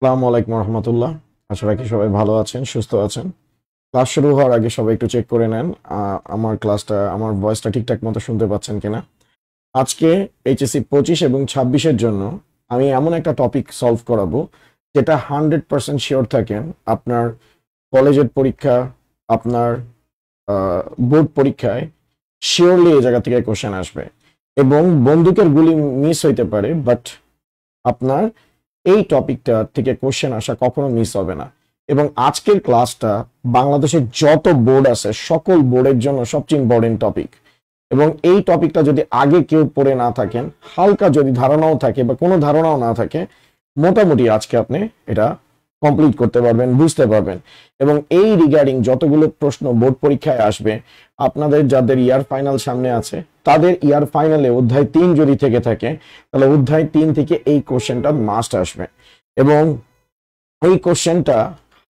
আসসালামু আলাইকুম রহমতুল্লাহ। আশা রাখি সবাই ভালো আছেন, সুস্থ আছেন। ক্লাস শুরু হওয়ার আগে সবাই একটু চেক করে নেন আমার ভয়েসটা ঠিকঠাক মতো শুনতে পাচ্ছেন কিনা। আজকে এইচএসসি 25 এবং 26-এর জন্য আমি এমন একটা টপিক সলভ করাবো যেটা 100% শিওর থাকেন আপনার কলেজের পরীক্ষা, আপনার বোর্ড পরীক্ষায় শিওরলি এই জায়গা থেকে কোশ্চেন আসবে এবং বন্দুকের গুলি মিস হইতে পারে, বাট আপনার এই টপিকটা থেকে কোশ্চেন আসা কখনো মিস হবে না। এবং আজকের ক্লাসটা বাংলাদেশের যত বোর্ড আছে সকল বোর্ডের জন্য সবচেয়ে ইম্পর্টেন্ট টপিক। এবং এই টপিকটা যদি আগে কেউ পড়ে না থাকেন, হালকা যদি ধারণাও থাকে বা কোনো ধারণাও না থাকে, মোটামুটি আজকে আপনি এটা কমপ্লিট করতে পারবেন, বুঝতে পারবেন। এবং এই রিগার্ডিং যতগুলো প্রশ্ন বোর্ড পরীক্ষায় আসবে, আপনাদের যাদের ইয়ার ফাইনাল সামনে আছে তাদের ইয়ার ফাইনালে অধ্যায় 3 যদি থেকে থাকে, তাহলে অধ্যায় 3 থেকে এই কোশ্চেনটা মাস্ট আসবে এবং এই কোশ্চেনটা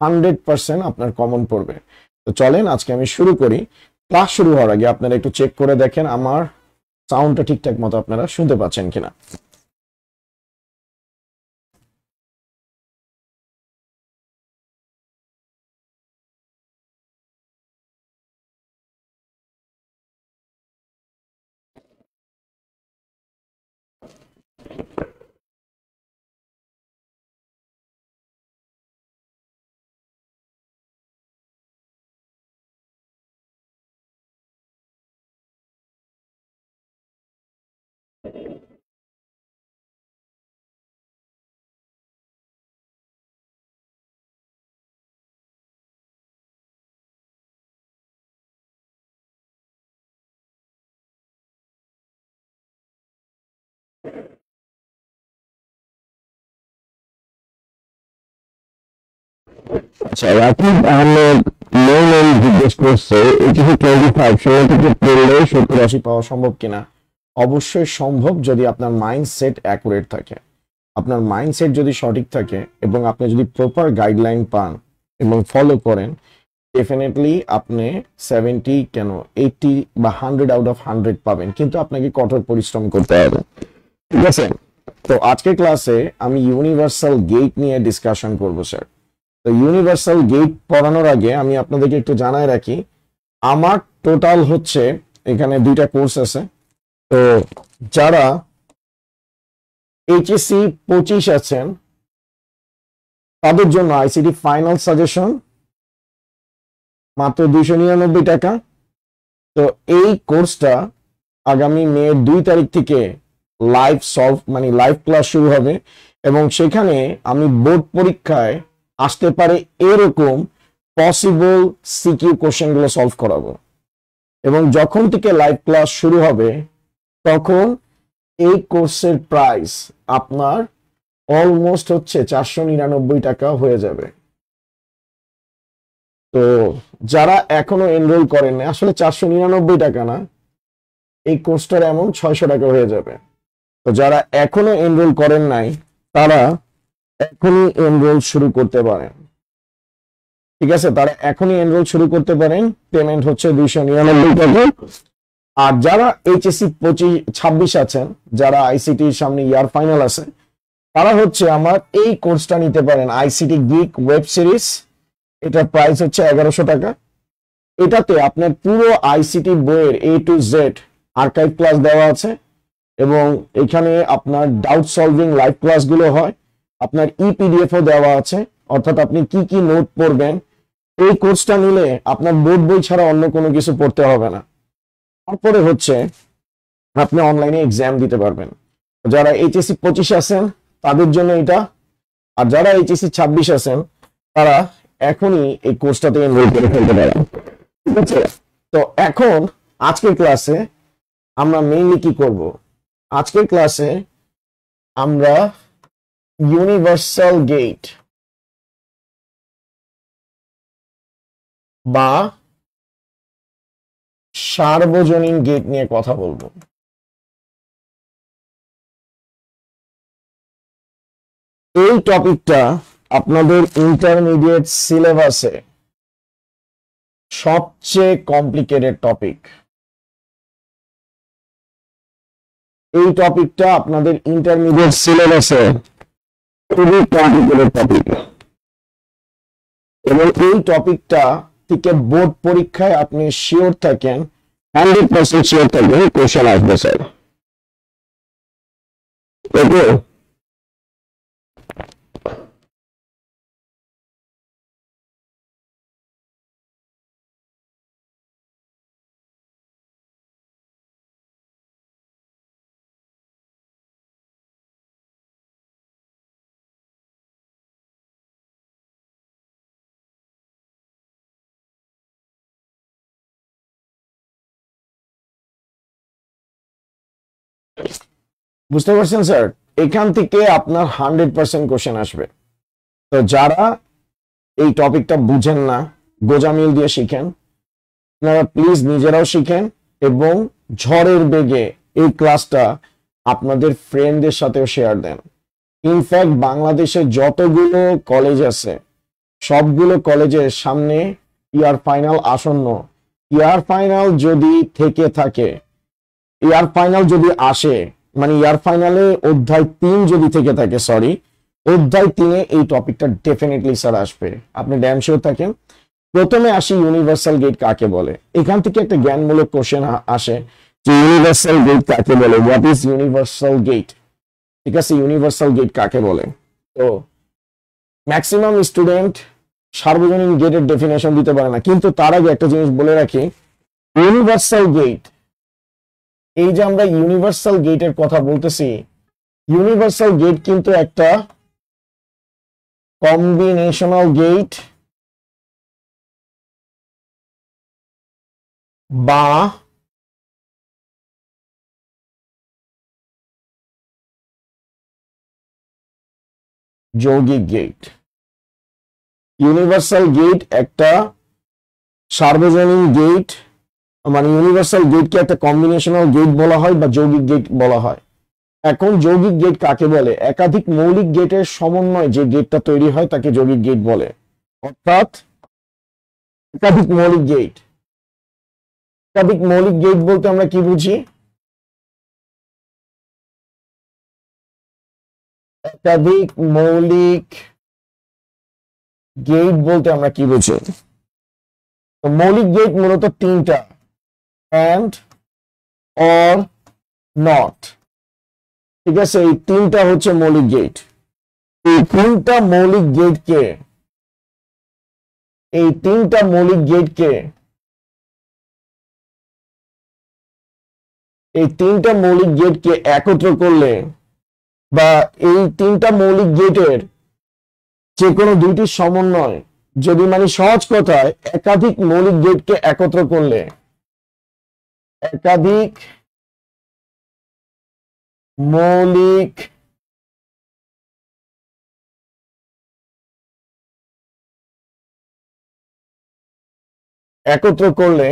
100% আপনার কমন পড়বে। তো চলেন আজকে আমি শুরু করি। ক্লাস শুরু হওয়ার আগে আপনারা একটু চেক করে দেখেন আমার সাউন্ডটা ঠিকঠাক মতো আপনারা শুনতে পাচ্ছেন কিনা। আচ্ছা, রাকিব আহমেদ মেইন জিজ্ঞেস করছে এইচএসসি 25 ষোলো থেকে পড়লে 70-80 পাওয়া সম্ভব কিনা। অবশ্যই সম্ভব, যদি আপনার মাইন্ডসেট অ্যাকুরেট থাকে। আপনার মাইন্ডসেট যদি সঠিক থাকে এবং আপনি যদি প্রপার গাইডলাইন পান এবং ফলো করেন, ডেফিনেটলি আপনি 70 কেন 80 বা 100 আউট অফ 100 পাবেন, কিন্তু আপনাকে কঠোর পরিশ্রম করতে হবে। ঠিক আছে, তো আজকের ক্লাসে আমি ইউনিভার্সাল গেট নিয়ে ডিসকাশন করব স্যার। তো ইউনিভার্সাল গেট পড়ানোর আগে আমি আপনাদেরকে একটু জানায় রাখি, আমার টোটাল হচ্ছে এখানে 2টা কোর্স আছে। তো যারা এইচএসসি 25 আছেন তাদের জন্য আইসিটি ফাইনাল সাজেশন মাত্র 299 টাকা। তো এই কোর্সটা আগামী মে 2 তারিখ থেকে লাইভ ক্লাস শুরু হবে এবং সেখানে আমি বোর্ড পরীক্ষায় আসতে পারে এরকম পসিবল সিকিউ কোশ্চেন গুলো সলভ করাবো। এবং যখন থেকে লাইভ ক্লাস শুরু হবে তখন এই কোর্সের প্রাইস আপনার অলমোস্ট হচ্ছে 499 টাকা হয়ে যাবে। তো যারা এখনো এনরোল করেন না, আসলে 499 টাকা না, এই কোর্সটার এমন 600 টাকা হয়ে যাবে। তো যারা এখনো এনরোল করেন নাই তারা এখনই এনরোল শুরু করতে পারেন। ঠিক আছে, তারা এখনই এনরোল শুরু করতে পারেন। পেমেন্ট হচ্ছে 299 টাকা। আর যারা এইচএসসি 26 আছেন, যারা আইসিটির সামনে ইয়ার ফাইনাল আছে, তারা হচ্ছে আমার এই কোর্সটা নিতে পারেন, আইসিটি গিক ওয়েব সিরিজ। এটা প্রাইস হচ্ছে 1100 টাকা। এটাতে আপনার পুরো আইসিটি বইয়ের A to Z archive class দেওয়া আছে এবং এখানে আপনার ডাউট সলভিং লাইভ ক্লাসগুলো হয়। আপনার ইপিডিএফও দেওয়া আছে, অর্থাৎ আপনি কি কি নোট পড়বেন। এই কোর্সটা নিলে আপনার বোর্ড বই ছাড়া অন্য কোনো কিছু পড়তে হবে না। তারপরে হচ্ছে আপনি অনলাইনে এক্সাম দিতে পারবেন। যারা এইচএসসি 25 আছেন তাদের জন্য এটা, আর যারা এইচএসসি 26 আছেন তারা এখনই এই কোর্সটাতে এনরোল করে ফেলতে পারেন। ঠিক আছে, তো এখন আজকের ক্লাসে আমরা মেইনলি কি করব? আজকের ক্লাসে আমরা ইউনিভার্সাল গেট বা সার্বজনীন গেট নিয়ে কথা বলবো। এই টপিকটা আপনাদের ইন্টারমিডিয়েট সিলেবাসে সবচেয়ে কমপ্লিকেটেড টপিক। এই টপিকটা আপনাদের ইন্টারমিডিয়েট সিলেবাসে খুবই কমপ্লিকেটেড টপিক, এবং এই টপিকটা থেকে বোর্ড পরীক্ষায় আপনি শিওর থাকেন, 100% শিওর থাকবেন কোশ্চেন আসবে স্যার। ওকে, বুঝতে পারছেন স্যার? এখান থেকে আপনার 100% কোশ্চেন আসবে। তো যারা এই টপিকটা বুঝেন না, গোজামিল দিয়ে শিখেন, আপনারা প্লিজ নিজেরাও শিখেন এবং ঝড়ের বেগে এই ক্লাসটা আপনাদের ফ্রেন্ডদের সাথেও শেয়ার দেন। ইনফ্যাক্ট বাংলাদেশে যতগুলো কলেজ আছে সবগুলো কলেজের সামনে ইয়ার ফাইনাল আসন্ন। ইয়ার ফাইনাল যদি থেকে থাকে, ইয়ার ফাইনাল যদি আসে, মানে ইয়ার ফাইনালে অধ্যায় 3 যদি থেকে থাকে, সরি, অধ্যায় 3-এ এই টপিকটা ডেফিনেটলি স্যার আসবে, আপনি ড্যাম শিওর থাকেন। প্রথমে আসি ইউনিভার্সাল গেট কাকে বলে। এখান থেকে একটা জ্ঞানমূলক কোশ্চেন আসে যে ইউনিভার্সাল গেট কাকে বলে, হোয়াট ইজ ইউনিভার্সাল গেট। ঠিক আছে, ইউনিভার্সাল গেট কাকে বলে? তো ম্যাক্সিমাম স্টুডেন্ট সার্বজনীন গেটের ডেফিনেশন দিতে পারে না, কিন্তু তার আগে একটা জিনিস বলে রাখি, ইউনিভার্সাল গেট, এই যে আমরা ইউনিভার্সাল গেটের কথা বলতেছি, ইউনিভার্সাল গেট কিন্তু একটা কম্বিনেশনাল গেট বা যৌগিক গেট। ইউনিভার্সাল গেট একটা সার্বজনীন গেট, মানে ইউনিভার্সাল গেটকে একটা কম্বিনেশনাল গেট বলা হয় বা যৌগিক গেট বলা হয়। এখন যৌগিক গেট কাকে বলে? একাধিক মৌলিক গেটের সমন্বয় যে গেটটা তৈরি হয় তাকে যৌগিক গেট বলে। অর্থাৎ একাধিক মৌলিক গেট, একাধিক মৌলিক গেট বলতে আমরা কি বুঝি? একাধিক মৌলিক গেট বলতে আমরা কি বুঝি? তো মৌলিক গেট মূলত 3টা, and, or, not। ঠিক আছে, এই 3টা হচ্ছে মৌলিক গেট। এই 3টা মৌলিক গেটকে, এই 3টা মৌলিক গেটকে, এই 3টা মৌলিক গেটকে একত্র করলে, বা এই 3টা মৌলিক গেটের যে কোনো 2টির সমন্বয়, যদি মানে সহজ কথায় একাধিক মৌলিক গেটকে একত্র করলে, একাধিক মৌলিক একত্র করলে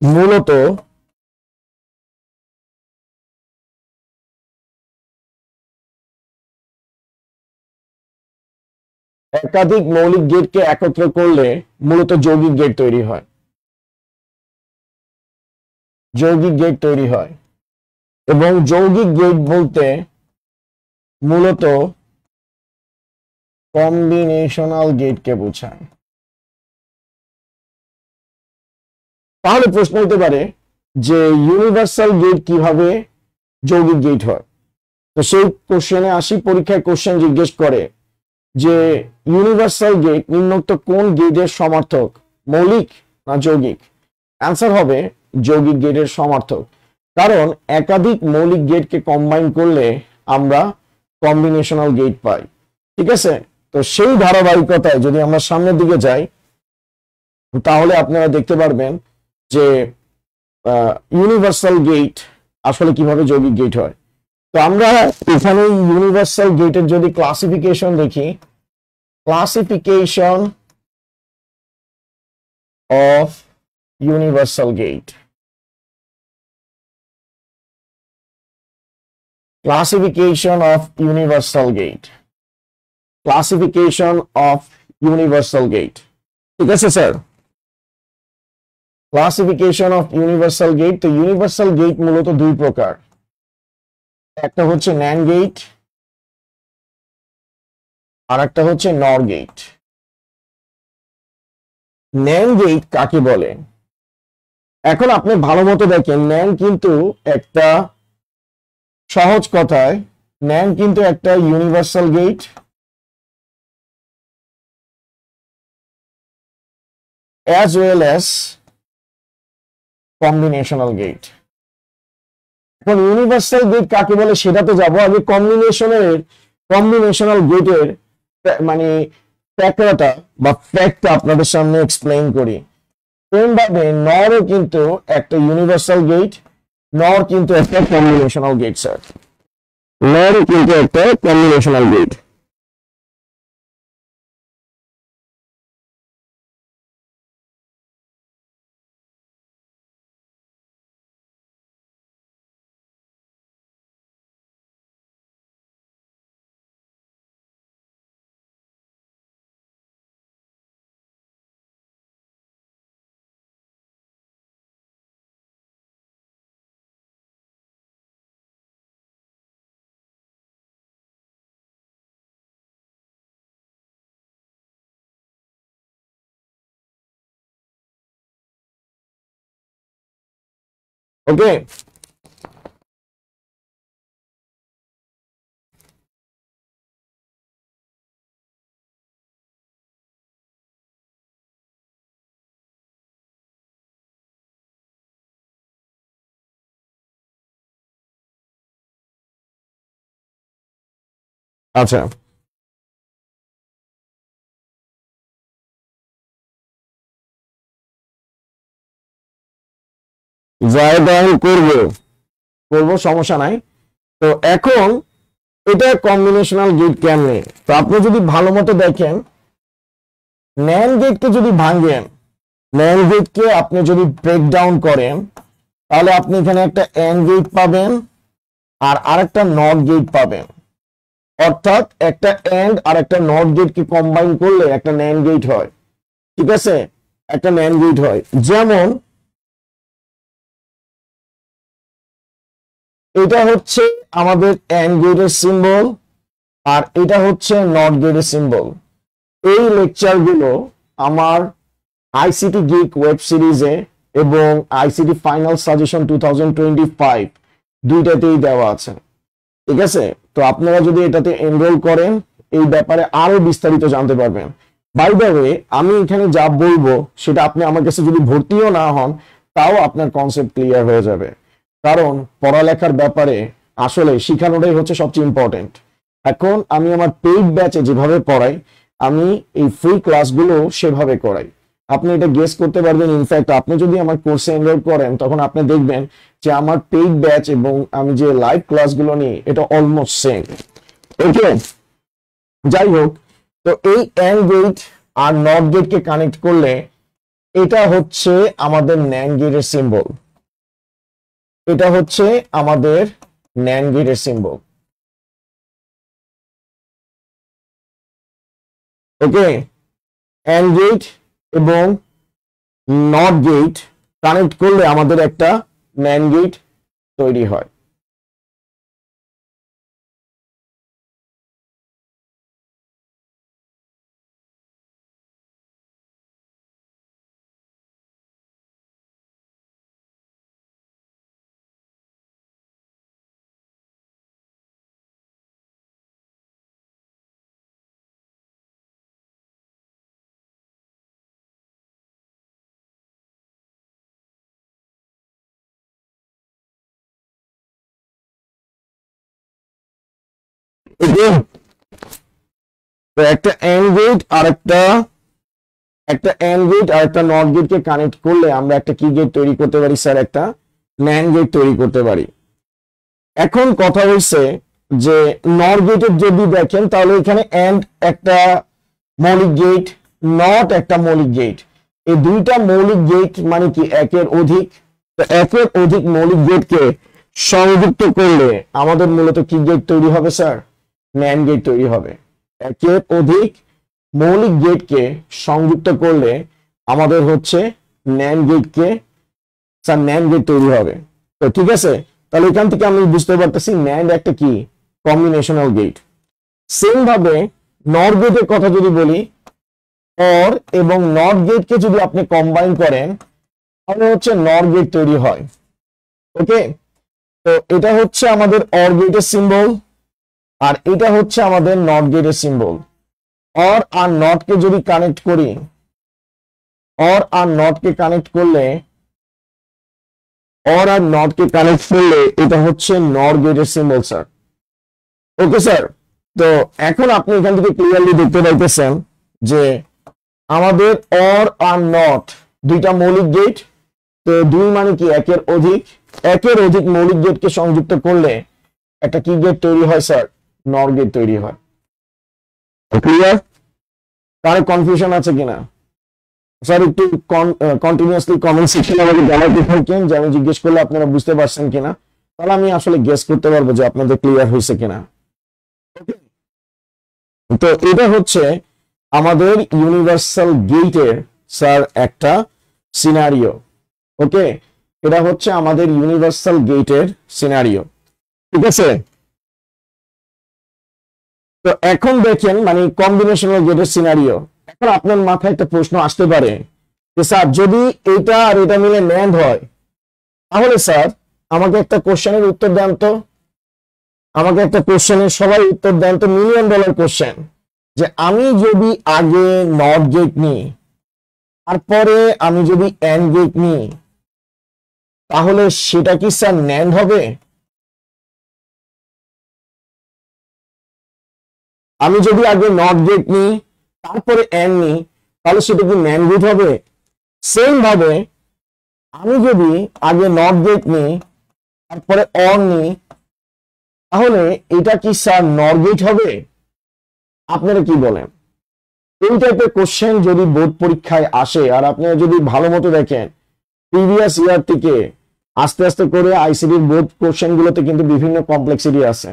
মূলত একাধিক মৌলিক গেটকে একত্র করলে মূলত যৌগিক গেট তৈরি হয়, যৌগিক গেট তৈরি হয়। এবং যৌগিক গেট বলতে মূলত কম্বিনেশনাল গেটকে বোঝায়। তাহলে প্রশ্ন হতে পারে যে ইউনিভার্সাল গেট কিভাবে যৌগিক গেট হয়? তো সেই কোশ্চেনে আসি, পরীক্ষায় কোশ্চেন জিজ্ঞেস করে যে ইউনিভার্সাল গেট নিম্নোক্ত কোন গেটের সমার্থক, মৌলিক না যৌগিক? অ্যান্সার হবে যৌগিক গেটের সমার্থক, কারণ একাধিক মৌলিক গেটকে কম্বাইন করলে আমরা কম্বিনেশনাল গেট পাই। ঠিক আছে, তো সেই ধারাবাহিকতায় যদি আমরা সামনের দিকে যাই তাহলে আপনারা দেখতে পারবেন যে ইউনিভার্সাল গেট আসলে কিভাবে যৌগিক গেট হয়। তো আমরা এখানে ইউনিভার্সাল গেটের যদি ক্লাসিফিকেশন দেখি, classification of universal gate, classification of universal gate, classification of universal gate। ঠিক আছে sir, classification of universal gate. তো ইউনিভার্সাল গেট মূলত 2 প্রকার, একটা হচ্ছে ন্যান্ড গেট আর একটা হচ্ছে নর গেট। ন্যান্ড গেট কাকে বলে? এখন আপনি ভালো মতো দেখেন, ন্যান্ড কিন্তু একটা, সহজ কথায় ন্যান্ড কিন্তু একটা universal gate as well as combinational gate. এখন ইউনিভার্সাল গেট কাকে বলে সেটা তো যাবো, আগে কম্বিনেশনাল গেটের মানে ফ্যাক্টরটা বা ফ্যাক্টটা আপনাদের সামনে এক্সপ্লেইন করি। সেমভাবে নরও কিন্তু একটা ইউনিভার্সাল গেট, নর কিন্তু একটা কম্বিনেশনাল গেট স্যার, নরও কিন্তু একটা কম্বিনেশনাল গেট। ওকে, আচ্ছা জায়গা করবো করবো সমস্যা নাই। তো এখন এটা কম্বিনেশনাল গেট কেমনে, তো আপনি যদি ভালো মতো দেখেন, ন্যান্ড গেটকে যদি ভাঙেন, ন্যান্ড গেটকে আপনি যদি ব্রেক ডাউন করেন, তাহলে আপনি এখানে একটা এন্ড গেট পাবেন আর আরেকটা নট গেট পাবেন। অর্থাৎ একটা এন্ড আর একটা নট গেটকে কম্বাইন করলে একটা ন্যান্ড গেট হয়। ঠিক আছে, একটা ন্যান্ড গেট হয়। যেমন এটা হচ্ছে আমাদের এন্ড গেটের সিম্বল আর এটা হচ্ছে নট গেটের সিম্বল। এই লেকচারগুলো আমার আইসিটি গিক ওয়েব সিরিজে এবং আইসিটি ফাইনাল সাজেশন 2025 দুইটাতেই দেওয়া আছে। ঠিক আছে, তো আপনারা যদি এটাতে এনরোল করেন এই ব্যাপারে আরো বিস্তারিত জানতে পারবেন। বাই দ্য ওয়ে, আমি এখানে যা বলবো সেটা আপনি আমার কাছে যদি ভর্তিও না হন তাও আপনার কনসেপ্ট ক্লিয়ার হয়ে যাবে, কারণ পড়ালেখার ব্যাপারে আসলে শিখানোটাই হচ্ছে সবচেয়ে ইম্পর্টেন্ট। এখন আমি আমার পেইড ব্যাচে যেভাবে পড়াই, আমি এই ফ্রি ক্লাসগুলো সেভাবে করাই। আপনি এটা গেস করতে পারবেন, ইনফ্যাক্ট আপনি যদি আমার কোর্সে এনরোল করেন তখন আপনি দেখবেন যে আমার পেইড ব্যাচ এবং আমি যে লাইভ ক্লাসগুলো নিই এটা অলমোস্ট সেম। ওকে, যাই হোক, তো এই এন্ড গেট আর নট গেটকে কানেক্ট করলে এটা হচ্ছে আমাদের ন্যান্ড গেটের সিম্বল, এটা হচ্ছে আমাদের ন্যান্ড গেটের সিম্বল। ওকে, এন্ড গেট এবং নট গেট কানেক্ট করলে আমাদের একটা ন্যান্ড গেট তৈরি হয়। ওকে, তো একটা এন্ড গেট আর একটা এন্ড গেট আর একটা নট গেটকে কানেক্ট করলে আমরা একটা কি গেট তৈরি করতে পারি স্যার? একটা ন্যান্ড গেট তৈরি করতে পারি। এখন কথা হচ্ছে যে নট গেটের যদি দেখেন তাহলে এখানে এন্ড একটা মৌলিক গেট, নট একটা মৌলিক গেট। এই দুইটা মৌলিক গেট মানে কি একের অধিক, তো একের অধিক মৌলিক গেটকে সংযুক্ত করলে আমাদের মূলত কি গেট তৈরি হবে স্যার? ন্যান্ড গেট তৈরি হবে। একের অধিক মৌলিক গেটকে সংযুক্ত করলে আমাদের হচ্ছে ন্যান্ড গেটকে, স্যার ন্যান্ড গেট তৈরি হবে। তো ঠিক আছে, তাহলে এখান থেকে আমি বুঝতে পারতেছি ন্যান্ড একটা কি কম্বিনেশনাল গেট। সেম ভাবে নর গেটের কথা যদি বলি, অর এবং নট গেটকে যদি আপনি কম্বাইন করেন তাহলে হচ্ছে নর গেট তৈরি হয়। ওকে, তো এটা হচ্ছে আমাদের অর গেটের সিম্বল, আর এটা হচ্ছে আমাদের নট গেটের সিম্বল। অর আর নট কে যদি কানেক্ট করি, অর আর নট কে কানেক্ট করলে, অর আর নট কে কানেক্ট করলে এটা হচ্ছে নর গেটের সিম্বল স্যার। ওকে স্যার, তো এখন আপনি এখান থেকে ক্লিয়ারলি দেখতে পাইতেছেন যে আমাদের অর আর নট দুইটা মৌলিক গেট। তো দুই মানে কি একের অধিক মৌলিক গেটকে সংযুক্ত করলে একটা কি গেট তৈরি হয় স্যার? নর গেট তৈরি হয়। ক্লিয়ার? কারো কনফিউশন আছে কিনা স্যার? একটু কন্টিনিউয়াসলি কমেন্ট সেকশনে আমাকে জানাতে থাকেন যে আমি জিজ্ঞেস করলে আপনারা বুঝতে পারছেন কিনা, তাহলে আমি আসলে গেস করতে পারবো যে আপনাদের ক্লিয়ার হয়েছে কিনা। তো এটা হচ্ছে আমাদের ইউনিভার্সাল গেটের স্যার একটা সিনারিও। ওকে, এটা হচ্ছে আমাদের ইউনিভার্সাল গেটের সিনারিও, ঠিক আছে? তো এখন দেখেন মানে কম্বিনেশনাল গেটের সিনারিও। এখন আপনার মাথায় একটা প্রশ্ন আসতে পারে যে স্যার যদি এটা আর এটা মিলে ন্যান্ড হয়, তাহলে স্যার আমাকে একটা কোশ্চেনের উত্তর দেন তো, আমাকে একটা কোশ্চেনের সবাই উত্তর দেন তো, $1,000,000 কোশ্চেন, যে আমি যদি আগে নট গেট নিই তারপরে আমি যদি এন্ড গেট নিই তাহলে সেটা কি স্যার ন্যান্ড হবে? আমি যদি আগে নট গেট নিই তারপরে এন্ড নিই তাহলে সেটা কি ন্যান্ড গেট হবে? সেম ভাবে আমি যদি আগে নট গেট নিই তারপরে অর নিই তাহলে এটা কি স্যার নর গেট হবে? আপনারা কি বলেন? এই টাইপের কোশ্চেন যদি বোর্ড পরীক্ষায় আসে আর আপনারা যদি ভালো মতো দেখেন প্রিভিয়াস ইয়ার থেকে আস্তে আস্তে করে আইসিডির বোর্ড কোশ্চেন গুলোতে কিন্তু বিভিন্ন কমপ্লেক্সিটি আছে।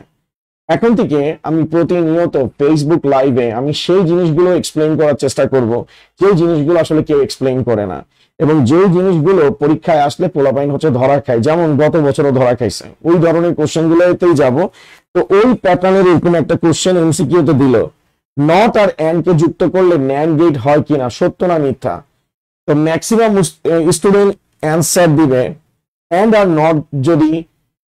এখন থেকে আমি প্রতিনিয়ত ফেসবুক লাইভে আমি সেই জিনিসগুলো এক্সপ্লেইন করার চেষ্টা করব যে জিনিসগুলো আসলে কেউ এক্সপ্লেইন করে না, এবং যে জিনিসগুলো পরীক্ষায় আসলে পোলাপাইন হচ্ছে ধরা খায়, যেমন গত বছরও ধরা খাইছে, ওই ধরনের কোশ্চেন গুলোতেই যাব। তো ওই প্যাটার্নের এরকম একটা কোশ্চেন এমসিকিউ তে দিল, নট আর এন্ড কে যুক্ত করলে ন্যান্ড গেট হয় কিনা, সত্য না মিথ্যা? তো ম্যাক্সিমাম স্টুডেন্ট অ্যান্সার দিবে এন্ড আর নট যদি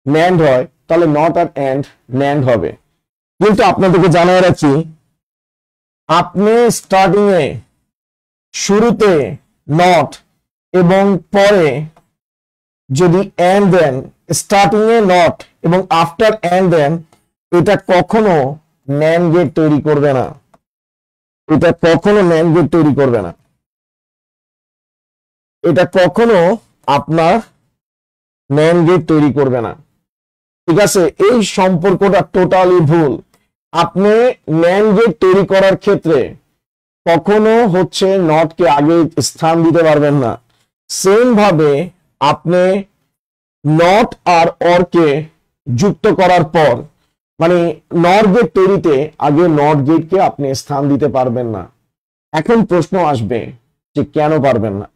ন্যান্ড হয় তাহলে নট আর এন্ড ন্যান্ড হবে। কিন্তু আপনাদেরকে জানাই রাখি, আপনি স্টার্টিং এ শুরুতে নট এবং পরে যদি এন্ড দেন, স্টার্টিং এ নট এবং আফটার এন্ড দেন, এটা কখনো ন্যান্ড গেট তৈরি করবে না, এটা কখনো ন্যান্ড গেট তৈরি করবে না, এটা কখনো আপনার ন্যান্ড গেট তৈরি করবে না, ঠিক আছে? এই সম্পর্কটা টোটালি ভুল। আপনি ন্যান্ড গেট তৈরি করার ক্ষেত্রে কখনো হচ্ছে নটকে আগে স্থান দিতে পারবেন না। সেম ভাবে আপনি নট আর অরকে যুক্ত করার পর মানে নট গেট তৈরিতে আগে নট গেটকে আপনি স্থান দিতে পারবেন না। এখন প্রশ্ন আসবে যে কেন পারবেন না?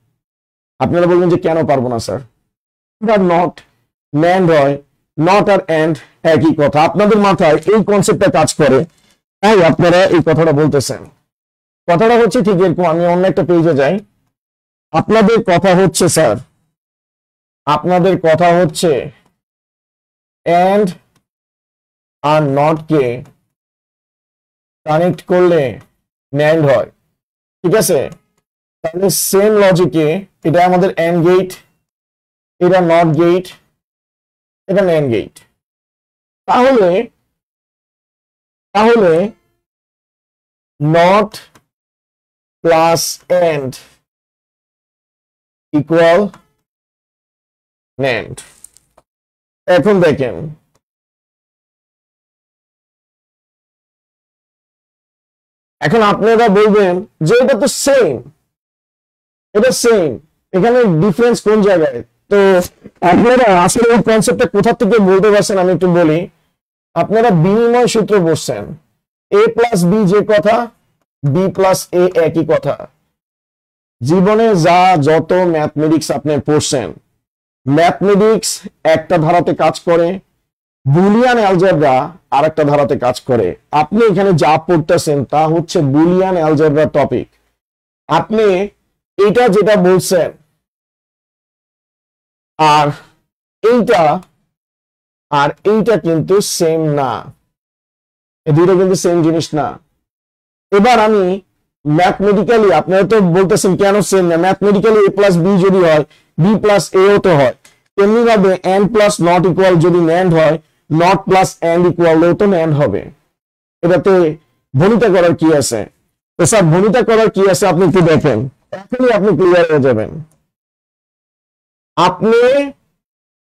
আপনারা বলবেন যে কেন পারবো না স্যার? নট ন্যান্ড হয়, নট আর এন্ড একই কথা, আপনাদের মাথায় এই কনসেপ্টটা কাজ করে, তাই আপনারা এই কথাটা বলতেছেন। কথাটা হচ্ছে ঠিক এরকম, আমি অন্য একটা পেজে যাই। আপনাদের কথা হচ্ছে স্যার, আপনাদের কথা হচ্ছে এন্ড আর নট কে কানেক্ট করলে ন্যান্ড হয়, ঠিক আছে? তাহলে সেম লজিকে এটা আমাদের এন্ড গেট, এটা নট গেট, এটা ন্যান্ড গেট। তাহলে তাহলে not plus and equal NAND. এখন দেখেন এখন আপনারা বলবেন যে এটা তো সেম, এটা সেম, এখানে ডিফারেন্স কোন জায়গায়? তো আপনারা আসলে এই কনসেপ্টটা কোথা থেকে বলতে পারছেন আমি একটু বলি। আপনারা বিনিময় সূত্র বলছেন, এ প্লাস বি যে কথা, বি প্লাস এ একই কথা। জীবনে যা যত ম্যাথমেটিক্স আপনি পড়ছেন ম্যাথমেটিক্স একটা ধারাতে কাজ করে, বুলিয়ান অ্যালজেব্রা আরেকটা ধারাতে কাজ করে। আপনি এখানে যা পড়তেছেন তা হচ্ছে বুলিয়ান অ্যালজেব্রা টপিক। আপনি এটা যেটা বলছেন আর এইটা কিন্তু সেম না, এই দুটো কিন্তু সেম জিনিস না। এবার আমি ম্যাথমেটিক্যালি, আপনারা তো বলতেছেন কেন সেম না, ম্যাথমেটিক্যালি a প্লাস বি যদি হয় বি প্লাস এও তো হয়, তেমনি ভাবে এন প্লাস নট ইকুয়াল যদি ন্যান্ড হয়, নট প্লাস এন্ড ইকুয়াল তো ন্যান্ড হবে। এটাতে ভনিতা করার কি আছে? তো স্যার ভনিতা করার কি আছে আপনি একটু দেখেন, এখনই আপনি ক্লিয়ার হয়ে যাবেন। আপনি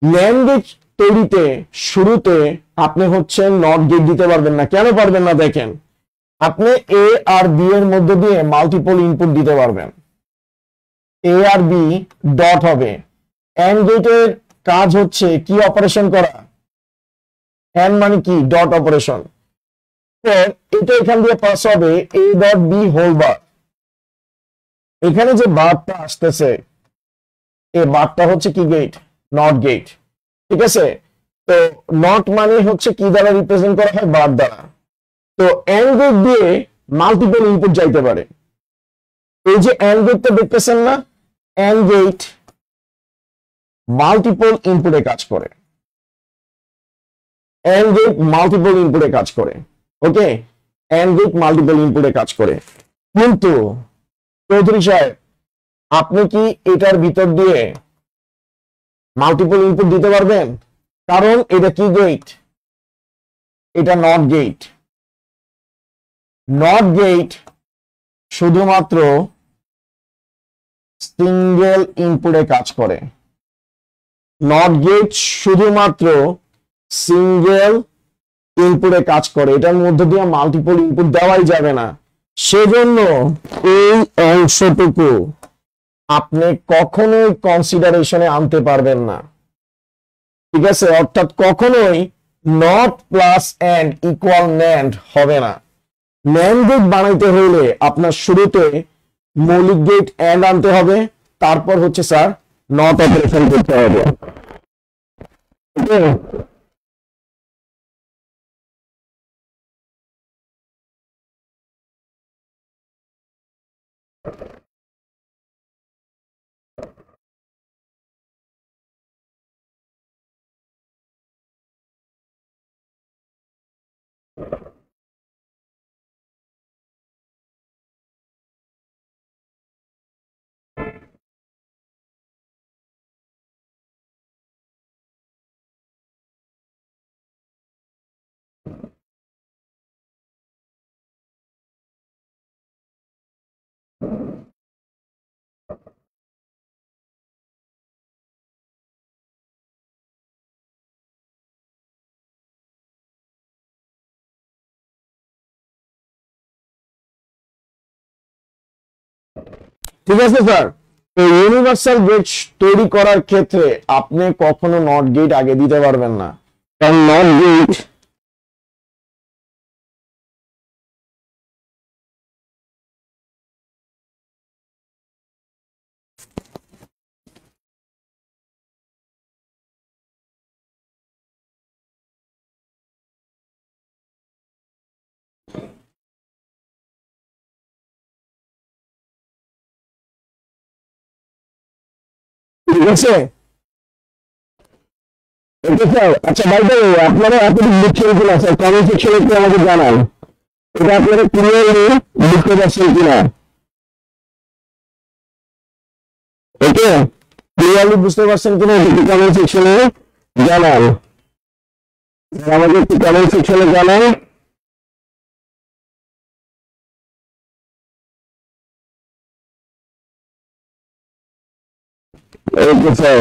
ন্যান্ড গেট তৈরিতে শুরুতে আপনি হচ্ছে নট গেট দিতে পারবেন না। কেন পারবেন না? দেখেন, আপনি এ আর বি এর মধ্যে দিয়ে মাল্টিপল ইনপুট দিতে পারবেন, এ আর বি ডট হবে। এন্ড গেটের কাজ হচ্ছে কি অপারেশন করা, এন্ড মানে কি ডট অপারেশন। এটা এখান দিয়ে পাস হবে A dot B whole bar. এখানে যে বারটা আসতেছে এই বারটা হচ্ছে কি গেট, নট গেট, ঠিক আছে। তো নট মানে হচ্ছে কি দ্বারা রিপ্রেজেন্ট করা হয়, বার দ্বারা। তো এন্ড গেট দিয়ে মাল্টিপল ইনপুট যাইতে পারে। এই যে এন্ড গেটটা দেখতেছেন না, এন্ড গেট মাল্টিপল ইনপুটে কাজ করে, এন্ড গেট মাল্টিপল ইনপুটে কাজ করে। ওকে, এন্ড গেট মাল্টিপল ইনপুটে কাজ করে। কিন্তু চৌধুরী সাহেব আপনি কি এটার ভিতর দিয়ে মাল্টিপল ইনপুট দিতে পারবেন? কারণ এটা কি গেট, এটা নট গেট। নট গেট শুধুমাত্র সিঙ্গেল ইনপুটে কাজ করে, নট গেট শুধুমাত্র সিঙ্গেল ইনপুটে কাজ করে, এটার মধ্যে দিয়ে মাল্টিপল ইনপুট দেওয়াই যাবে না। সেজন্য এই অংশটুকু আপনি কখনোই কনসিডারেশনে আনতে পারবেন না, ঠিক আছে। অর্থাৎ কখনোই not plus and equal NAND হবে না। ন্যান্ড গেট বানাইতে হইলে আপনার শুরুতে মৌলিক গেট এন্ড আনতে হবে, তারপর হচ্ছে স্যার নট অপারেশন করতে হবে। ঠিক আছে স্যার, তো ইউনিভার্সাল গেট তৈরি করার ক্ষেত্রে আপনি কখনো নট গেট আগে দিতে পারবেন না, কারণ নট গেট ঠিক আছে। আচ্ছা ভাই ভাই, আপনারা এতদিন লিখছেন কিনা স্যার, কমেন্ট সেকশনে একটু আমাকে জানান, এটা আপনারা ক্লিয়ারলি লিখতে পারছেন কিনা। ওকে, ক্লিয়ারলি বুঝতে পারছেন কিনা একটু কমেন্ট সেকশনে জানান, আমাকে একটু কমেন্ট সেকশনে জানান। ওকে স্যার,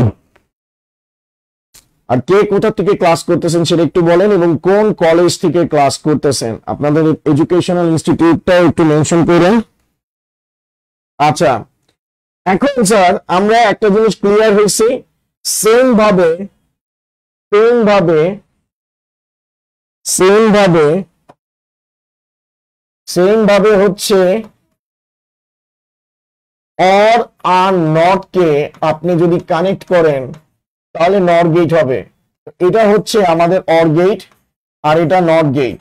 আর কে কোথা থেকে ক্লাস করতেছেন সেটা একটু বলেন, এবং কোন কলেজ থেকে ক্লাস করতেছেন, আপনাদের এডুকেশনাল ইনস্টিটিউটটা একটু মেনশন করেন। আচ্ছা, এখন স্যার আমরা একটা জিনিস ক্লিয়ার হয়েছি, সেম ভাবে সেম ভাবে সেম ভাবে সেম ভাবে হচ্ছে অর আর নট কে আপনি যদি কানেক্ট করেন তাহলে নর গেট হবে। এটা হচ্ছে আমাদের অর গেট আর এটা নট গেট,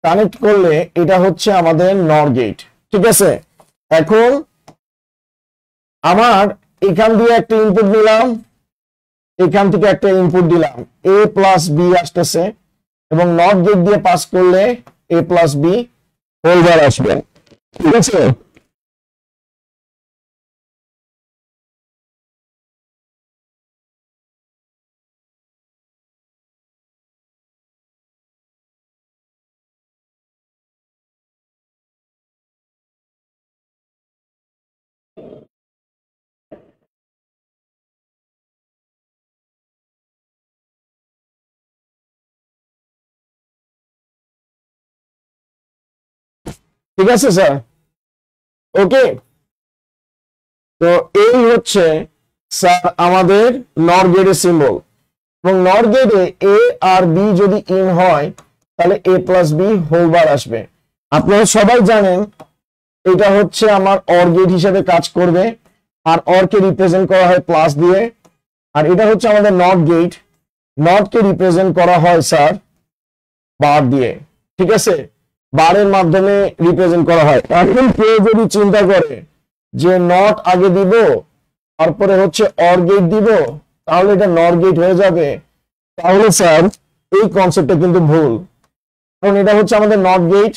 কানেক্ট করলে এটা হচ্ছে আমাদের নর গেট। ঠিক আছে, এখন আমার এখান দিয়ে একটা ইনপুট নিলাম, এখান থেকে একটা ইনপুট দিলাম, এ প্লাস বি আসতেছে এবং নট গেট দিয়ে পাস করলে এ প্লাস বি হোল বার আসবে। ঠিক আছে, ঠিক আছে স্যার। ওকে, তো এই হচ্ছে স্যার আমাদের নর গেটের সিম্বল, এবং নর গেটে এ আর বি যদি ইন হয় তাহলে এ প্লাস বি হোল বার আসবে। আপনারা সবাই জানেন এটা হচ্ছে আমার অর গেট হিসেবে কাজ করবে, আর অর কে রিপ্রেজেন্ট করা হয় প্লাস দিয়ে, আর এটা হচ্ছে আমাদের নট গেট, নট কে রিপ্রেজেন্ট করা হয় স্যার বার দিয়ে। ঠিক আছে, বারের মাধ্যমে রিপ্রেজেন্ট করা হয়। এখন কেউ যদি চিন্তা করে যে নট আগে দিব তারপরে হচ্ছে অর গেট দিব তাহলে এটা নর গেট হয়ে যাবে, তাহলে স্যার এই কনসেপ্টটা কিন্তু ভুল। কারণ এটা হচ্ছে আমাদের নট গেট,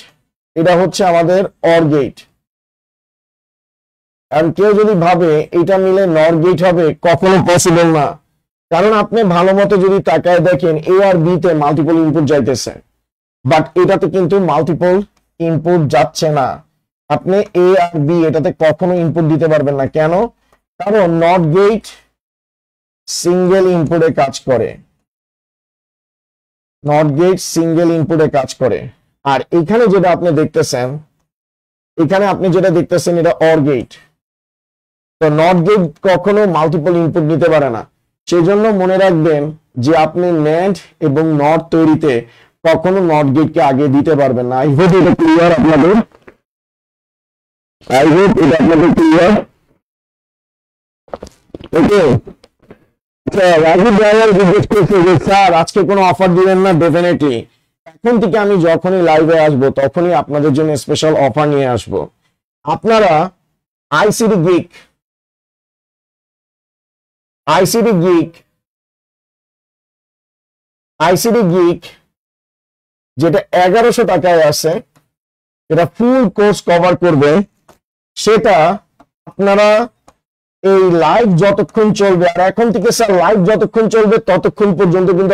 এটা হচ্ছে আমাদের অর গেট। আর কেউ যদি ভাবে এটা মিলে নর গেট হবে, কখনো পসিবল না। কারণ আপনি ভালো মতো যদি তাকায় দেখেন এ আর বি তে মাল্টিপল ইনপুট যাইতেছে, বাট এটাতে কিন্তু মাল্টিপল ইনপুট যাচ্ছে না। আপনি এ আর বি এটাতে কখনো ইনপুট দিতে পারবেন না। কেন? কারণ নট গেট সিঙ্গেল ইনপুটে কাজ করে, নট গেট সিঙ্গেল ইনপুটে কাজ করে। আর এখানে যেটা আপনি দেখতেছেন, এখানে আপনি যেটা দেখতেছেন এটা অর গেট, তো নট গেট কখনো মাল্টিপল ইনপুট নিতে পারে না। সেই জন্য মনে রাখবেন যে আপনি ন্যান্ড এবং নট তৈরিতে কখনো নট গেটকে আগে দিতে পারবেন না। আই হোপ এটা ক্লিয়ার আপনাদের, আই হোপ এটা আপনাদের ক্লিয়ার। ওকে, রাজীব ভাইয়ার জিজ্ঞেস করছে যে স্যার আজকে কোনো অফার দিবেন না? ডেফিনেটলি এখন থেকে আমি যখনই লাইভে আসবো তখনই আপনাদের জন্য স্পেশাল অফার নিয়ে আসবো। আপনারা ICD geek, ICD geek, ICD geek যেটা 1100 টাকায় আছে, এটা ফুল কোর্স কভার করবে, সেটা আপনারা এই লাইভ যতক্ষণ চলবে, আর এখন থেকে স্যার লাইভ যতক্ষণ চলবে ততক্ষণ পর্যন্ত কিন্তু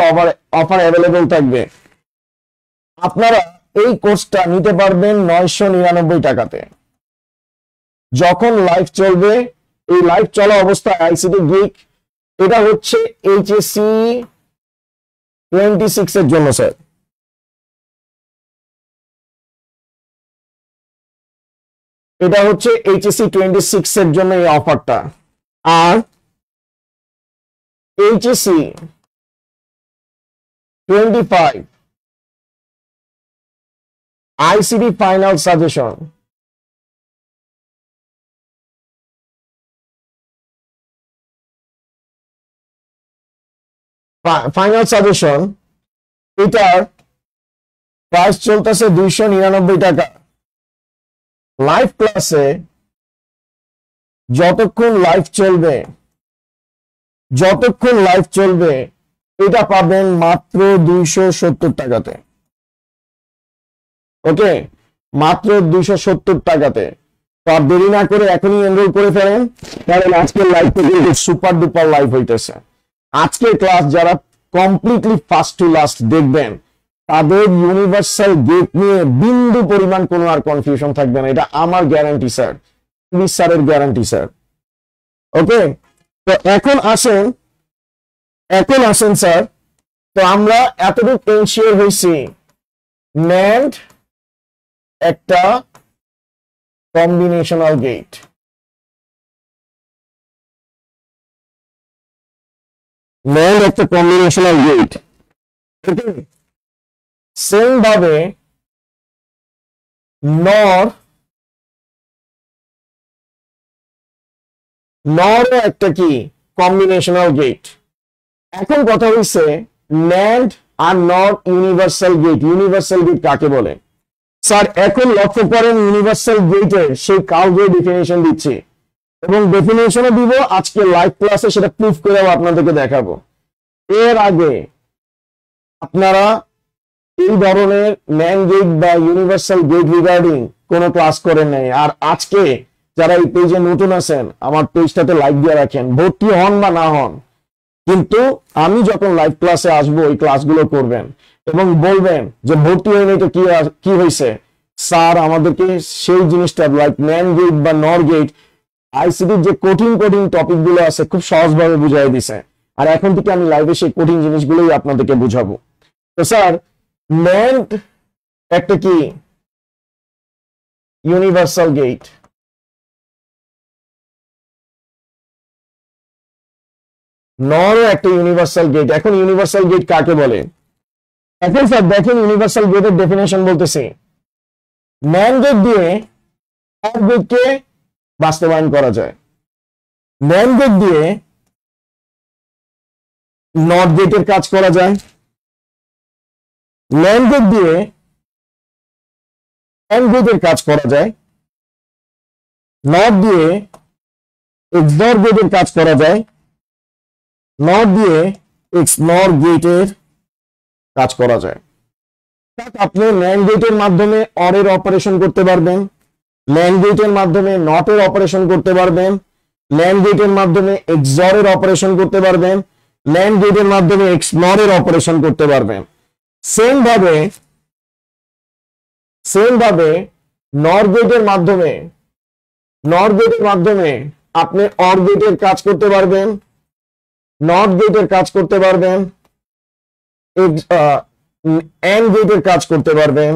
অফার অ্যাভেলেবল থাকবে। আপনারা এই কোর্সটা নিতে পারবেন 999 টাকাতে। যখন লাইভ চলবে, এই লাইভ চলা অবস্থায় আইসিটি গিক, এটা হচ্ছে এইচএসসি 26 এর জন্য স্যার, এটা হচ্ছে এইচএসসি 26 এর জন্য এই অফারটা। আর HSC 25 ICT final suggestion, final suggestion, এটার প্রাইস চলতেছে 299 টাকা। লাইভ ক্লাসে যতক্ষণ লাইভ চলবে, যতক্ষণ লাইভ চলবে এটা পাবেন মাত্র 270 টাকাতে। ওকে, মাত্র 270 টাকাতে। তো আর দেরি না করে এখনই এনরোল করে ফেলেন, কারণ আজকের লাইভটা কিন্তু সুপার ডুপার লাইভ হইতেছে। আজকের ক্লাস যারা কমপ্লিটলি ফার্স্ট টু লাস্ট দেখবেন তাদের ইউনিভার্সাল গেট নিয়ে বিন্দু পরিমাণ কোনো আর কনফিউশন থাকবে না, এটা আমার গ্যারান্টি স্যার, স্যারের গ্যারান্টি স্যার। ওকে, তো এখন আসেন, এখন আসেন স্যার, তো আমরা এতটুকু এনশিওর হয়েছি ন্যান্ড একটা কম্বিনেশনাল গেট, ন্যান্ড একটা কম্বিনেশনাল গেট। সেম ভাবে নর, নরও একটা কি কম্বিনেশনাল গেট। এখন কথা হইছে NAND আর not universal gate. Universal gate কাকে বলে স্যার? এখন লক্ষ্য করেন ইউনিভার্সাল গেটের সেই কাউকে ডেফিনেশন দিচ্ছি এবং ডেফিনেশনও দিব আজকে লাইভ ক্লাসে, সেটা প্রুফ করেও আপনাদেরকে দেখাবো। এর আগে আপনারা এই ধরনের NAND গেট বা ইউনিভার্সাল গেট রিগার্ডিং কোনো ক্লাস করেন নাই। আর আজকে যারা এই পেজে নতুন আছেন আমার পেজটাতে লাইক দিয়ে রাখেন, ভর্তি হন বা না হন, কিন্তু আমি যখন লাইভ ক্লাসে আসবো ওই ক্লাসগুলো করবেন এবং বলবেন যে ভর্তি হয়নি তো কি হয়েছে স্যার, আমাদেরকে সেই জিনিসটা লাইক NAND গেট বা নর গেট আইসিটির যে কঠিন কঠিন টপিক গুলো আছে খুব সহজভাবে বুঝাই দিছে। আর এখন থেকে আমি লাইভে সেই কঠিন জিনিসগুলোই আপনাদেরকে বুঝাবো। তো স্যার NAND একটা কি ইউনিভার্সাল গেট, নরও একটা ইউনিভার্সাল গেট। এখন ইউনিভার্সাল গেট কাকে বলে? এখন স্যার দেখেন ইউনিভার্সাল গেটের ডেফিনেশন বলতেছে NAND গেট দিয়ে OR গেটকে বাস্তবায়ন করা যায়, NAND গেট দিয়ে নট গেটের কাজ করা যায়, NAND গেট দিয়ে AND গেটের কাজ করা যায়, নট দিয়ে XOR গেটের কাজ করা যায়, নট দিয়ে XNOR গেটের কাজ করা যায়। আপনি NAND গেটের মাধ্যমে OR এর অপারেশন করতে পারবেন, NAND গেটের মাধ্যমে নট এর অপারেশন করতে পারবেন, NAND গেটের মাধ্যমে XOR এর অপারেশন করতে পারবেন, NAND গেটের মাধ্যমে XNOR এর অপারেশন করতে পারবেন। সেম ভাবে NOR গেটের মাধ্যমে আপনি OR গেটের কাজ করতে পারবেন, নট গেটের কাজ করতে পারবেন, AND গেটের কাজ করতে পারবেন,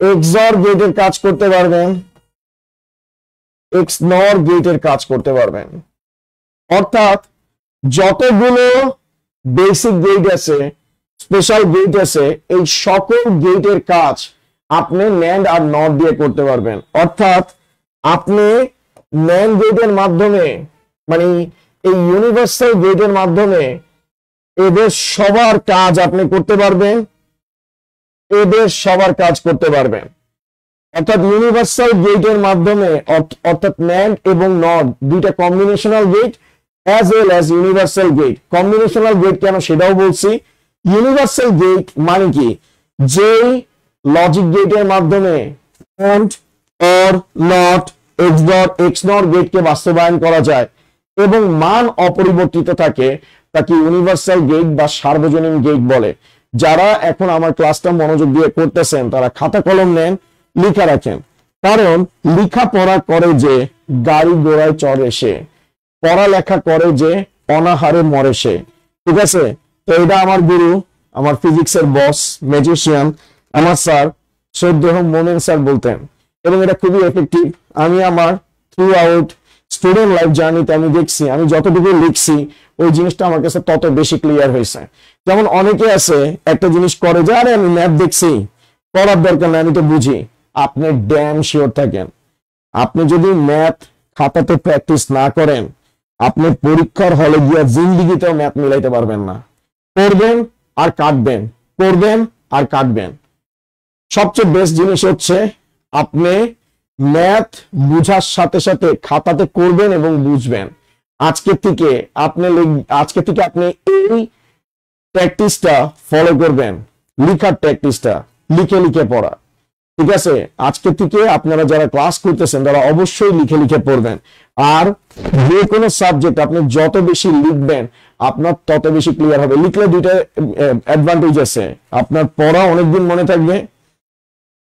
XOR গেটের কাজ করতে পারবেন, XNOR গেটের কাজ করতে পারবেন। অর্থাৎ যতগুলো বেসিক গেট আছে, স্পেশাল গেট আছে, এই সকল গেটের কাজ আপনি NAND আর নট দিয়ে করতে পারবেন। অর্থাৎ আপনি NAND গেটের মাধ্যমে মানে এই ইউনিভার্সাল গেটের মাধ্যমে এদের সবার কাজ আপনি করতে পারবেন, অর্থাৎ ইউনিভার্সাল গেটের মাধ্যমে অর্থাৎ NAND এবং নট দুইটা combinational gate as well as universal gate. Combinational gate কেন সেটাও বলছি। ইউনিভার্সাল গেট মানে কি, যেই লজিক গেটের মাধ্যমে AND OR নট XNOR গেটকে বাস্তবায়ন করা যায় এবং মান অপরিবর্তিত থাকে তাকে ইউনিভার্সাল গেট বা সার্বজনীন গেট বলে। যারা এখন আমার ক্লাসটা মনোযোগ দিয়ে করতেছেন তারা খাতা কলম নেন, লিখা রাখেন, কারণ লেখাপড়া করে যে গাড়ি ঘোড়ায় চড়ে সে, পড়ালেখা করে যে অনাহারে মরে সে। ঠিক আছে? তো এটা আমার গুরু, আমার ফিজিক্সের বস, ম্যাজিশিয়ান, আমার স্যার শ্রদ্ধেয় মোমেন স্যার বলতেন এবং এটা খুবই এফেক্টিভ। আমি আমার থ্রু আউট স্টুডেন্ট লাইফ জার্নিতে আমি দেখছি, আমি যতটুকু লিখছি ওই জিনিসটা আমার কাছে তত বেশি ক্লিয়ার হয়েছে। যেমন অনেকে আছে একটা জিনিস করে যে আরে আমি ম্যাথ দেখছি, পড়ার দরকার নেই, আমি তো বুঝি। আপনি ড্যাম শিওর থাকেন, আপনি যদি ম্যাথ খাতাতে প্র্যাকটিস না করেন আপনি পরীক্ষার হলে গিয়া জিন্দিগিতেও ম্যাথ মিলাইতে পারবেন না। পড়বেন আর কাটবেন, পড়বেন আর কাটবেন। সবচেয়ে বেস্ট জিনিস হচ্ছে আপনি ম্যাথ বুঝার সাথে সাথে খাতাতে করবেন এবং বুঝবেন। আজকে থেকে আপনি এই প্র্যাকটিসটা ফলো করবেন, লিখার প্র্যাকটিসটা, লিখে লিখে পড়া। ঠিক আছে? আজকে থেকে আপনারা যারা ক্লাস করতেছেন তারা অবশ্যই লিখে লিখে পড়বেন। আর যে কোনো সাবজেক্ট আপনি যত বেশি লিখবেন আপনার তত বেশি ক্লিয়ার হবে। লিখলে দুইটা অ্যাডভান্টেজ আছে, আপনার পড়া অনেকদিন মনে থাকবে,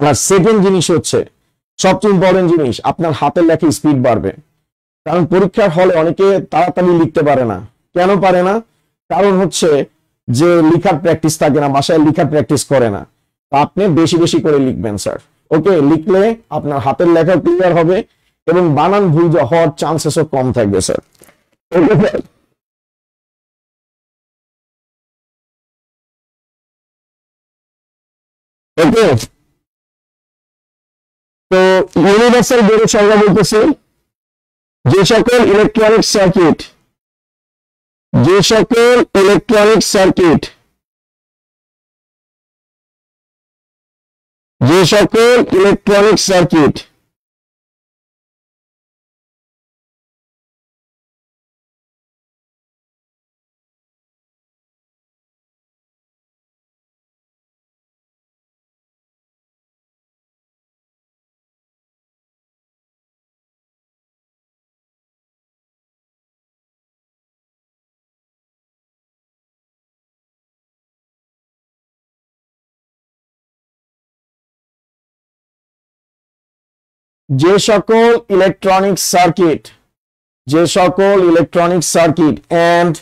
আর সেকেন্ড জিনিস হচ্ছে সবচেয়ে ইম্পর্টেন্ট জিনিস, আপনার হাতের লেখা স্পিড বাড়বে। কারণ পরীক্ষার হলে অনেকে তাড়াতাড়ি লিখতে পারে না। কেন পারে না? কারণ হচ্ছে যে লিখার প্র্যাকটিস থাকে না, বাসায় লিখার প্র্যাকটিস করে না। আপনি বেশি বেশি করে লিখবেন স্যার। ওকে? লিখলে আপনার হাতের লেখা ক্লিয়ার হবে এবং বানান ভুল হওয়ার চান্সেসও কম থাকবে স্যার। Okay sir? ওকে, তো ইউনিভার্সাল গেটের সংজ্ঞা বলতেছি যে সকল ইলেকট্রনিক সার্কিট যে সকল ইলেকট্রনিক সার্কিট যে সকল electronic circuit and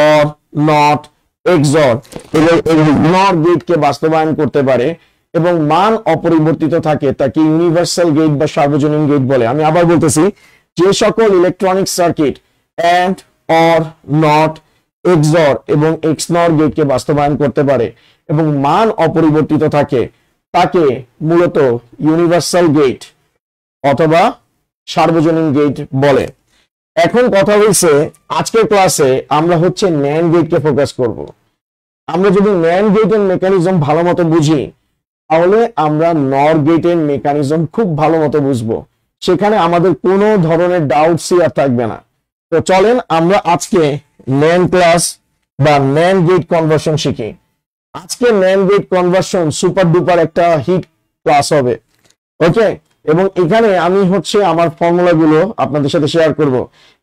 or not XOR এবং নট গেটকে বাস্তবায়ন করতে পারে এবং মান অপরিবর্তিত থাকে তাকে ইউনিভার্সাল গেট বা সার্বজনীন গেট বলে। আমি আবার বলতেছি, যে সকল electronic circuit and or not XOR এবং এক্সনর গেটকে বাস্তবায়ন করতে পারে এবং মান অপরিবর্তিত থাকে তাকে মূলত ইউনিভার্সাল গেট অথবা সার্বজনীন গেট বলে। এখন কথা হচ্ছে, আজকের ক্লাসে আমরা হচ্ছে ন্যান্ড গেটকে ফোকাস করব। আমরা যদি ন্যান্ড গেটের মেকানিজম ভালো মতো বুঝি তাহলে আমরা নর গেটের মেকানিজম খুব ভালো মতো বুঝবো, সেখানে আমাদের কোনো ধরনের ডাউটসই আর থাকবে না। তো চলেন আমরা আজকে ন্যান্ড ক্লাস বা ন্যান্ড গেট কনভার্সন শিখি। আজকে NAND gate conversion super duper একটা হিট ক্লাস হবে, ওকে। এবং এখানে আমি হচ্ছে আমার ফর্মুলাগুলো আপনাদের সাথে শেয়ার করব।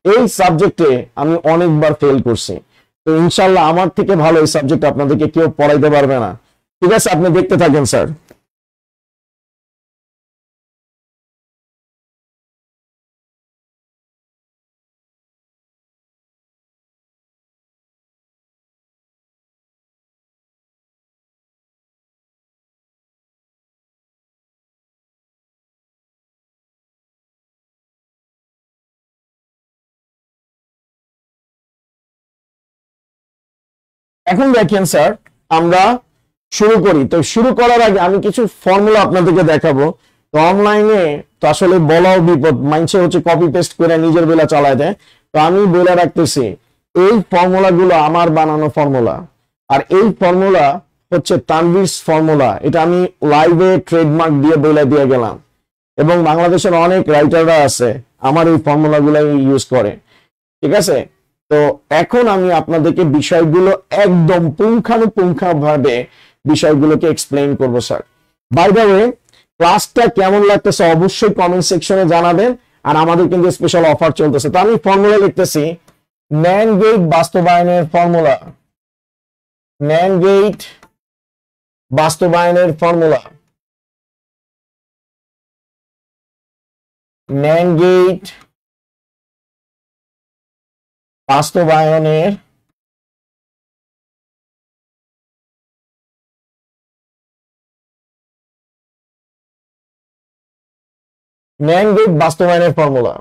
এই সাবজেক্টে আমি অনেকবার ফেল করছি, তো ইনশাল্লাহ আমার থেকে ভালো এই সাবজেক্ট আপনাদেরকে কেউ পড়াইতে পারবে না। ঠিক আছে, আপনি দেখতে থাকেন স্যার। এখন দেখেন স্যার, আমরা শুরু করি। তো শুরু করার আগে আমি কিছু ফর্মুলা আপনাদেরকে দেখাবো। তো অনলাইনে তো আসলে বলাও বিপদ, মাইন্ডসে হচ্ছে কপি পেস্ট করে নিজের বেলা চালায় দেয়। তো আমি বলে রাখতেছি, এই ফর্মুলাগুলো আমার বানানো ফর্মুলা, আর এই ফর্মুলা হচ্ছে তানভীরস ফর্মুলা। এটা আমি লাইভে ট্রেডমার্ক দিয়ে বলে দিয়ে গেলাম, এবং বাংলাদেশের অনেক রাইটাররা আছে আমার এই ফর্মুলাগুলো ইউজ করে। ঠিক আছে, তো এখন আমি আপনাদেরকে বিষয়গুলো একদম পুঙ্খানুপুঙ্খভাবে বিষয়গুলোকে এক্সপ্লেইন করব স্যার। বাই দ্য ওয়ে, ক্লাসটা কেমন লাগতেছে অবশ্যই কমেন্ট সেকশনে জানাবেন। আর আমাদের কিন্তু স্পেশাল অফার চলতেছে। তো আমি ফর্মুলা লিখতেছি, ন্যান্ড গেট বাস্তবায়নের ফর্মুলা, ন্যান্ড গেট বাস্তবায়নের ফর্মুলা, ন্যান্ড গেট বাস্তবায়নের ন্যান্ড গেট বাস্তবায়নের ফর্মুলা।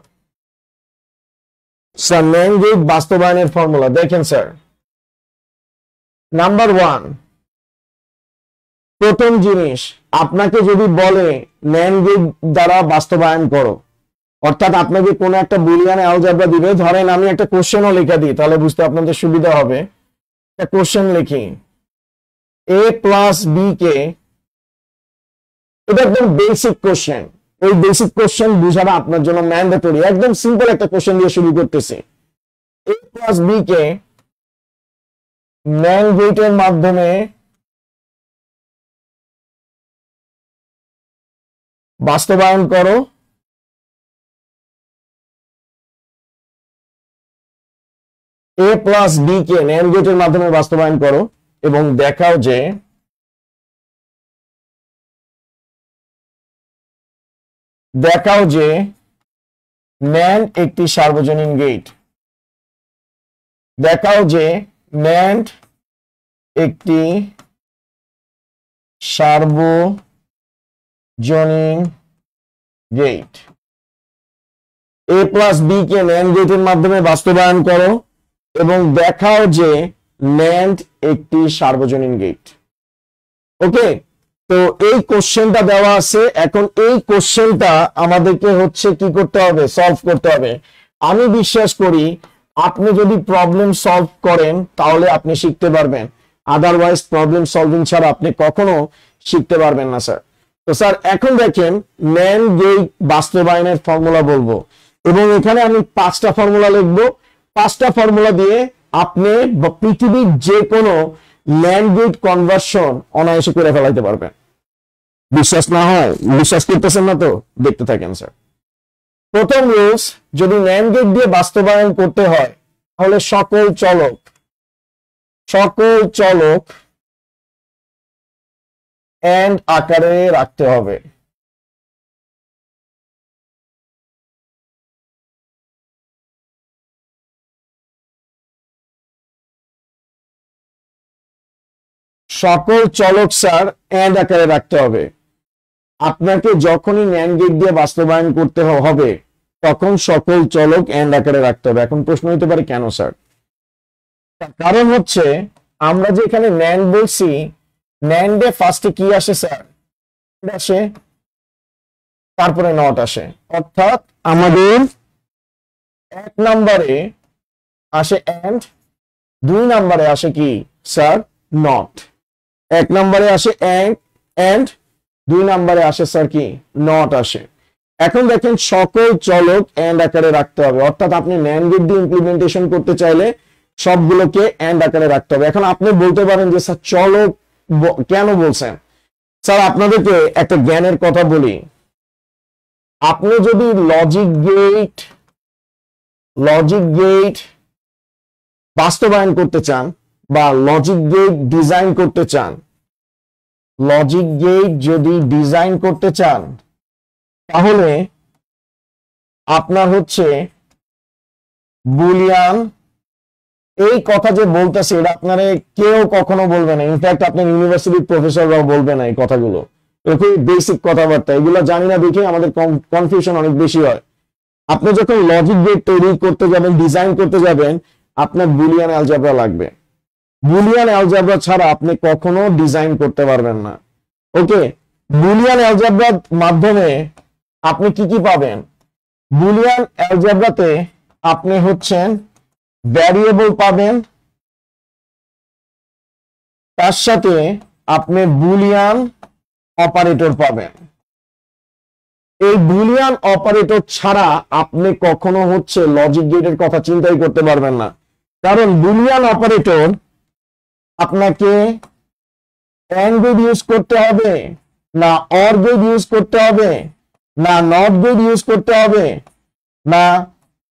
স্যার ন্যান্ড গেট বাস্তবায়নের ফর্মুলা দেখেন স্যার। নাম্বার 1, প্রথম জিনিস, আপনাকে যদি বলে ন্যান্ড গেট দ্বারা বাস্তবায়ন করো, অর্থাৎ আপনাকে কোনো একটা বুলিয়ান অ্যালজেব্রা দিবে। ধরেন আমি একটা কোশ্চেনও লিখে দিই, তাহলে বুঝতে আপনাদের সুবিধা হবে। একটা কোশ্চেন লিখি, a প্লাস বি কে, এটা একদম বেসিক কোশ্চেন। ওই বেসিক কোশ্চেন বুঝাটা আপনার জন্য ম্যান্ডেটরি। একদম সিম্পল একটা কোশ্চেন দিয়ে শুরু করতেছি। a প্লাস বি কে ন্যান্ড গেটের মাধ্যমে বাস্তবায়ন করো a প্লাস বি কে ন্যান্ড গেটের মাধ্যমে বাস্তবায়ন করো এবং দেখাও যে ন্যান্ড একটি সার্বজনীন গেট। দেখাও যে ন্যান্ড একটি সার্বজনীন গেট। a প্লাস বি কে ন্যান্ড গেটের মাধ্যমে বাস্তবায়ন করো এবং দেখাও যে ন্যান্ড একটি সার্বজনীন গেট। ওকে, তো এই কোশ্চেনটা দেওয়া আছে। এখন এই কোশ্চেনটা আমাদেরকে হচ্ছে কি করতে হবে, সলভ করতে হবে। আমি বিশ্বাস করি আপনি যদি প্রবলেম সলভ করেন তাহলে আপনি শিখতে পারবেন, আদারওয়াইজ প্রবলেম সলভিং ছাড়া আপনি কখনো শিখতে পারবেন না স্যার। তো স্যার এখন দেখেন ন্যান্ড গেট বাস্তবায়নের ফর্মুলা বলবো এবং এখানে আমি 5টা ফর্মুলা লিখবো। 5টা ফর্মুলা দিয়ে আপনি পৃথিবীর যে কোনো ন্যান্ড গেট কনভার্সন অনায়াসে করে ফেলাইতে পারবেন। বিশ্বাস না হয়, বিশ্বাস করতেছেন না তো দেখতে থাকেন স্যার। প্রথম রুলস, যদি ন্যান্ড গেট দিয়ে বাস্তবায়ন করতে হয় তাহলে সকল চলক এন্ড আকারে রাখতে হবে। সকল চলক স্যার এন্ড আকারে রাখতে হবে। আপনাকে যখনই ন্যান্ড গেট দিয়ে বাস্তবায়ন করতে হবে তখন সকল চলক এন্ড আকারে রাখতে হবে। এখন প্রশ্ন হতে পারে কেন স্যার? কারণ হচ্ছে আমরা যে এখানে ন্যান্ড বলছি, ন্যান্ডে ফার্স্টে কি আসে স্যার? আসে, তারপরে নট আসে। অর্থাৎ আমাদের 1 নম্বরে আসে এন্ড, 2 নম্বরে আসে কি স্যার? নট। 1 নম্বরে আসে এন্ড, 2 নম্বরে আসে স্যার কি? নট আসে। এখন দেখেন সকল চলক এন্ড আকারে রাখতে হবে, অর্থাৎ আপনি ন্যান্ড গেট দিয়ে ইমপ্লিমেন্টেশন করতে চাইলে সবগুলোকে এন্ড আকারে রাখতে হবে। এখন আপনি বলতে পারেন যে স্যার চলক কেন বলছেন? স্যার আপনাদেরকে একটা জ্ঞানের কথা বলি, আপনি যদি লজিক গেট বাস্তবায়ন করতে চান বা লজিক গেট ডিজাইন করতে চান, লজিক গেট যদি ডিজাইন করতে চান তাহলে আপনার হচ্ছে বুলিয়ান, এই কথা যে বলতেছে এটা আপনারা কেউ কখনো বলবে না, ইনফ্যাক্ট আপনার ইউনিভার্সিটির প্রফেসররাও বলবে না এই কথাগুলো। খুবই বেসিক কথাবার্তা, এগুলো জানি না দেখে আমাদের কনফিউশন অনেক বেশি হয়। আপনি যখন লজিক গেট তৈরি করতে যাবেন, ডিজাইন করতে যাবেন, আপনার বুলিয়ান অ্যালজেব্রা লাগবে। বুলিয়ান অ্যালজেব্রা ছাড়া আপনি কখনো ডিজাইন করতে পারবেন না। ওকে, বুলিয়ান অ্যালজেব্রার মাধ্যমে আপনি কি কি পাবেন? বুলিয়ান অ্যালজেব্রাতে আপনি হচ্ছেন ভ্যারিয়েবল পাবেন, তার সাথে আপনি বুলিয়ান অপারেটর পাবেন। এই বুলিয়ান অপারেটর ছাড়া আপনি কখনো হচ্ছে লজিক গেটের কথা চিন্তাই করতে পারবেন না। কারণ বুলিয়ান অপারেটর আপনাকে এন্ড গেট ইউজ করতে হবে না, অর গেট ইউজ করতে হবে না, নট গেট ইউজ করতে হবে না,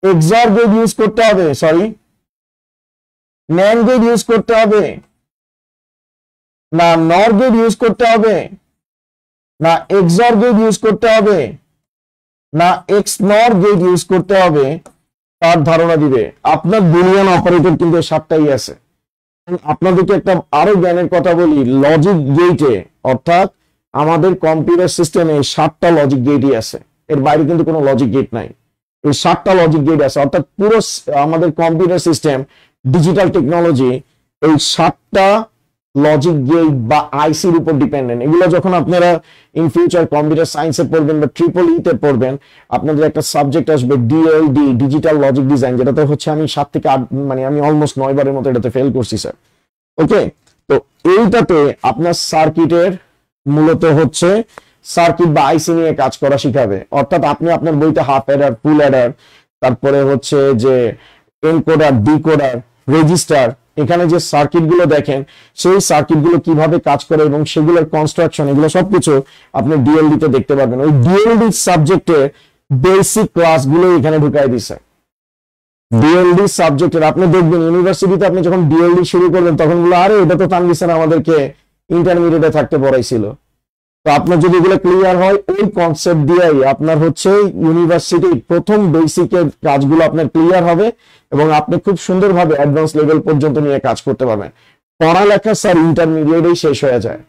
এক্সঅর গেট ইউজ করতে হবে, সরি ন্যান্ড গেট ইউজ করতে হবে না, নর গেট ইউজ করতে হবে না, এক্সঅর গেট ইউজ করতে হবে না, এক্স নর গেট ইউজ করতে হবে, তার ধারণা দিবে। আপনার বুলিয়ান অপারেটর কিন্তু 7টাই আছে। আপনাদেরকে একটা আরো জ্ঞানের কথা বলি, লজিক গেটে অর্থাৎ আমাদের কম্পিউটার সিস্টেমে 7টা লজিক গেটই আছে, এর বাইরে কিন্তু কোনো লজিক গেট নাই। এই 7টা লজিক গেট আছে, অর্থাৎ পুরো আমাদের কম্পিউটার সিস্টেম ডিজিটাল টেকনোলজি এই 7টা লজিক গেট বা আইসির উপর ডিপেন্ডেন্ট। এগুলো যখন আপনারা ইন ফিউচার কম্পিউটার সায়েন্সে পড়বেন বা ট্রিপল ইতে পড়বেন, আপনাদের একটা সাবজেক্ট আসবে ডিএলডি, ডিজিটাল লজিক ডিজাইন, যেটাতে হচ্ছে আমি 7 থেকে 8 মানে আমি অলমোস্ট 9 বারের মতো এটাতে ফেল করছি স্যার। ওকে, তো এইটাতে আপনার সার্কিটের মূলত হচ্ছে সার্কিট বা আইসি নিয়ে কাজ করা শিখাবে। অর্থাৎ আপনি আপনার বইতে হাফ অ্যাডার, ফুল অ্যাডার, তারপরে হচ্ছে যে এনকোডার, ডিকোডার, রেজিস্টার, এখানে যে সার্কিট গুলো দেখেন সেই সার্কিট গুলো কিভাবে কাজ করে এবং সেগুলোর কনস্ট্রাকশন, এগুলো সবকিছু আপনি ডিএলডি তে দেখতে পারবেন। ওই ডিএলডি সাবজেক্টের বেসিক ক্লাসগুলো এখানে ঢুকাই দিছে। ডিএলডি সাবজেক্টের আপনি দেখবেন ইউনিভার্সিটিতে আপনি যখন ডিএলডি শুরু করবেন তখন বলে আরে এটা তো তানভীর স্যার আমাদেরকে ইন্টারমিডিয়েটে থাকতে পড়াইছিল। তো আপনার যদি এগুলো ক্লিয়ার হয়, ওই কনসেপ্ট দিয়েই আপনার হচ্ছে ইউনিভার্সিটির প্রথম বেসিকের কাজগুলো আপনার ক্লিয়ার হবে এবং আপনি খুব সুন্দরভাবে অ্যাডভান্স লেভেল পর্যন্ত নিয়ে কাজ করতে পারবেন। পড়ালেখা স্যার ইন্টারমিডিয়েটেই শেষ হয়ে যায়,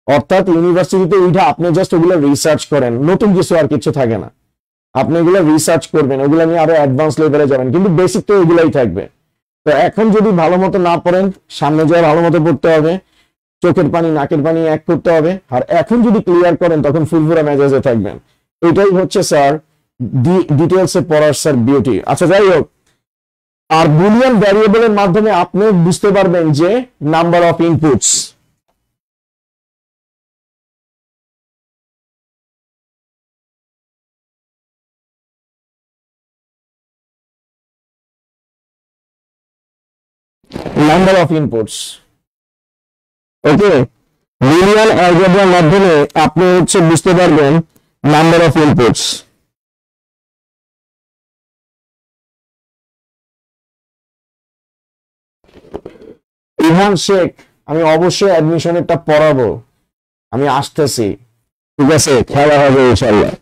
অর্থাৎ ইউনিভার্সিটিতে এইটা আপনি জাস্ট ওগুলো রিসার্চ করেন, নতুন কিছু আর কিছু থাকে না। আপনি এগুলো রিসার্চ করবেন, ওগুলো নিয়ে আরো অ্যাডভান্স লেভেলে যাবেন, কিন্তু বেসিক তো এগুলাই থাকবে। তো এখন যদি ভালো মতো না পড়েন, সামনে যাওয়া ভালো মতো পড়তে হবে, চোখের পানি নাকের পানি এক করতে হবে। আর এখন যদি ক্লিয়ার করেন তখন ফুলফুরা মেজাজে থাকবেন। এটাই হচ্ছে স্যার ডিটেলসে পড়ার স্যার বিউটি। আচ্ছা যাই হোক, আর বুলিয়ান ভ্যারিয়েবলের মাধ্যমে আপনি বুঝতে পারবেন যে number of inputs. Number of inputs, okay. Boolean অ্যালজেব্রার মাধ্যমে আপনি বুঝতে পারবেন number of inputs. Evan Sheikh, আমি অবশ্যই অ্যাডমিশনেরটা পড়াবো, আমি আসতেছি, ঠিক আছে, খেলা হবে ইনশাআল্লাহ।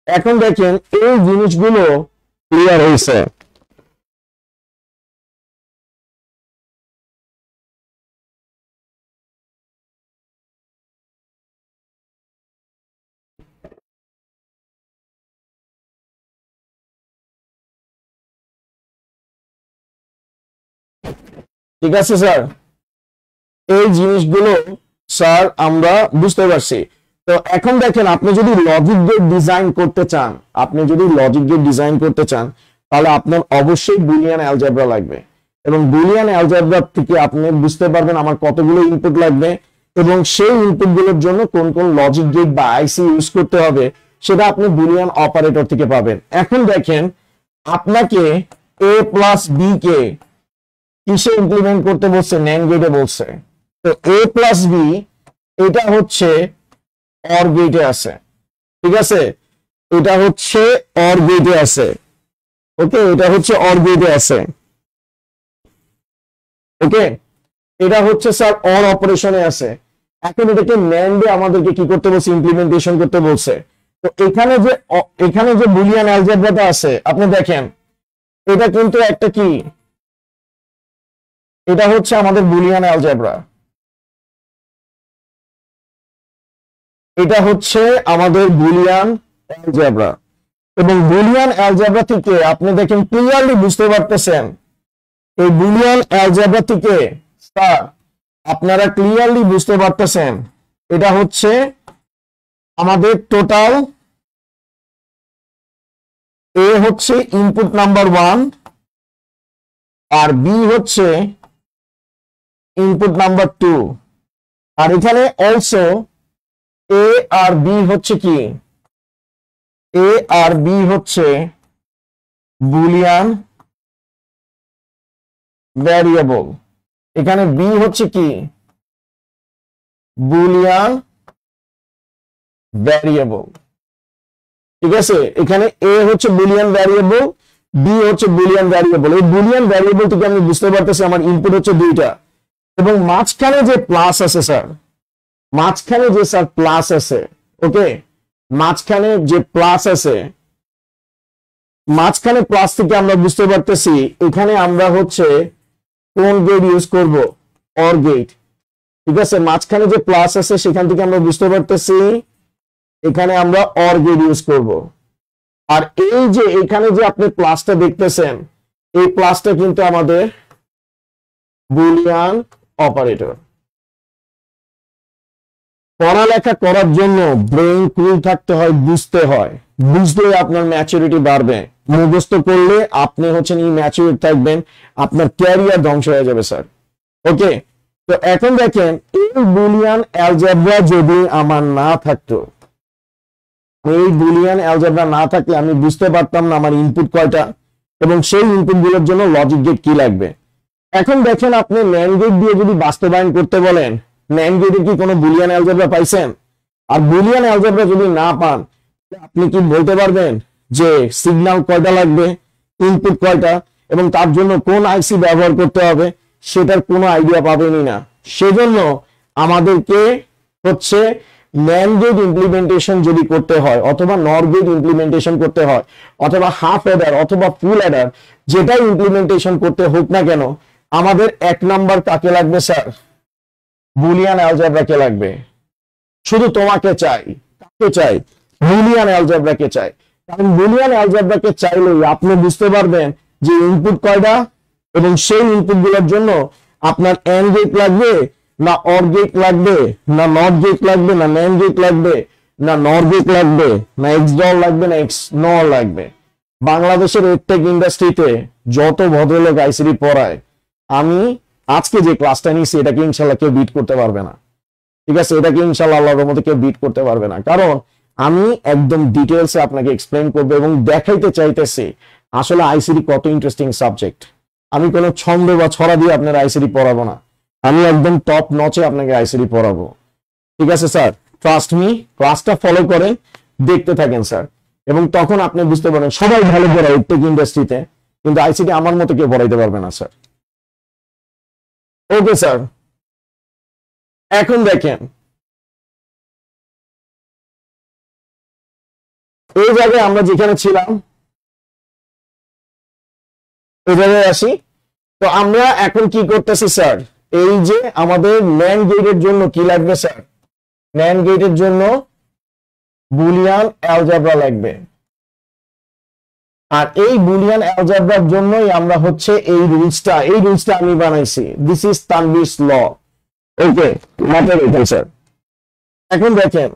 এখন দেখেন এই জিনিসগুলো ক্লিয়ার হয়েছে। ঠিক আছে স্যার, এই জিনিসগুলো স্যার আমরা বুঝতে পারছি। তো এখন দেখেন, আপনি যদি লজিক গেট ডিজাইন করতে চান, তাহলে আপনার অবশ্যই বুলিয়ান অ্যালজেব্রা লাগবে, এবং বুলিয়ান অ্যালজেব্রা থেকে আপনি বুঝতে পারবেন আমার কতগুলো ইনপুট লাগবে এবং সেই ইনপুট গুলোর জন্য কোন কোন লজিক গেট বা আইসি ইউজ করতে হবে, সেটা আপনি বুলিয়ান অপারেটর থেকে পাবেন। এখন দেখেন, আপনাকে a প্লাস বি কে কিসে ইমপ্লিমেন্ট করতে বলছে? ন্যান্ড গেটে বলছে। তো a প্লাস বি এটা অর গেটে আছে, ঠিক আছে, এটা অর গেটে আছে, ওকে, এটা অর গেটে আছে, ওকে, এটা স্যার অর অপারেশনে আছে। এখন এটাকে ন্যান্ডে আমাদেরকে কি করতে বলছে? ইমপ্লিমেন্টেশন করতে বলছে। তো এখানে যে বুলিয়ান অ্যালজেব্রাটা আছে, আপনি দেখেন এটা কিন্তু একটা কি, এটা আমাদের বুলিয়ান অ্যালজেব্রা, এটা আমাদের বুলিয়ান অ্যালজেব্রা। এবং বুলিয়ান অ্যালজেব্রা থেকে আপনি দেখেন ক্লিয়ারলি বুঝতে পারতেছেন, এই বুলিয়ান অ্যালজেব্রা থেকে স্যার আপনারা ক্লিয়ারলি বুঝতে পারতেছেন এটা আমাদের টোটাল এ ইনপুট নাম্বার 1 আর বি ইনপুট নাম্বার 2, আর এখানে অলসো এ আর বি কি, এ আর বি বুলিয়ান ভ্যারিয়েবল, এখানে বি কি, বুলিয়ান ভ্যারিয়েবল, ঠিক আছে। এখানে A Boolean variable, B Boolean variable. এই বুলিয়ান ভ্যারিয়েবল থেকে আমি বুঝতে পারতেছি আমার ইনপুট দুইটা, এবং মাঝখানে যে প্লাস আছে স্যার, মাঝখানে যে স্যার প্লাস আছে, ওকে, মাঝখানে যে প্লাস আছে, মাঝখানে প্লাস থেকে আমরা বুঝতে পারতেছি এখানে আমরা কোন গেট ইউজ করব? অর গেট, ঠিক আছে। মাঝখানে যে প্লাস আছে সেখান থেকে আমরা বুঝতে পারতেছি এখানে আমরা অর গেট ইউজ করব। আর এই যে এখানে যে আপনি প্লাসটা দেখতেছেন, এই প্লাসটা কিন্তু আমাদের বুলিয়ান অপারেটর। পড়ালেখা করার জন্য ব্রেইন কুল থাকতে হয়, বুঝতে হয়, বুঝলে আপনার ম্যাচুরিটি বাড়বে। মুখস্থ করলে আপনি ইম্যাচুর থাকবেন, আপনার ক্যারিয়ার ধ্বংস হয়ে যাবে স্যার, ওকে। তো এখন দেখেন, এই বুলিয়ান অ্যালজেব্রা যদি আমার না থাকতো, এই বুলিয়ান অ্যালজেব্রা না থাকলে আমি বুঝতে পারতাম না আমার ইনপুট কয়টা এবং সেই ইনপুট গুলোর জন্য লজিক গেট কি লাগবে। এখন দেখেন, আপনি ন্যান্ড গেট দিয়ে যদি বাস্তবায়ন করতে বলেন, ন্যান্ড গেটে কি কোনো বুলিয়ান অ্যালজেব্রা পাইছেন? আর বুলিয়ান অ্যালজেব্রা যদি না পান, আপনি কি বলতে পারবেন যে সিগন্যাল কয়টা লাগবে, ইনপুট কয়টা, এবং তার জন্য কোন আইসি ব্যবহার করতে হবে, সেটার কোনো আইডিয়া পাবেনই না। সেজন্য আমাদেরকে ন্যান্ড গেট ইমপ্লিমেন্টেশন যদি করতে হয়, অথবা নর গেট ইমপ্লিমেন্টেশন করতে হয়, অথবা হাফ অ্যাডার অথবা ফুল অ্যাডার, যেটাই ইমপ্লিমেন্টেশন করতে হোক না কেন, আমাদের 1 নাম্বার কাকে লাগবে স্যার? বুলিয়ান অ্যালজেব্রাকে লাগবে। শুধু তোমাকে চাই, কাকে চাই? বুলিয়ান অ্যালজেব্রাকে চাই। কারণ বুলিয়ান অ্যালজেব্রাকে চাইলেই আপনি বুঝতে পারবেন যে ইনপুট কয়টা, এবং সেই ইনপুট গুলোর জন্য আপনার এন্ড গেট লাগবে না অর গেট লাগবে, না নট গেট লাগবে, না ন্যান্ড গেট লাগবে, না নরবিক লাগবে, না এক্সডল লাগবে, না এক্স নর লাগবে। বাংলাদেশের এডটেক ইন্ডাস্ট্রিতে যত ভদ্রলোক আইসিডি পড়ায়, আমি আজকে যে ক্লাসটা নিয়েছি এটাকে ইনশাল্লাহ কেউ বিট করতে পারবে না। ঠিক আছে, এটাকে ইনশাল্লাহ আল্লাহর রহমতে কেউ বিট করতে পারবে না, কারণ আমি একদম ডিটেলসে আপনাকে এক্সপ্লেন করবো এবং দেখাইতে চাইতেছি আসলে আইসিডি কত ইন্টারেস্টিং সাবজেক্ট। আমি কোনো ছন্দ বা ছড়া দিয়ে আপনার আইসিডি পড়াবো না, আমি একদম টপ নচে আপনাকে আইসিডি পড়াবো। ঠিক আছে স্যার, ট্রাস্ট মি, ক্লাসটা ফলো করেন, দেখতে থাকেন স্যার, এবং তখন আপনি বুঝতে পারেন সবাই ভালো পড়ায় টেক ইন্ডাস্ট্রিতে, কিন্তু আইসিটি আমার মতো কেউ পড়াইতে পারবে না স্যার। ওকে স্যার, এখন দেখেন এই জায়গায় আমরা যেখানে ছিলাম এই জায়গায় আসি। তো আমরা এখন কি করতেছি স্যার, এই যে আমাদের ন্যান্ড গেটের জন্য কি লাগবে স্যার, ন্যান্ড গেটের জন্য বুলিয়ান অ্যালজেব্রা লাগবে। আর এই বুলিয়ান অ্যালজেব্রার জন্যই আমরা হচ্ছে এই রুলসটা আমি বানাইছি। দিস ইজ তানভীরস ল। ওকে, মাথায় রেখেন স্যার। এখন দেখেন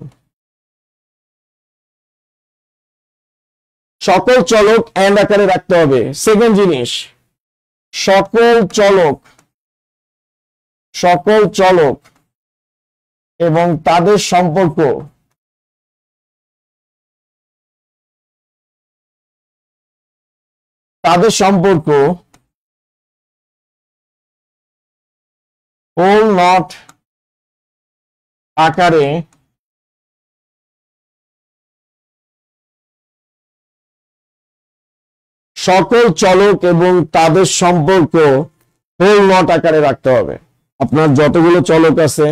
সকল চলক এন্ড আকারে রাখতে হবে। সেকেন্ড জিনিস, সকল চলক এবং তাদের সম্পর্ক হোল নট আকারে সকল চলক এবং তাদের সম্পর্ক হোল নট আকারে রাখতে হবে। আপনার যতগুলো চলক আছে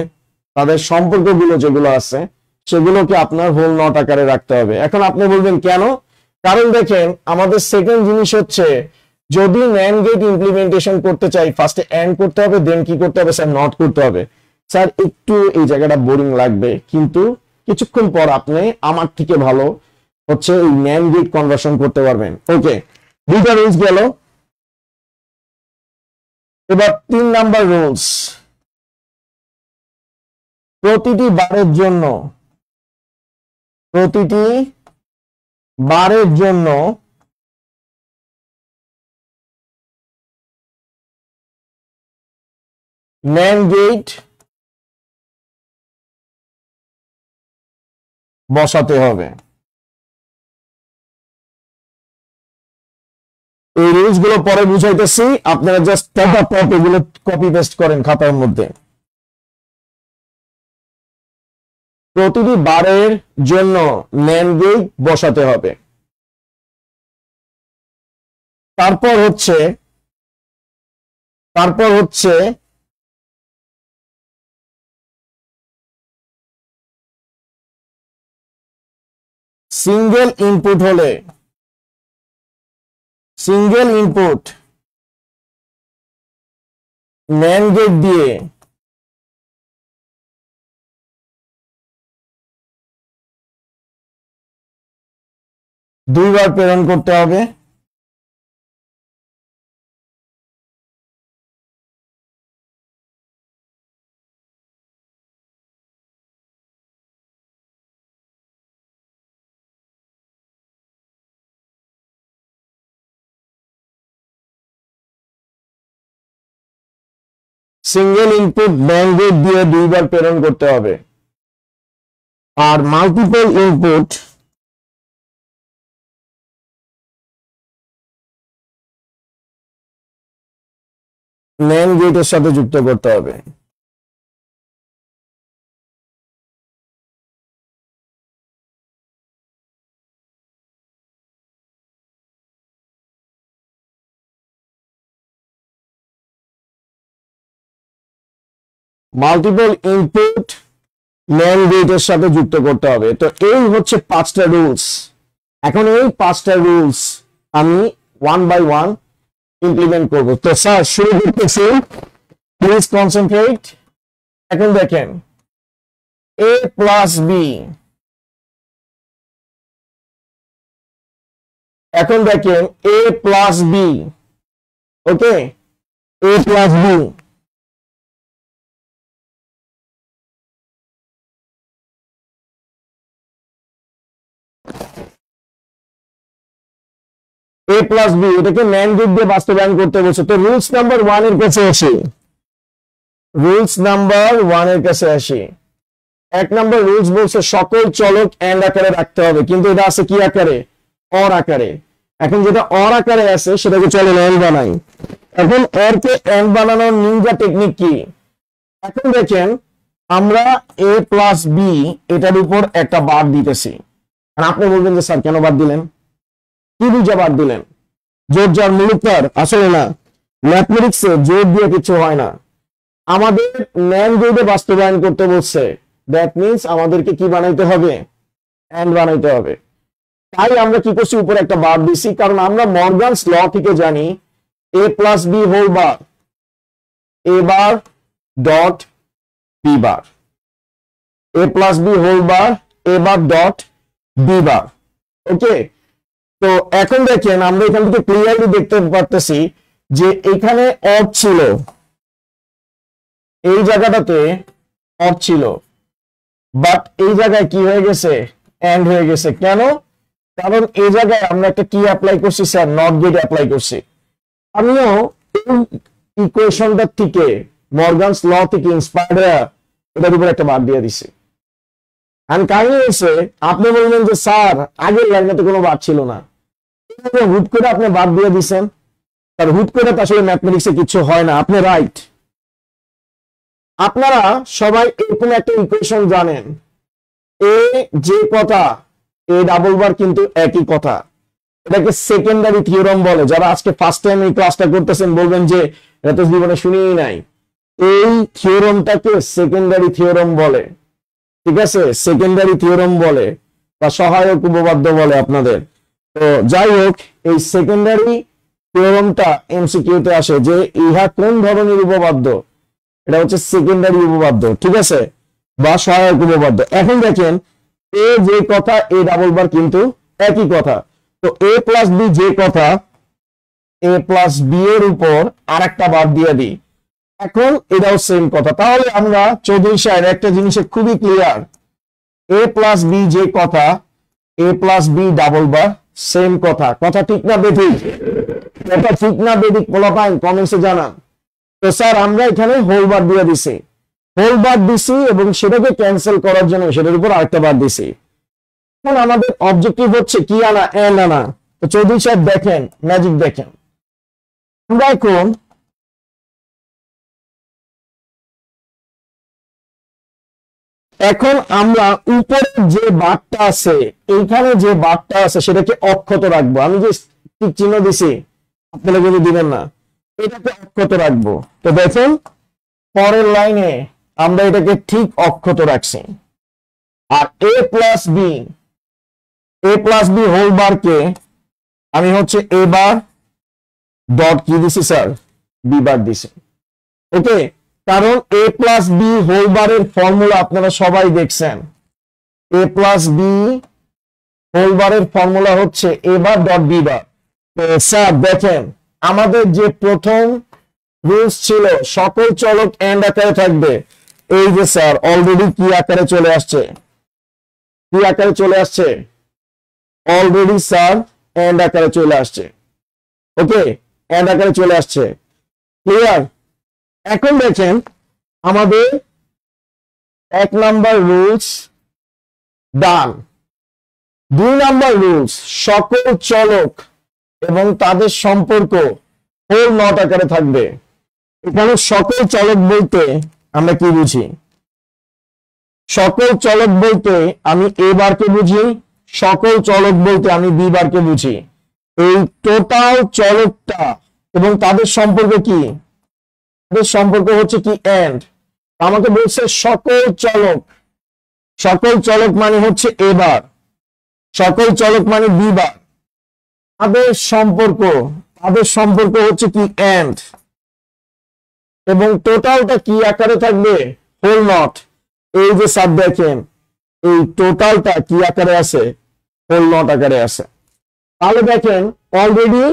তাদের সম্পর্কগুলো যেগুলো আছে সেগুলোকে আপনার হোল নট আকারে রাখতে হবে। এখন আপনি বলবেন কেন? কারণ দেখেন আমাদের সেকেন্ড জিনিস হচ্ছে, যদি ন্যান্ড গেট ইমপ্লিমেন্টেশন করতে চাই ফার্স্টে এন্ড করতে হবে, দেন কি করতে হবে স্যার, নট করতে হবে। স্যার একটু এই জায়গাটা বোরিং লাগবে, কিন্তু কিছুক্ষণ পর আপনি আমার থেকে ভালো হচ্ছে এই ন্যান্ড গেট কনভার্সন করতে পারবেন। ওকে, দুইটা রুলস গেল। এবার 3 নাম্বার রুলস, প্রতিটি বারের জন্য ন্যান্ড গেট বসাতে হবে। এই রুলস গুলো পরে বুঝাইতেছি, আপনারা জাস্ট টপ এগুলো কপি পেস্ট করেন খাতার মধ্যে। প্রতিটি বারের জন্য ন্যান্ড গেট বসাতে হবে। তারপর হচ্ছে সিঙ্গেল ইনপুট ন্যান্ড গেট দিয়ে দুইবার প্রেরণ করতে হবে। সিঙ্গেল ইনপুট ন্যান্ড গেট দিয়ে দুইবার প্রেরণ করতে হবে। আর মাল্টিপল ইনপুট ন্যান্ড গেটের সাথে যুক্ত করতে হবে। মাল্টিপল ইনপুট ন্যান্ড গেটের সাথে যুক্ত করতে হবে। তো এই হচ্ছে 5টা রুলস। এখন এই 5টা রুলস আমি 1 বাই 1 ইমপ্লিমেন্ট করব। তো স্যার শুরু করতেছি, প্লিজ কনসেন্ট্রেট। এখন দেখেন a প্লাস বি, এখন দেখেন a plus B, okay, a plus B plus B এটাকে ম্যান গেট দিয়ে বাস্তবায়ন করতে বলছে। তো রুলস নাম্বার 1 এর কাছে আসি, রুলস নাম্বার 1 এর কাছে আসি। 1 নাম্বার রুলস বলছে সকল চলক এন্ড আকারে রাখতে হবে, কিন্তু এটা আছে কি আকারে? অর আকারে। এখন যেটা অর আকারে আছে সেটাকে চলো এন্ড বানাই। এখন অর কে এন্ড বানানোর নিনজা টেকনিক কি? এখন দেখেন আমরা a প্লাস বি এটার উপর একটা বার দিতেছি, আর আপনি বলবেন যে স্যার কেন বাদ দিলেন, কি বুঝা বাদ দিলেন? জোর যার মুলুকতার? আসলে না, ম্যাথমেটিক্সে জোর দিয়ে কিছু হয় না। আমাদের ম্যান গেটে বাস্তবায়ন করতে বলছে, দ্যাট মিন্স আমাদেরকে কি বানাইতে হবে? এন্ড বানাইতে হবে। তাই আমরা কি করছি, উপরে একটা বার দিছি, কারণ আমরা মর্গানস ল থেকে জানি a plus B whole bar a bar dot B bar, a plus B whole bar a bar dot B bar. Okay, তো এখন দেখেন আমরা এখান থেকে ক্লিয়ারলি দেখতে পারতেছি যে এখানে অর ছিল, এই জায়গাটাতে অর ছিল, বাট এই জায়গায় কি হয়ে গেছে? এন্ড হয়ে গেছে। কেন? কারণ এই জায়গায় আমরা একটা কি অ্যাপ্লাই করছি স্যার? নট গেট অ্যাপ্লাই করছি। আমিও এই ইকুয়েশনটা থেকে মর্গানস ল থেকে ইন্সপায়ার্ড এটার উপর একটা বার দিয়ে দিছি। আর কারণ হচ্ছে আপনি বলবেন যে স্যার আগের লাইনে তো কোনো বার ছিল না, হুট করে আপনি বাদ দিয়ে দিচ্ছেন। আর হুট করে তো আসলে ম্যাথমেটিক্সে কিছু হয় না। আপনি রাইট। আপনারা সবাই এরকম একটা ইকুয়েশন জানেন, এ যে কথা এ ডাবল বার কিন্তু একই কথা। এটাকে সেকেন্ডারি থিওরাম বলে। যারা আজকে ফার্স্ট টাইম এই ক্লাসটা করতেছেন বলবেন যে এটা তো জীবনে শুনিই নাই। এই থিওরামটাকে সেকেন্ডারি থিওরাম বলে, ঠিক আছে? সেকেন্ডারি থিওরাম বলে বা সহায়ক উপপাদ্য বলে আপনাদের। তো যাই হোক, এই সেকেন্ডারি থিওরামটা এমসিকিউতে আসে যে ইহা কোন ধরনের উপপাদ্য? এটা হচ্ছে সেকেন্ডারি উপপাদ্য, ঠিক আছে, বা সহায়ক উপপাদ্য। এখন দেখেন এ যে কথা এ ডাবল বার কিন্তু একই কথা। তো এ প্লাস বি যে কথা, এ প্লাস বি এর উপর আর একটা বার দিয়ে দিই। এখন এটাও সেম কথা। তাহলে আমরা চৌধুরী সাহেব একটা জিনিসে খুবই ক্লিয়ার, এ প্লাস বি যে কথা A plus B double bar same কথা। কথা ঠিক না বেঠিক? কথা ঠিক না বেঠিক পোলাপাইন কমেন্টসে জানান। তো স্যার আমরা এখানে হোল বার দিয়ে দিছি, হোল বার দিছি এবং সেটাকে ক্যান্সেল করার জন্য সেটার উপর আরেকটা বার দিছি। এখন আমাদের অবজেক্টিভ হচ্ছে কি আনা? এন্ড আনা। তো চৌধুরী সাহেব দেখেন ম্যাজিক দেখেন। আমরা এখন আমরা উপরে যে বারটা আছে, এইখানে যে বারটা আছে সেটাকে অক্ষত রাখবো। আমি যে টিক চিহ্ন দিছি আপনারা কিন্তু দিবেন না, এটাকে অক্ষত রাখবো। তো দেখেন পরের লাইনে আমরা এটাকে ঠিক অক্ষত রাখছি। আর এ প্লাস বি হোল বারকে আমি হচ্ছে এ বার ডট কি দিছি স্যার? বি বার দিছি। ওকে, কারণ এ প্লাস বি হোল বারের ফর্মুলা আপনারা সবাই দেখছেন। এ প্লাস বি হোল বারের ফর্মুলা হচ্ছে এ বার ডট বি বার। তো স্যার দেখেন আমাদের যে প্রথম রুলস ছিল সকল চলক এন্ড আকারে থাকবে, এই যে স্যার অলরেডি কি আকারে চলে আসছে? কি আকারে চলে আসছে? অলরেডি স্যার এন্ড আকারে চলে আসছে। ওকে, এন্ড আকারে চলে আসছে। ক্লিয়ার? এখন দেখেন আমাদের 1 নাম্বার রুলস ডান। 2 নাম্বার রুলস সকল চলক এবং তাদের সম্পর্ক হোল নট আকারে থাকবে। এখানে সকল চলক বলতে আমরা কি বুঝি? সকল চলক বলতে আমি এ বারকে বুঝি, সকল চলক বলতে আমি বি বারকে বুঝি। এই টোটাল চলকটা এবং তাদের সম্পর্ক কি? তাদের সম্পর্ক হচ্ছে কি? এন্ড। আমাকে বলছে সকল চলক মানে হচ্ছে এ বার, সকল চলক মানে বি বার। তাদের সম্পর্ক হচ্ছে কি? এন্ড। এবং টোটালটা কি আকারে থাকবে? Whole not. এই যে স্যার দেখেন এই টোটালটা কি আকারে আছে? হোল নট আকারে আছে। তাহলে দেখেন অলরেডি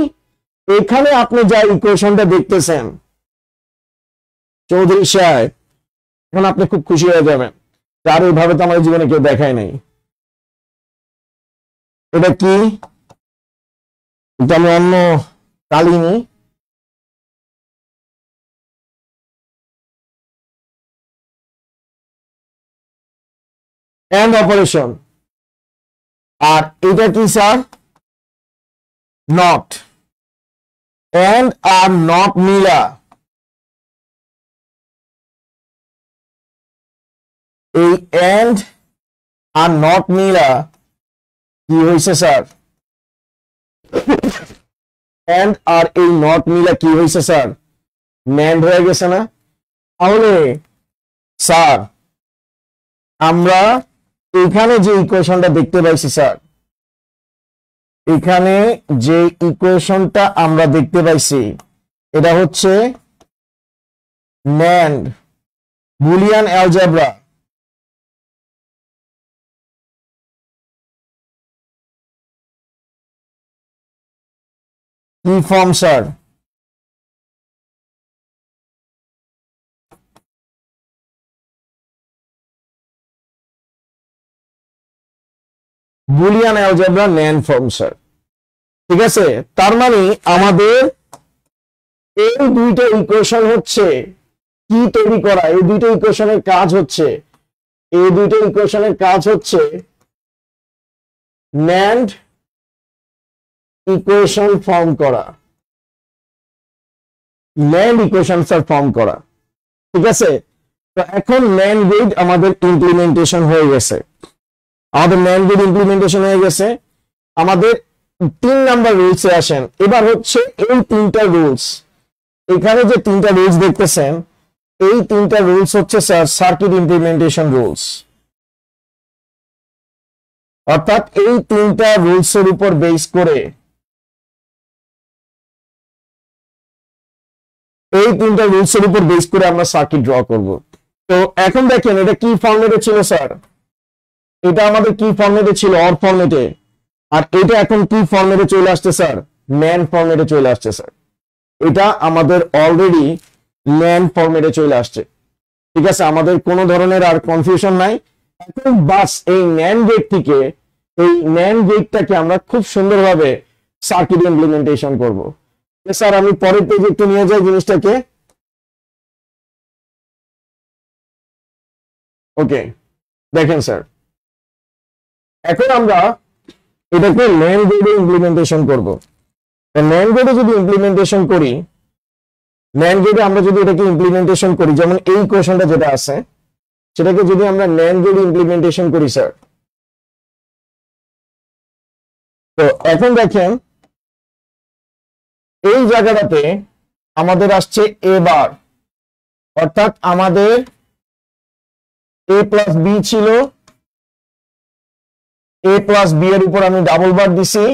এখানে আপনি যা ইকুয়েশনটা দেখতেছেন চৌধুরী সাহেব, এখন আপনি খুব খুশি হয়ে যাবেন, আর এইভাবে তো আমার জীবনে কেউ দেখায় নাই। এটা কি? এটা আমি অন্য কালি নিই। And operation. আর এটা কি স্যার? নট। এন্ড আর নট মিলা এই এন্ড আর নট মিলা কি হয়েছে স্যার? এন্ড আর এই নট মিলা কি হয়েছে স্যার? ন্যান্ড হয়ে গেছে না? তাহলে স্যার আমরা এখানে যে ইকুয়েশনটা দেখতে পাইছি স্যার, এখানে যে ইকুয়েশনটা আমরা দেখতে পাইছি এটা হচ্ছে ন্যান্ড বুলিয়ান অ্যালজেব্রা। কি form sir? Boolean algebra NAND form sir. ঠিক আছে, তার মানে আমাদের এই দুইটা ইকুয়েশন হচ্ছে কি তৈরি করা? এই দুইটা ইকুয়েশনের কাজ হচ্ছে, এই দুইটা ইকুয়েশনের কাজ হচ্ছে ন্যান্ড ইকুয়েশন ফর্ম করা, ন্যান্ড ইকুয়েশন স্যার ফর্ম করা। ঠিক আছে, তো এখন ন্যান্ড গেট আমাদের ইমপ্লিমেন্টেশন হয়ে গেছে, আমাদের ন্যান্ড গেট ইমপ্লিমেন্টেশন হয়ে গেছে। আমাদের 3 নাম্বার রুলসে আসেন। এবার হচ্ছে এই 3টা রুলস, এখানে যে 3টা রুলস দেখতেছেন এই 3টা রুলস হচ্ছে স্যার সার্কিট ইমপ্লিমেন্টেশন রুলস। অর্থাৎ এই 3টা রুলসের উপর বেস করে, এই 3টা রুলসের উপর বেস করে আমরা সার্কিট ড্র করব। তো এখন দেখেন এটা কি ফর্মেটে ছিল স্যার? এটা আমাদের কি ফর্মেটে ছিল? অর ফর্মেটে। আর এটা এখন কি ফর্মেটে চলে আসছে স্যার? ন্যান্ড ফর্মেটে চলে আসছে স্যার। এটা আমাদের অলরেডি ন্যান্ড ফর্মেটে চলে আসছে। ঠিক আছে, আমাদের কোনো ধরনের আর কনফিউশন নাই। এখন বাস এই ন্যান্ড গেট থেকে এই ন্যান্ড গেটটাকে আমরা খুব সুন্দরভাবে সার্কিট ইমপ্লিমেন্টেশন করব। স্যার আমি পরের পেজে একটু নিয়ে যাই জিনিসটাকে। ওকে, দেখেন স্যার এখন আমরা এটাকে ন্যান্ড গেটে ইমপ্লিমেন্টেশন করব। ন্যান্ড গেটে যদি ইমপ্লিমেন্টেশন করি, ন্যান্ড গেটে আমরা যদি এটাকে ইমপ্লিমেন্টেশন করি, যেমন এই কোয়েশনটা যেটা আছে সেটাকে যদি আমরা ন্যান্ড গেটে ইমপ্লিমেন্টেশন করি স্যার, তো এখন দেখেন এই জায়গাটাতে আমাদের আসছে এ বার, অর্থাৎ আমাদের এ প্লাস বি ছিল, এ প্লাস বি এর উপর আমি ডাবল বার দিছি,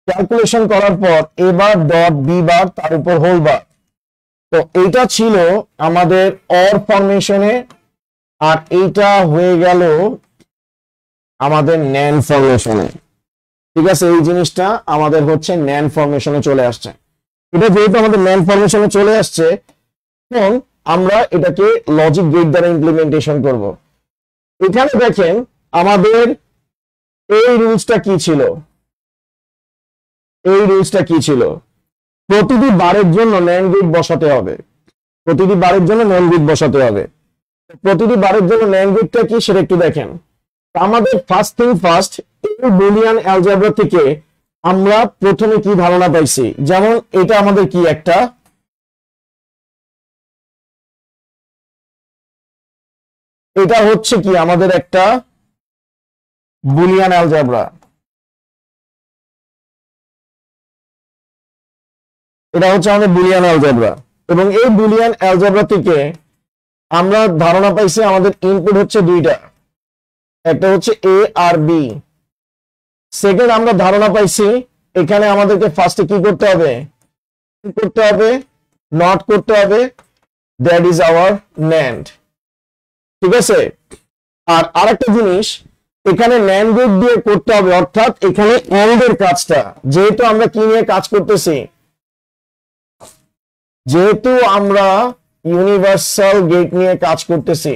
ক্যালকুলেশন করার পর এ বার ডট বি বার তার উপর হোল বার। তো এইটা ছিল আমাদের অর ফরমেশনে, আর এইটা হয়ে গেল আমাদের ন্যান্ড ফরমেশনে। ঠিক আছে, এই জিনিসটা আমাদের হচ্ছে ন্যান্ড ফরমেশনে চলে আসছে। এটা যেহেতু আমাদের ন্যান্ড ফরমেশনে চলে আসছে, এখন আমরা এটাকে লজিক গেট দ্বারা ইমপ্লিমেন্টেশন করব। এখানে দেখেন আমাদের এই রুলসটা কি ছিল, এই রুলসটা কি ছিল? প্রতিটি বারের জন্য ন্যান্ড গেট বসাতে হবে, প্রতিটি বারের জন্য ন্যান্ড গেট বসাতে হবে। প্রতিটি বারের জন্য ন্যান্ড গেটটা কি সেটা একটু দেখেন। আমাদের ফার্স্ট থিং ফার্স্ট, এই বুলিয়ান অ্যালজেব্রা থেকে আমরা প্রথমে কি ধারণা পাইছি, যেমন এটা আমাদের কি একটা, এটা হচ্ছে কি আমাদের একটা বুলিয়ান অ্যালজেব্রা, এটা হচ্ছে আমাদের বুলিয়ান অ্যালজেব্রা। এবং এই বুলিয়ান অ্যালজেব্রা থেকে আমরা ধারণা পাইছি আমাদের ইনপুট হচ্ছে দুইটা, একটা হচ্ছে এ আর বি। সেকেন্ড আমরা ধারণা পাইছি এখানে আমাদেরকে ফার্স্টে কি করতে হবে, কি করতে হবে, নট করতে হবে, দ্যাট ইজ আওয়ার ন্যান্ড। ঠিক আছে, আর আরেকটা জিনিস এখানে ন্যান্ড গেট দিয়ে করতে হবে, অর্থাৎ এখানে এন্ড এর কাজটা, যেহেতু আমরা কি নিয়ে কাজ করতেছি, যেহেতু আমরা ইউনিভার্সাল গেট নিয়ে কাজ করতেছি,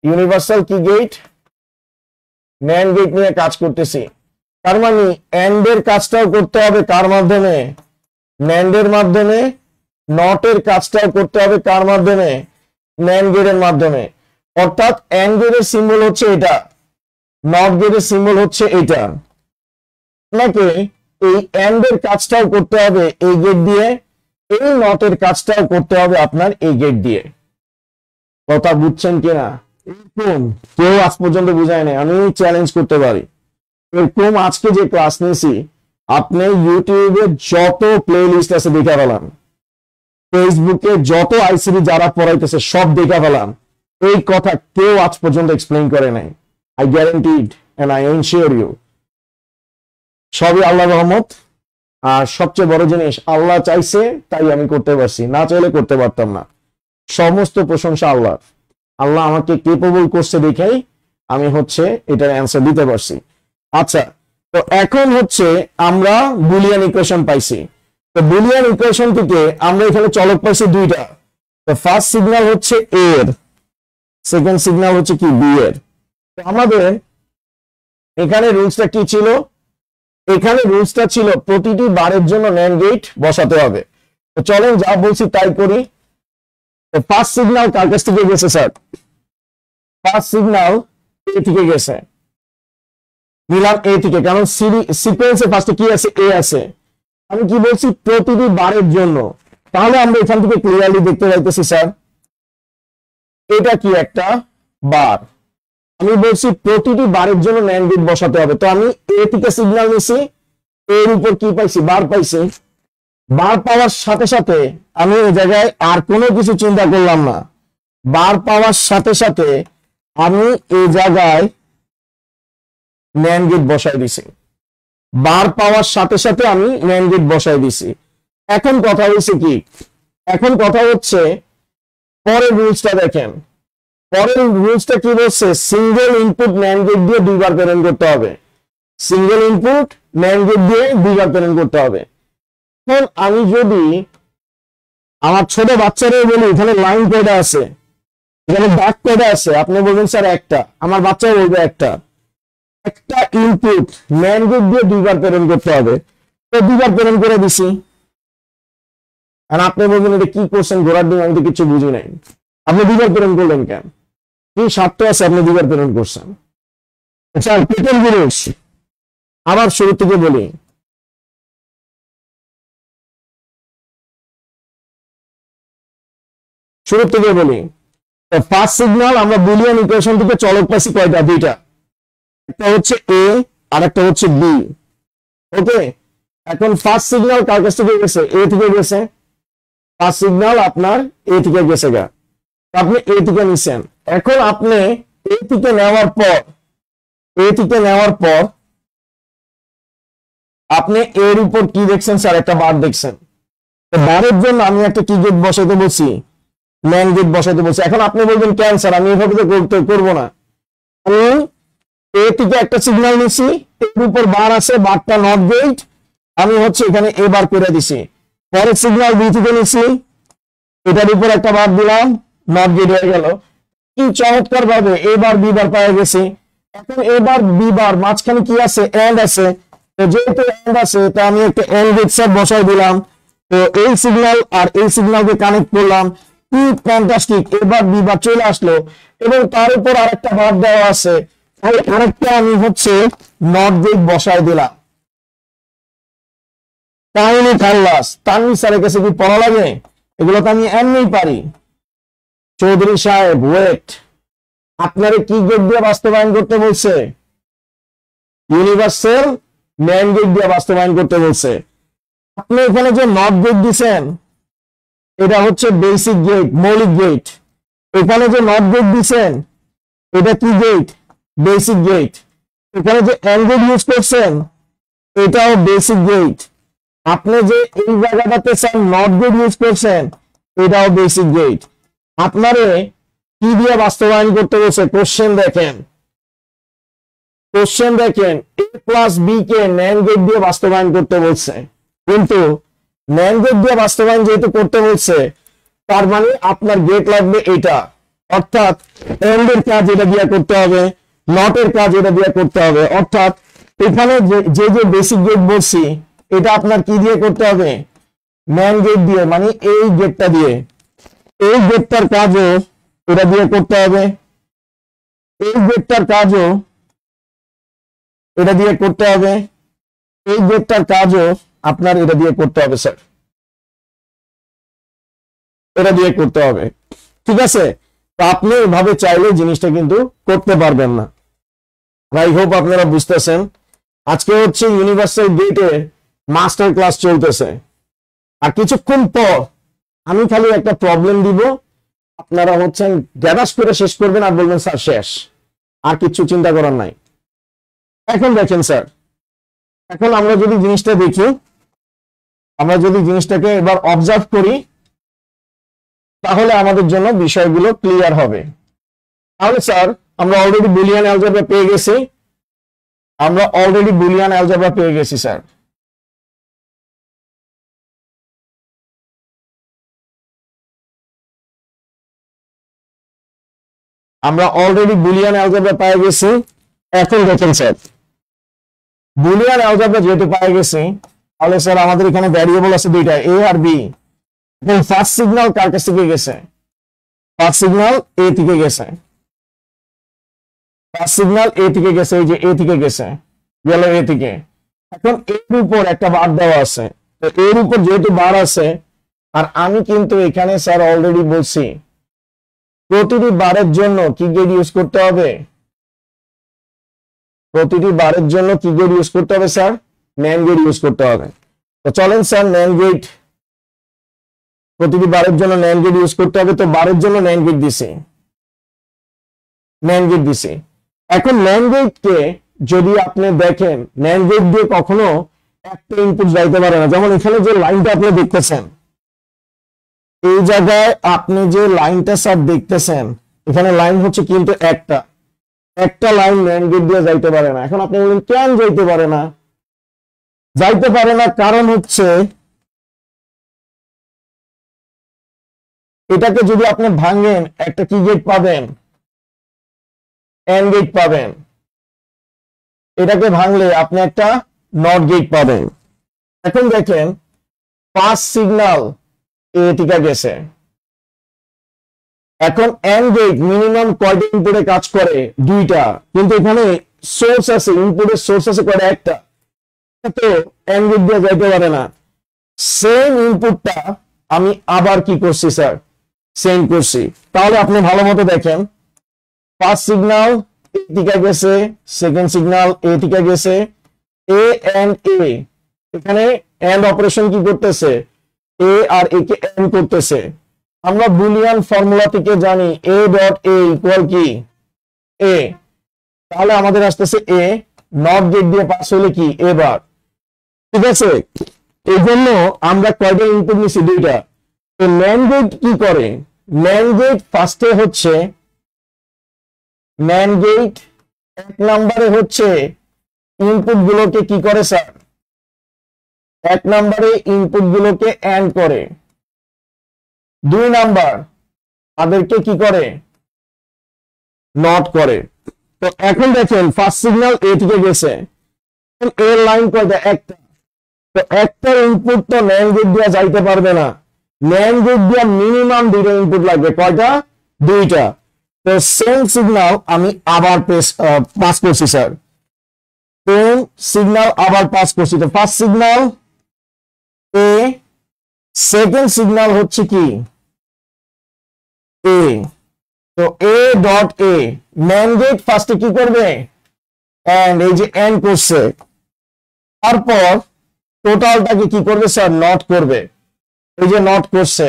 ইউনিভার্সাল কি গেট, ন্যান্ড গেট নিয়ে কাজ করতেছি, তার মানে এন্ড এর কাজটাও করতে হবে কার মাধ্যমে? ন্যান্ড এর মাধ্যমে। নট এর কাজটাও করতে হবে কার মাধ্যমে? ন্যান্ড গেটের মাধ্যমে। অর্থাৎ এন্ড গেটের সিম্বল হচ্ছে এটা, নট গেটের সিম্বল হচ্ছে এটা। আপনাকে এই এন্ড এর কাজটাও করতে হবে এই গেট দিয়ে, এই নট এর কাজটাও করতে হবে আপনার এই গেট দিয়ে। কথা বুঝছেন কিনা? এরকম কেউ আজ পর্যন্ত বুঝায় নাই, আমি চ্যালেঞ্জ করতে পারি। এরকম আজকে যে ক্লাস নিয়েছি আপনি ইউটিউবে যত প্লে লিস্ট আছে দেখা পেলাম, ফেসবুকে যত আইসিডি যারা পড়াইতেছে সব দেখা পেলাম, এই কথা কেউ আজ পর্যন্ত এক্সপ্লেইন করে নাই। I guaranteed and I ensure you, সবই আল্লাহ রহমত। আর সবচেয়ে বড় জিনিস, আল্লাহ চাইছে তাই আমি করতে পারছি, না চাইলে করতে পারতাম না। সমস্ত প্রশংসা আল্লাহ। আল্লাহ আমাকে কেপেবল করছে দেখেই আমি এটার অ্যান্সার দিতে পারছি। আচ্ছা, তো এখন আমরা বুলিয়ান ইকুয়েশন পাইছি। তো বুলিয়ান ইকুয়েশন থেকে আমরা এখানে চলক পাইছি দুইটা। তো ফার্স্ট সিগন্যাল হচ্ছে এ এর, সেকেন্ড সিগন্যাল হচ্ছে কি বি এর। তো আমাদের এখানে রুলসটা কি ছিল? এখানে রুলসটা ছিল প্রতিটি বারের জন্য ন্যান্ড গেট বসাতে হবে। তো চলেন যা বলছি তাই করি। তো ফার্স্ট সিগন্যাল কার কাছ থেকে গেছে স্যার? ফার্স্ট সিগন্যাল এ থেকে গেছে, নিলাম এ থেকে, কারণ সিকোয়েন্সে ফার্স্টে কি আছে? এ আছে। আমি কি বলছি? প্রতিটি বারের জন্য। তাহলে আমরা এখান থেকে ক্লিয়ারলি দেখতে পাইতেছি স্যার এটা কি একটা বার। আমি বলছি প্রতিটি বারের জন্য ন্যান্ড গেট বসাতে হবে। তো আমি এ থেকে সিগন্যাল নিছি, এর উপর কি পাইছি? বার পাইছি। বার পাওয়ার সাথে সাথে আমি এই জায়গায় আর কোনো কিছু চিন্তা করলাম না। বার পাওয়ার সাথে সাথে আমি এই জায়গায় ন্যান্ড গেট বসাই দিছি। বার পাওয়ার সাথে সাথে আমি ন্যান্ড গেট বসাই দিছি। এখন কথা হচ্ছে কি? এখন কথা হচ্ছে পরের রুলসটা দেখেন। পরের রুলসটা কি বলছে? সিঙ্গেল ইনপুট ন্যান্ড গেট দিয়ে দুইবার প্রেরণ করতে হবে। সিঙ্গেল ইনপুট ন্যান্ড গেট দিয়ে দুইবার প্রেরণ করতে হবে। এখন আমি যদি আমার ছোট বাচ্চাদের বলি এখানে লাইন কয়টা আছে, এখানে দাগ কয়টা আছে, আপনি বলবেন স্যার একটা। আমার বাচ্চা বলবে একটা। একটা ইনপুট ন্যান্ড গেট দিয়ে দুইবার প্রেরণ করতে হবে। তো দুইবার প্রেরণ করে দিছি। আর আপনি বলবেন এটা কি করছেন ঘোড়ার ডিম, আমি তো কিছু বুঝি নাই। আপনি দুইবার প্রেরণ করলেন কেন? কি স্বার্থ আছে আপনি দুইবার প্রেরণ করছেন? আচ্ছা, প্রথম জিনিস আবার শুরু থেকে বলি। শুরু থেকে বলি। ফার্স্ট সিগন্যাল আমরা বুলিয়ান ইকুয়েশন থেকে চলক পাইছি কয়টা? দুইটা। একটা হচ্ছে এ আর একটা হচ্ছে বি। ওকে, এখন ফার্স্ট সিগন্যাল কার কাছ থেকে গেছে? এ থেকে গেছে। ফার্স্ট সিগন্যাল আপনার এ থেকে গেছে গা, আপনি এ থেকে নিছেন। এখন আপনি এ থেকে নেওয়ার পর আপনি এর উপর কি দেখছেন স্যার? একটা বার দেখছেন। বারের জন্য আমি একটা কি গেট বসাইতে বলছি? ন্যান্ড গেট বসাইতে বলছি। এখন আপনি বলবেন কেন স্যার, আমি এভাবে তো করবো না। আমি এ থেকে একটা সিগন্যাল নিছি, এর উপর বার আছে, বারটা নট গেট, আমি এখানে এ বার করে দিছি। পরের সিগন্যাল বি থেকে নিছি, এটার উপর একটা বার দিলাম, নট গেট হয়ে গেল। কি চমৎকার ভাবে এবার বি বার পাওয়া গেছি। এখন এবার বি বার মাঝখানে কি আছে? এন্ড আছে। তো যেহেতু এন্ড আছে, তো আমি একটা এন্ড গেট সেট বসাই দিলাম। তো এই সিগন্যাল আর এই সিগন্যালকে কানেক্ট করলাম। কি ফ্যান্টাস্টিক, এবার বি বার চলে আসলো এবং তার উপর আরেকটা বার দেওয়া আছে। তাই আরেকটা আমি নট গেট বসাই দিলাম। কাহিনী খাল্লাস। তানভীর স্যারের কাছে কি পড়া লাগে? এগুলো তো আমি এমনিই পারি। চৌধুরী সাহেব ওয়েট, আপনারে কি গেট দিয়ে বাস্তবায়ন করতে বলছে? ইউনিভার্সাল ন্যান্ড গেট দিয়ে বাস্তবায়ন করতে বলছে। আপনি এখানে যে নট গেট দিছেন এটা বেসিক গেট, মৌলিক গেট। এখানে যে নট গেট দিছেন এটা কি গেট? Basic gate. এখানে যে এন্ড গেট ইউজ করছেন এটাও বেসিক গেট। আপনি যে এই জায়গাটাতে স্যার নট গেট ইউজ করছেন এটাও বেসিক গেট। আপনারে কি দিয়ে বাস্তবায়ন করতে বলছে? কোশ্চেন দেখেন, এ প্লাস বি কে ন্যান্ড গেট দিয়ে বাস্তবায়ন করতে বলছে। কিন্তু ন্যান্ড গেট দিয়ে বাস্তবায়ন যেহেতু করতে বলছে, তার মানে আপনার গেট লাগবে এটা। অর্থাৎ এন্ড এর কাজ এটা দিয়ে করতে হবে, নট এর কাজ এটা দিয়ে করতে হবে। অর্থাৎ এখানে যে যে বেসিক গেট বলছি এটা আপনার কি দিয়ে করতে হবে, ম্যান গেট দিয়ে, মানে এই গেটটা দিয়ে, এই গেটটার কাজও এটা দিয়ে করতে হবে, এই গেটটার কাজও এটা দিয়ে করতে হবে, এই গেটটার কাজও আপনার এটা দিয়ে করতে হবে স্যার, এটা দিয়ে করতে হবে। ঠিক আছে, তো আপনি এভাবে চাইলে জিনিসটা কিন্তু করতে পারবেন না। আই হোপ আপনারা বুঝতেছেন। আজকে হচ্ছে ইউনিভার্সাল গেটের মাস্টার ক্লাস চলতেছে, আর কিছুক্ষণ পর আমি খালি একটা প্রবলেম দিব, আপনারা হচ্ছেন গ্যাদাস করে শেষ করবেন আর বলবেন স্যার শেষ, আর কিছু চিন্তা করার নাই। এখন দেখেন স্যার, এখন আমরা যদি জিনিসটা দেখি, আমরা যদি জিনিসটাকে এবার অবজার্ভ করি, তাহলে আমাদের জন্য বিষয়গুলো ক্লিয়ার হবে। তাহলে স্যার আমরা অলরেডি বুলিয়ান অ্যালজেব্রা পেয়ে গেছি, আমরা অলরেডি বুলিয়ান অ্যালজেব্রা পেয়ে গেছি স্যার। আমরা অলরেডি বুলিয়ান অ্যালজেব্রা পেয়ে গেছি। এখন দেখেন স্যার, বুলিয়ান অ্যালজেব্রা যেহেতু পেয়ে গেছি, তাহলে স্যার আমাদের এখানে ভ্যারিয়েবল আছে দুইটা, এ আর বি। ফার্স্ট সিগন্যাল কার কাছ থেকে গেছে, ফার্স্ট সিগন্যাল এ থেকে গেছে, ফার্স্ট সিগন্যাল এ থেকে গেছে, এই যে এ থেকে গেছে, গেল এ থেকে। এখন এর উপর একটা বার দেওয়া আছে, তো এর উপর যেহেতু বার আছে, আর আমি কিন্তু এখানে স্যার অলরেডি বলছি প্রতিটি বারের জন্য কি গেট ইউজ করতে হবে, প্রতিটি বারের জন্য কি গেট ইউজ করতে হবে স্যার, ন্যান গেট ইউজ করতে হবে। তো চলেন স্যার ন্যান গেট, প্রতিটি বারের জন্য ন্যান গেট ইউজ করতে হবে, তো বারের জন্য ন্যান গেট দিছি, ন্যান গেট দিছি। এখন ন্যান গেটকে যদি আপনি দেখেন, ন্যান গেট দিয়ে কখনো একটা ইনপুট যাইতে পারে না। যেমন এখানে যে লাইনটা আপনি দেখতেছেন, এই জায়গায় আপনি যে লাইনটা স্যার দেখতেছেন, এখানে লাইন হচ্ছে কিন্তু একটা লাইন ন্যান গেট দিয়ে যাইতে পারে না। এখন আপনি বলেন কেন যাইতে পারে না, যাইতে পারে না কারণ হচ্ছে এটাকে যদি আপনি ভাঙেন একটা কি গেট পাবেন, এন্ড গেট পাবেন। এটাকে ভাঙলে আপনি একটা নট গেট পাবেন। এখন দেখেন ফার্স্ট সিগন্যাল এ টিকা গেছে, এখন এন্ড গেট মিনিমাম কয়টা ইনপুটে কাজ করে, দুইটা, কিন্তু এখানে সোর্স আছে, ইনপুটের সোর্স আছে কয়টা, একটা, তো এন্ড গেট দিয়ে যাইতে পারে না। সেম ইনপুটটা আমি আবার কি করছি স্যার, সেন্ড করছি। তাহলে আপনি ভালো মতো দেখেন, ফার্স্ট সিগন্যাল এ থেকে গেছে, সেকেন্ড সিগন্যাল এ থেকে গেছে, এ এন্ড এ, এখানে এন্ড অপারেশন কি করতেছে, এ আর এ কে এন্ড করতেছে। আমরা বুলিয়ান ফর্মুলা থেকে জানি এ ডট এ ইকুয়াল কি এ, তাহলে আমাদের আসতেছে এ, নট গেট দিয়ে পাস হলে কি এ বার। ঠিক আছে, এই জন্য আমরা কয়টা ইনপুট নিছি, দুইটা। তো ন্যান্ড গেট কি করে, ন্যান্ড গেট ফার্স্টে হচ্ছে, ন্যান্ড গেট এক নম্বরে হচ্ছে ইনপুট গুলোকে কি করে স্যার, এক নম্বরে ইনপুট গুলোকে এন্ড করে, দুই নাম্বার তাদেরকে কি করে, নট করে। তো এখন দেখেন ফার্স্ট সিগন্যাল এ থেকে গেছে, এর লাইন কয়টা, একটা, তো একটা ইনপুট তো ন্যান্ড গেট দিয়ে যাইতে পারবে না, ন্যান্ড গেট দিয়ে মিনিমাম দুইটা ইনপুট লাগবে, কয়টা, দুইটা। তো সেম সিগন্যাল আমি আবার পাস করছি স্যার, সেম সিগন্যাল আবার পাস করছি। তো first signal A, second signal হচ্ছে কি এ, তো A dot A, NAND gate ফার্স্টে কি করবে, এন্ড, এই যে এন্ড করছে, তারপর টোটালটাকে কি করবে স্যার, নট করবে, এই যে নট করছে।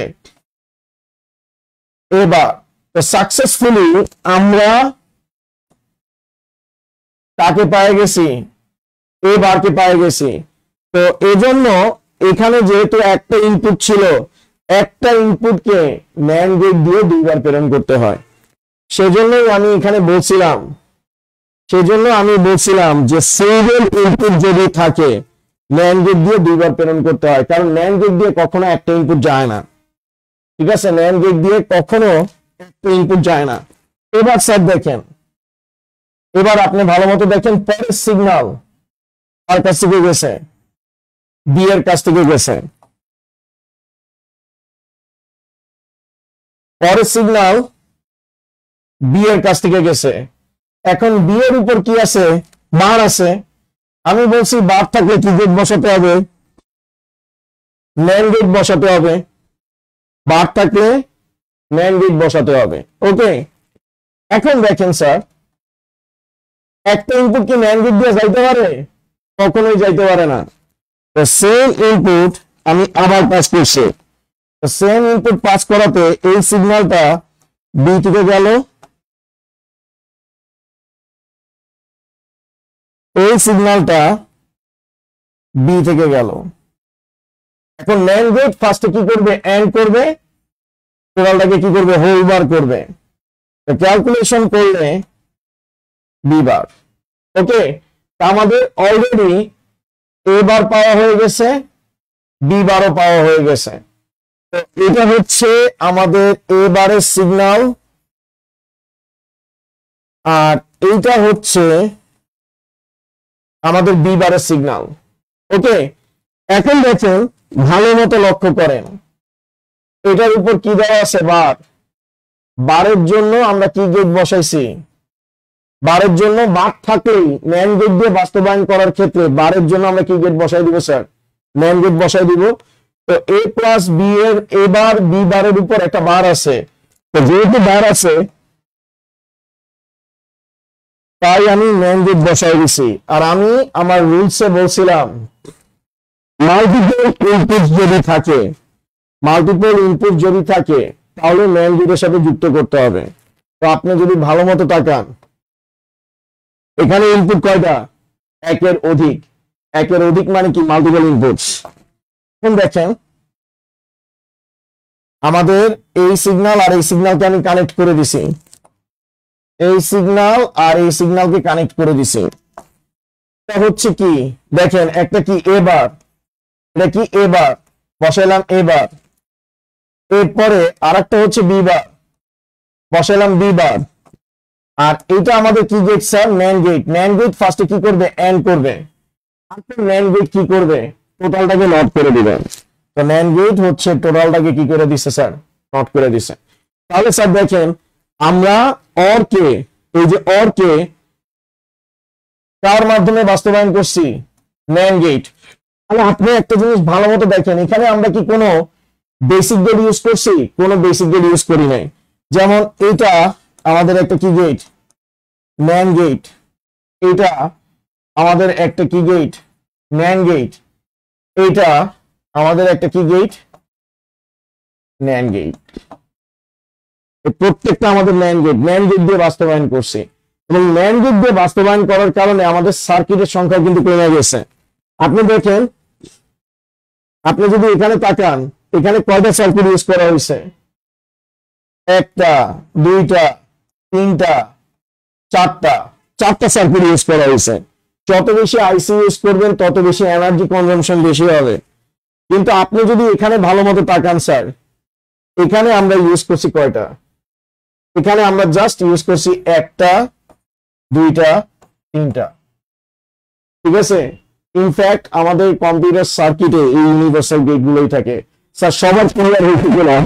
এবার তো সাকসেসফুলি আমরা তাকে পেয়ে গেছি, এবারকে পেয়ে গেছি। তো এজন্য এখানে যেহেতু একটা ইনপুট ছিল, একটা ইনপুটকে ন্যান্ড গেট দিয়ে দুইবার প্রেরণ করতে হয়, সেজন্যই আমি এখানে বলছিলাম, যে সিঙ্গেল ইনপুট যদি থাকে ন্যান্ড গেট দিয়ে দুইবার প্রেরণ করতে হয়, কারণ ন্যান্ড গেট দিয়ে কখনো একটা ইনপুট যায় না। ঠিক আছে, ন্যান্ড গেট দিয়ে কখনো একটা ইনপুট যায় না। এবার স্যার দেখেন, এবার আপনি ভালো মতো দেখেন, পরের সিগন্যাল কার কাছ থেকে গেছে? বি এর কাছ থেকে গেছে। পরের সিগন্যাল বি এর কাছ থেকে গেছে। এখন বি এর উপর কি আছে? বার আছে। আমি বলছি বার থাকলে কি গেট বসাতে হবে? ন্যান্ড গেট বসাতে হবে। বার থাকলে ন্যান্ড গেট বসাতে হবে। ওকে, এখন দেখেন স্যার, একটা ইনপুট কি ন্যান্ড গেট দিয়ে যাইতে পারে? কখনোই যাইতে পারে না। তো সেম ইনপুট আমি আবার পাস করছি। সেম ইনপুট পাস করাতে এই সিগন্যালটা বি থেকে গেল, এই সিগন্যালটা বি থেকে গেল। এখন ন্যান্ড গেট ফার্স্টে কি করবে? এন্ড করবে, টোটালটাকে কি করবে? হোল বার করবে। ক্যালকুলেশন করলে বি বার। ওকে, আমাদের অলরেডি এ বার পাওয়া হয়ে গেছে, বি বারও পাওয়া হয়ে গেছে। তো এটা হচ্ছে আমাদের এ বারের সিগন্যাল, আর এইটা হচ্ছে আমাদের বি বারের সিগন্যাল। ওকে, এখন দেখেন ভালো মতো লক্ষ্য করেন, এটার উপর কি দেওয়া আছে? বার। বারের জন্য আমরা কি গেট বসাইছি? বারের জন্য বার থাকলেই ন্যান্ড গেট দিয়ে বাস্তবায়ন করার ক্ষেত্রে বারের জন্য আমরা কি গেট বসাই দিব স্যার? ন্যান্ড গেট বসাই দিব। তো এ প্লাস বি এর এবার বি বারের উপর একটা বার আছে, তো যেহেতু বার আছে তাই আমি ন্যান্ড গেট বসাই দিছি। আর আমি আমার রুলসে বলছিলাম মাল্টিপল ইনপুট যদি থাকে, মাল্টিপল ইনপুট যদি থাকে তাহলে ন্যান্ড গেটের সাথে যুক্ত করতে হবে। তো আপনি যদি ভালো মতো তাকান, এখানে ইনপুট কয়টা? একের অধিক। একের অধিক মানে কি? Multiple inputs. এখন দেখেন আমাদের এই সিগন্যাল আর এই সিগন্যালকে আমি কানেক্ট করে দিছি, এই সিগন্যাল আর এই সিগন্যালকে কানেক্ট করে দিছি। এটা হচ্ছে কি? দেখেন একটা কি এবার, এটা কি এবার বসাইলাম এবার, এরপরে আর একটা হচ্ছে বি বার বসাইলাম বি বার, আর এটা আমাদের কি gate sir? NAND gate. NAND gate ফার্স্টে কি করবে? এন্ড করবে। আপনি ন্যান্ড গেট কি করবে? টোটালটাকে নট করে দিবেন। তো ন্যান্ড গেট হচ্ছে টোটালটাকে কি করে দিছে স্যার? নট করে দিছে। তাহলে স্যার দেখেন আমরা অর কে, এই যে অর কে কার মাধ্যমে বাস্তবায়ন করছি? NAND gate. তাহলে আপনি একটা জিনিস ভালো মতো দেখেন, এখানে আমরা কি কোনো বেসিক গেট ইউজ করছি? কোনো বেসিক গেট ইউজ করি নাই। যেমন এটা আমাদের একটা কি গেট? NAND gate. এটা আমাদের একটা কি গেট? NAND gate. এটা আমাদের একটা কি গেট? NAND gate. প্রত্যেকটা আমাদের ন্যান্ড গেট, ন্যান্ড গেট দিয়ে বাস্তবায়ন করছি, এবং ন্যান্ড গেট দিয়ে বাস্তবায়ন করার কারণে আমাদের সার্কিটের সংখ্যা কিন্তু কমে গেছে। আপনি দেখেন, আপনি যদি এখানে তাকান, এখানে কয়টা সার্কিট ইউজ করা হয়েছে? একটা, দুইটা, তিনটা, চারটা সার্কিট ইউজ করা হয়েছে। যত বেশি আইসি ইউজ করবেন তত বেশি এনার্জি কনজাম্পশন বেশি হবে। কিন্তু আপনি যদি এখানে ভালো মতো তাকান স্যার, এখানে আমরা ইউজ করছি কয়টা? এখানে আমরা জাস্ট ইউজ করছি একটা, দুইটা, তিনটা। ঠিক আছে, ইনফ্যাক্ট আমাদের কম্পিউটার সার্কিটে এই ইউনিভার্সাল গেট গুলোই থাকে। স্যার সবার ক্লিয়ার হয়েছে কিনা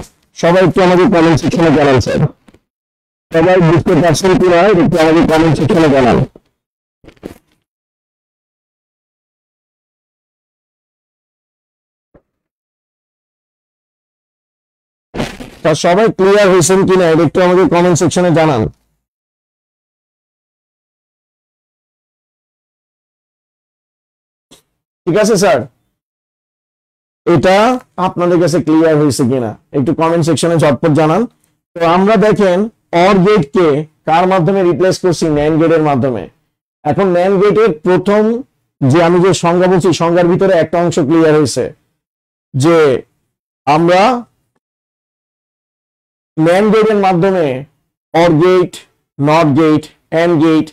সবাই একটু আমাদের কমেন্ট সেকশনে জানান স্যার। সবাই বুঝতে পারছেন কিনা একটু আমাদের কমেন্ট সেকশনে জানান। স্যার সবাই ক্লিয়ার হয়েছেন কিনা একটু আমাদের কমেন্ট সেকশনে জানান। ঠিক আছে স্যার, এটা আপনাদের কাছে ক্লিয়ার হয়েছে কিনা একটু কমেন্ট সেকশনে ঝটপট জানান। তো আমরা দেখেন অর গেট কে কার মাধ্যমে রিপ্লেস করছি? ন্যান্ড গেটের মাধ্যমে। এখন ন্যান্ড গেটের প্রথম যে আমি যে সংজ্ঞা বলছি, সংজ্ঞার ভিতরে একটা অংশ ক্লিয়ার হয়েছে যে আমরা ন্যান্ড গেটের মাধ্যমে or gate, not gate, and gate,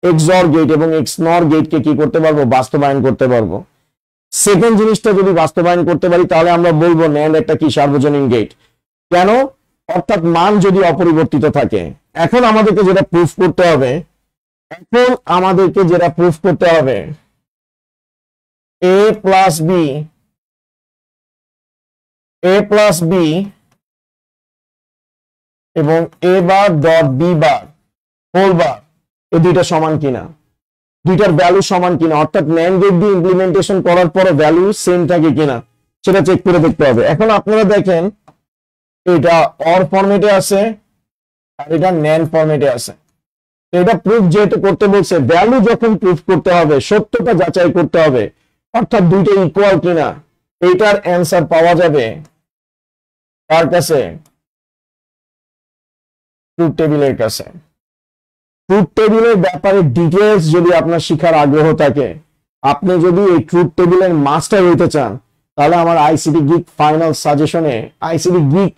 XOR gate এবং এক্সনর গেটকে কি করতে পারবো? বাস্তবায়ন করতে পারবো। সেকেন্ড জিনিসটা যদি বাস্তবায়ন করতে পারি তাহলে আমরা বলবো ন্যান্ড একটা কি? সার্বজনীন গেট। কেন? অর্থাৎ মান যদি অপরিবর্তিত থাকে। এখন আমাদেরকে যেটা প্রুফ করতে হবে a প্লাস বি এবং a bar dot b bar whole bar এই দুইটা সমান কিনা, দুইটার ভ্যালু সমান কিনা, অর্থাৎ ন্যান্ড গেট দিয়ে ইমপ্লিমেন্টেশন করার পরে ভ্যালু সেম থাকে কিনা সেটা চেক করে দেখতে হবে। এখন আপনারা দেখেন এটা অর ফরম্যাটে আছে আর এটা ন্যান্ড ফরম্যাটে আছে। এটা প্রুফ যেহেতু করতে বলছে, ভ্যালু যখন প্রুফ করতে হবে সত্যতা যাচাই করতে হবে, অর্থাৎ দুইটা ইকুয়াল কিনা। এইটার অ্যান্সার পাওয়া যাবে কার কাছে? ট্রুথ টেবিলের কাছে। ট্রুথ টেবিলের ব্যাপারে ডিটেলস যদি আপনার শিখার আগ্রহ থাকে, আপনি যদি এই ট্রুথ টেবিলের মাস্টার হইতে চান, তাহলে আমার আইসিটি গিক ফাইনাল সাজেশনে আইসিটি গিক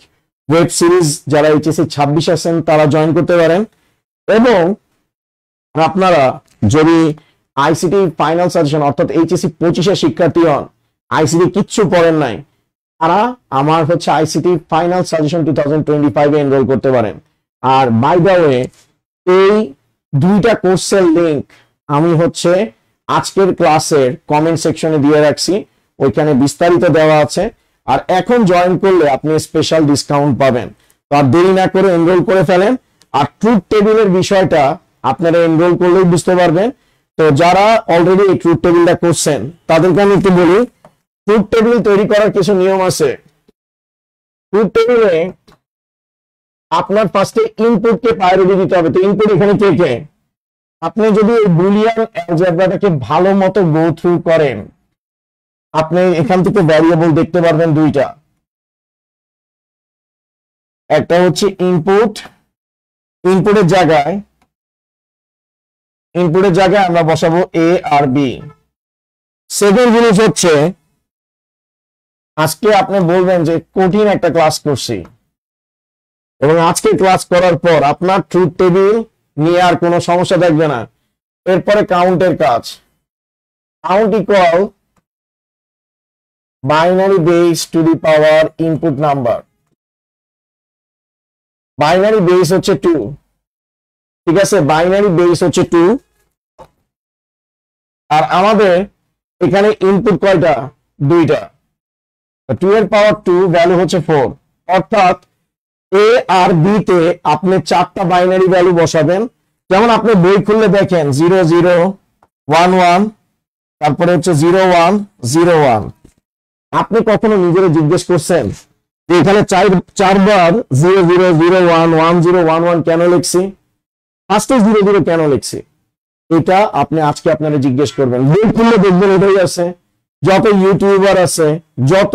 ওয়েব সিরিজ যারা এইচএসসি 26 আছেন তারা জয়েন করতে পারেন। এবং আপনারা যদি আইসিটি ফাইনাল সাজেশন অর্থাৎ এইচএসসি 25 শিক্ষার্থী হন, আইসিটি কিচ্ছু পড়েন নাই, তারা আমার হচ্ছে আইসিটি ফাইনাল সাজেশন 2025 এ এনরোল করতে পারেন। আর বাই দ্য ওয়ে এই দুইটা কোর্সের লিংক আমি হচ্ছে আজকের ক্লাসের কমেন্ট সেকশনে দিয়ে রাখছি, ওইখানে বিস্তারিত দেওয়া আছে। আর এখন জয়েন করলে আপনি স্পেশাল ডিসকাউন্ট পাবেন। তো আর দেরি না করে এনরোল করে ফেলেন। আর ট্রুথ টেবিলের বিষয়টা আপনারা এনরোল করলেই বুঝতে পারবেন। তো যারা অলরেডি এই ট্রুথ টেবিলটা করছেন তাদেরকে আমি একটু বলি, ট্রুথ টেবিল তৈরি করার কিছু নিয়ম আছে। ট্রুথ টেবিলে আপনার ফার্স্টে ইনপুটকে প্রায়োরিটি দিতে হবে। তো ইনপুট এখানে কে কে? আপনি যদি বুলিয়ান অ্যালজেব্রাটাকে ভালো মতো গো থ্রু করেন, আপনি এখান থেকে ভ্যারিয়েবল দেখতে পারবেন দুইটা। একটা হচ্ছে ইনপুট, ইনপুটের জায়গায় আমরা বসাবো এ আর বি। সেকেন্ড জিনিস হচ্ছে আজকে আপনি বলবেন যে কঠিন একটা ক্লাস করছি, এবং আজকে ক্লাস করার পর আপনার ট্রুথ টেবিল নিয়ে আর কোনো সমস্যা থাকবে না। এরপরে কাউন্টের কাজ। Count equal binary base to the power input number. Binary base হচ্ছে 2, ঠিক আছে? বাইনারি বেস হচ্ছে 2। আর আমাদের এখানে ইনপুট কয়টা? দুইটা। 2 এর পাওয়ার 2 ভ্যালু হচ্ছে 4, অর্থাৎ এ আর বি তে আপনি 4টা বাইনারি ভ্যালু বসাবেন। যেমন আপনি বই খুললে দেখেন 0 0 1 1, তারপরে হচ্ছে 0 1 0 1। আপনি কখনো নিজেরা জিজ্ঞেস করছেন যে এখানে 4বার 0 0 0 1 1 0 1 1 কেন লিখছি, ফার্স্টে 0 0 কেন লিখছি? এটা আপনি আজকে আপনারা জিজ্ঞেস করবেন। বই খুললে দেখবেন এটাই আছে। যত ইউটিউবার আছে, যত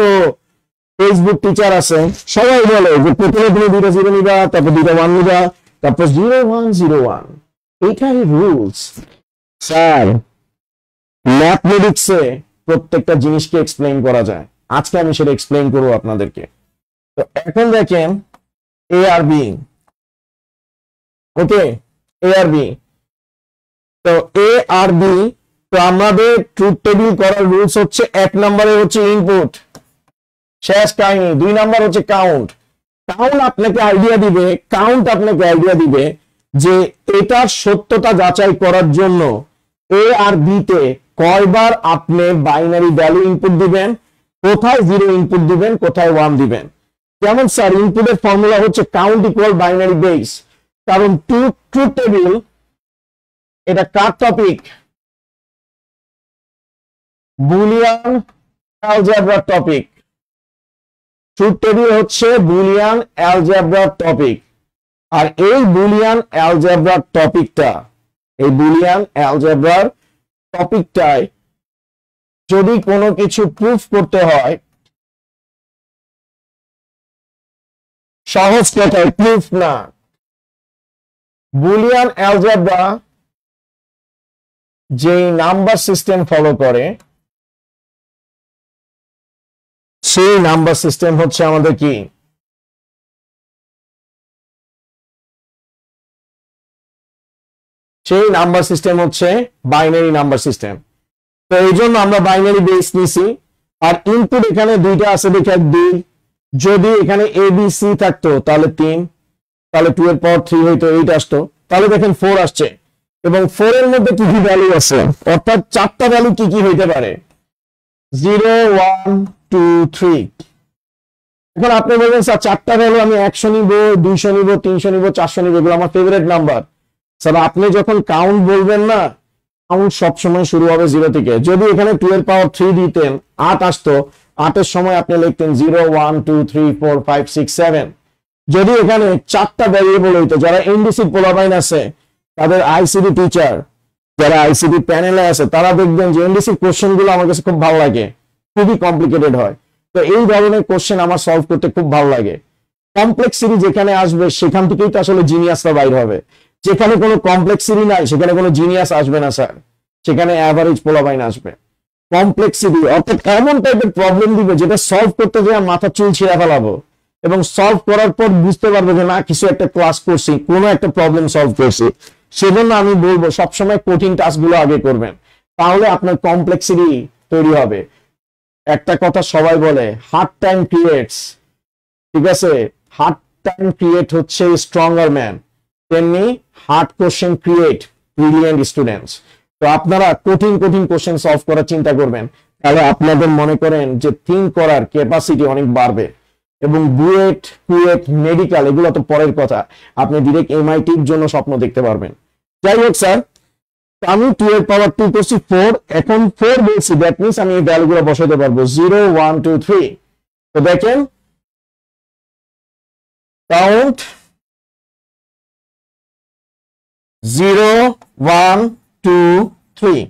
ফেসবুক টিচার আছে, সবাই বলে যে প্রথমে তুমি 2টা 0 নিবা, তারপর 2টা 1 নিবা, তারপর 0 1 0 1। এইটাই রুলস স্যার। ম্যাথমেটিক্সে প্রত্যেকটা জিনিসকে এক্সপ্লেইন করা যায়। আজকে আমি সেটা এক্সপ্লেইন করবো আপনাদেরকে। তো এখন দেখেন এ আর বি, ওকে? এ আর বি। তো এ আর বি, তো আমাদের ট্রুথ টেবিল করার রুলস হচ্ছে 1 নম্বরে হচ্ছে ইনপুট, শেষ কাহিনী। 2 নাম্বার হচ্ছে কাউন্ট। কাউন্ট আপনাকে আইডিয়া দিবে যে এটার সত্যতা যাচাই করার জন্য এ আর বি তে কয়বার আপনি বাইনারি ভ্যালু ইনপুট দিবেন, কোথায় 0 ইনপুট দিবেন, কোথায় 1 দিবেন। যেমন স্যার ইনপুটের ফর্মুলা হচ্ছে কাউন্ট ইকুয়াল বাইনারি বেস, কারণ ট্রুথ টেবিল এটা কার topic? Boolean algebra topic. Truth table হচ্ছে বুলিয়ান অ্যালজেব্রা টপিক। আর এই বুলিয়ান অ্যালজেব্রার টপিকটায় যদি কোনো কিছু প্রুফ করতে হয়, সহজ কথায় প্রুফ না, বুলিয়ান অ্যালজেব্রা যে নাম্বার সিস্টেম ফলো করে সেই নাম্বার সিস্টেম হচ্ছে আমাদের কি? সেই নাম্বার সিস্টেম হচ্ছে বাইনারি নাম্বার সিস্টেম। তো এই জন্য আমরা বাইনারি বেস নিছি। আর ইনপুট এখানে দুইটা আছে, দেখে 2। যদি এখানে এ বি সি থাকতো তাহলে 3, তাহলে 2 এর পাওয়ার 3 হইতো 8 আসতো। তাহলে দেখেন 4 আসছে, এবং 4 এর মধ্যে কি কি ভ্যালু আছে, অর্থাৎ 4টা ভ্যালু কি কি হইতে পারে? 0 1 2 3। এখন আপনি বলবেন স্যার চারটা ভ্যালু আমি 100 নিব, 200 নিব, 300 নিব, 400 নিব, এগুলো আমার ফেভারিট নাম্বার। স্যার আপনি যখন কাউন্ট বলবেন না, কাউন্ট সবসময় শুরু হবে 0 থেকে। যদি এখানে 2 এর পাওয়ার 3 দিতেন, 8 আসতো, 8 এর সময় আপনি লিখতেন 0 1 2 3 4 5 6 7। যদি এখানে চারটা ভ্যারিয়েবল হইতো, যারা এনডিসি পোলাবাইন আছে, তাদের আইসিডি টিচার, যারা আইসিডি প্যানেলে আছে, তারা দেখবেন যে এনডিসি কোশ্চেন গুলো আমার কাছে খুব ভালো লাগে, খুবই কমপ্লিকেটেড হয়। তো এই ধরনের কোশ্চেন আমার সলভ করতে খুব ভালো লাগে। কমপ্লেক্সিটি যেখানে আসবে সেখান থেকেই তো আসলে জিনিয়াসটা বাইর হবে। যেখানে কোনো কমপ্লেক্সিটি নাই সেখানে কোনো জিনিয়াস আসবে না স্যার, সেখানে অ্যাভারেজ পোলাবাইন আসবে। কমপ্লেক্সিটি অর্থাৎ এমন টাইপের প্রবলেম দিবে যেটা সলভ করতে গিয়ে মাথা চুল ছিঁড়ে ফেলাবো, এবং সলভ করার পর বুঝতে পারবো যে না কিছু একটা ক্লাস করছি, কোনো একটা প্রবলেম সলভ করছি। সেজন্য আমি বলবো সবসময় কঠিন টাস্কগুলো আগে করবেন, তাহলে আপনার কমপ্লেক্সিটি তৈরি হবে। একটা কথা সবাই বলে, হার্ড টাইম ক্রিয়েটস, ঠিক আছে, হার্ড টাইম ক্রিয়েট হচ্ছে স্ট্রঙ্গার ম্যান, তেমনি hard question create brilliant students. তো আপনারা কঠিন কঠিন কোশ্চেন সলভ করার চিন্তা করবেন, তাহলে আপনাদের মনে করেন যে থিঙ্ক করার ক্যাপাসিটি অনেক বাড়বে। এবং বুয়েট, কুয়েট, মেডিকেল এগুলো তো পরের কথা, আপনি ডিরেক্ট এমআইটির জন্য স্বপ্ন দেখতে পারবেন। যাই হোক স্যার, আমি 2 এর পাওয়ার 2 করছি 4, এখন 4 বলছি, দ্যাট মিনস আমি এই ভ্যালুগুলো বসাতে পারবো 0 1 2 3। তো দেখেন কাউন্ট 0 1 2 3,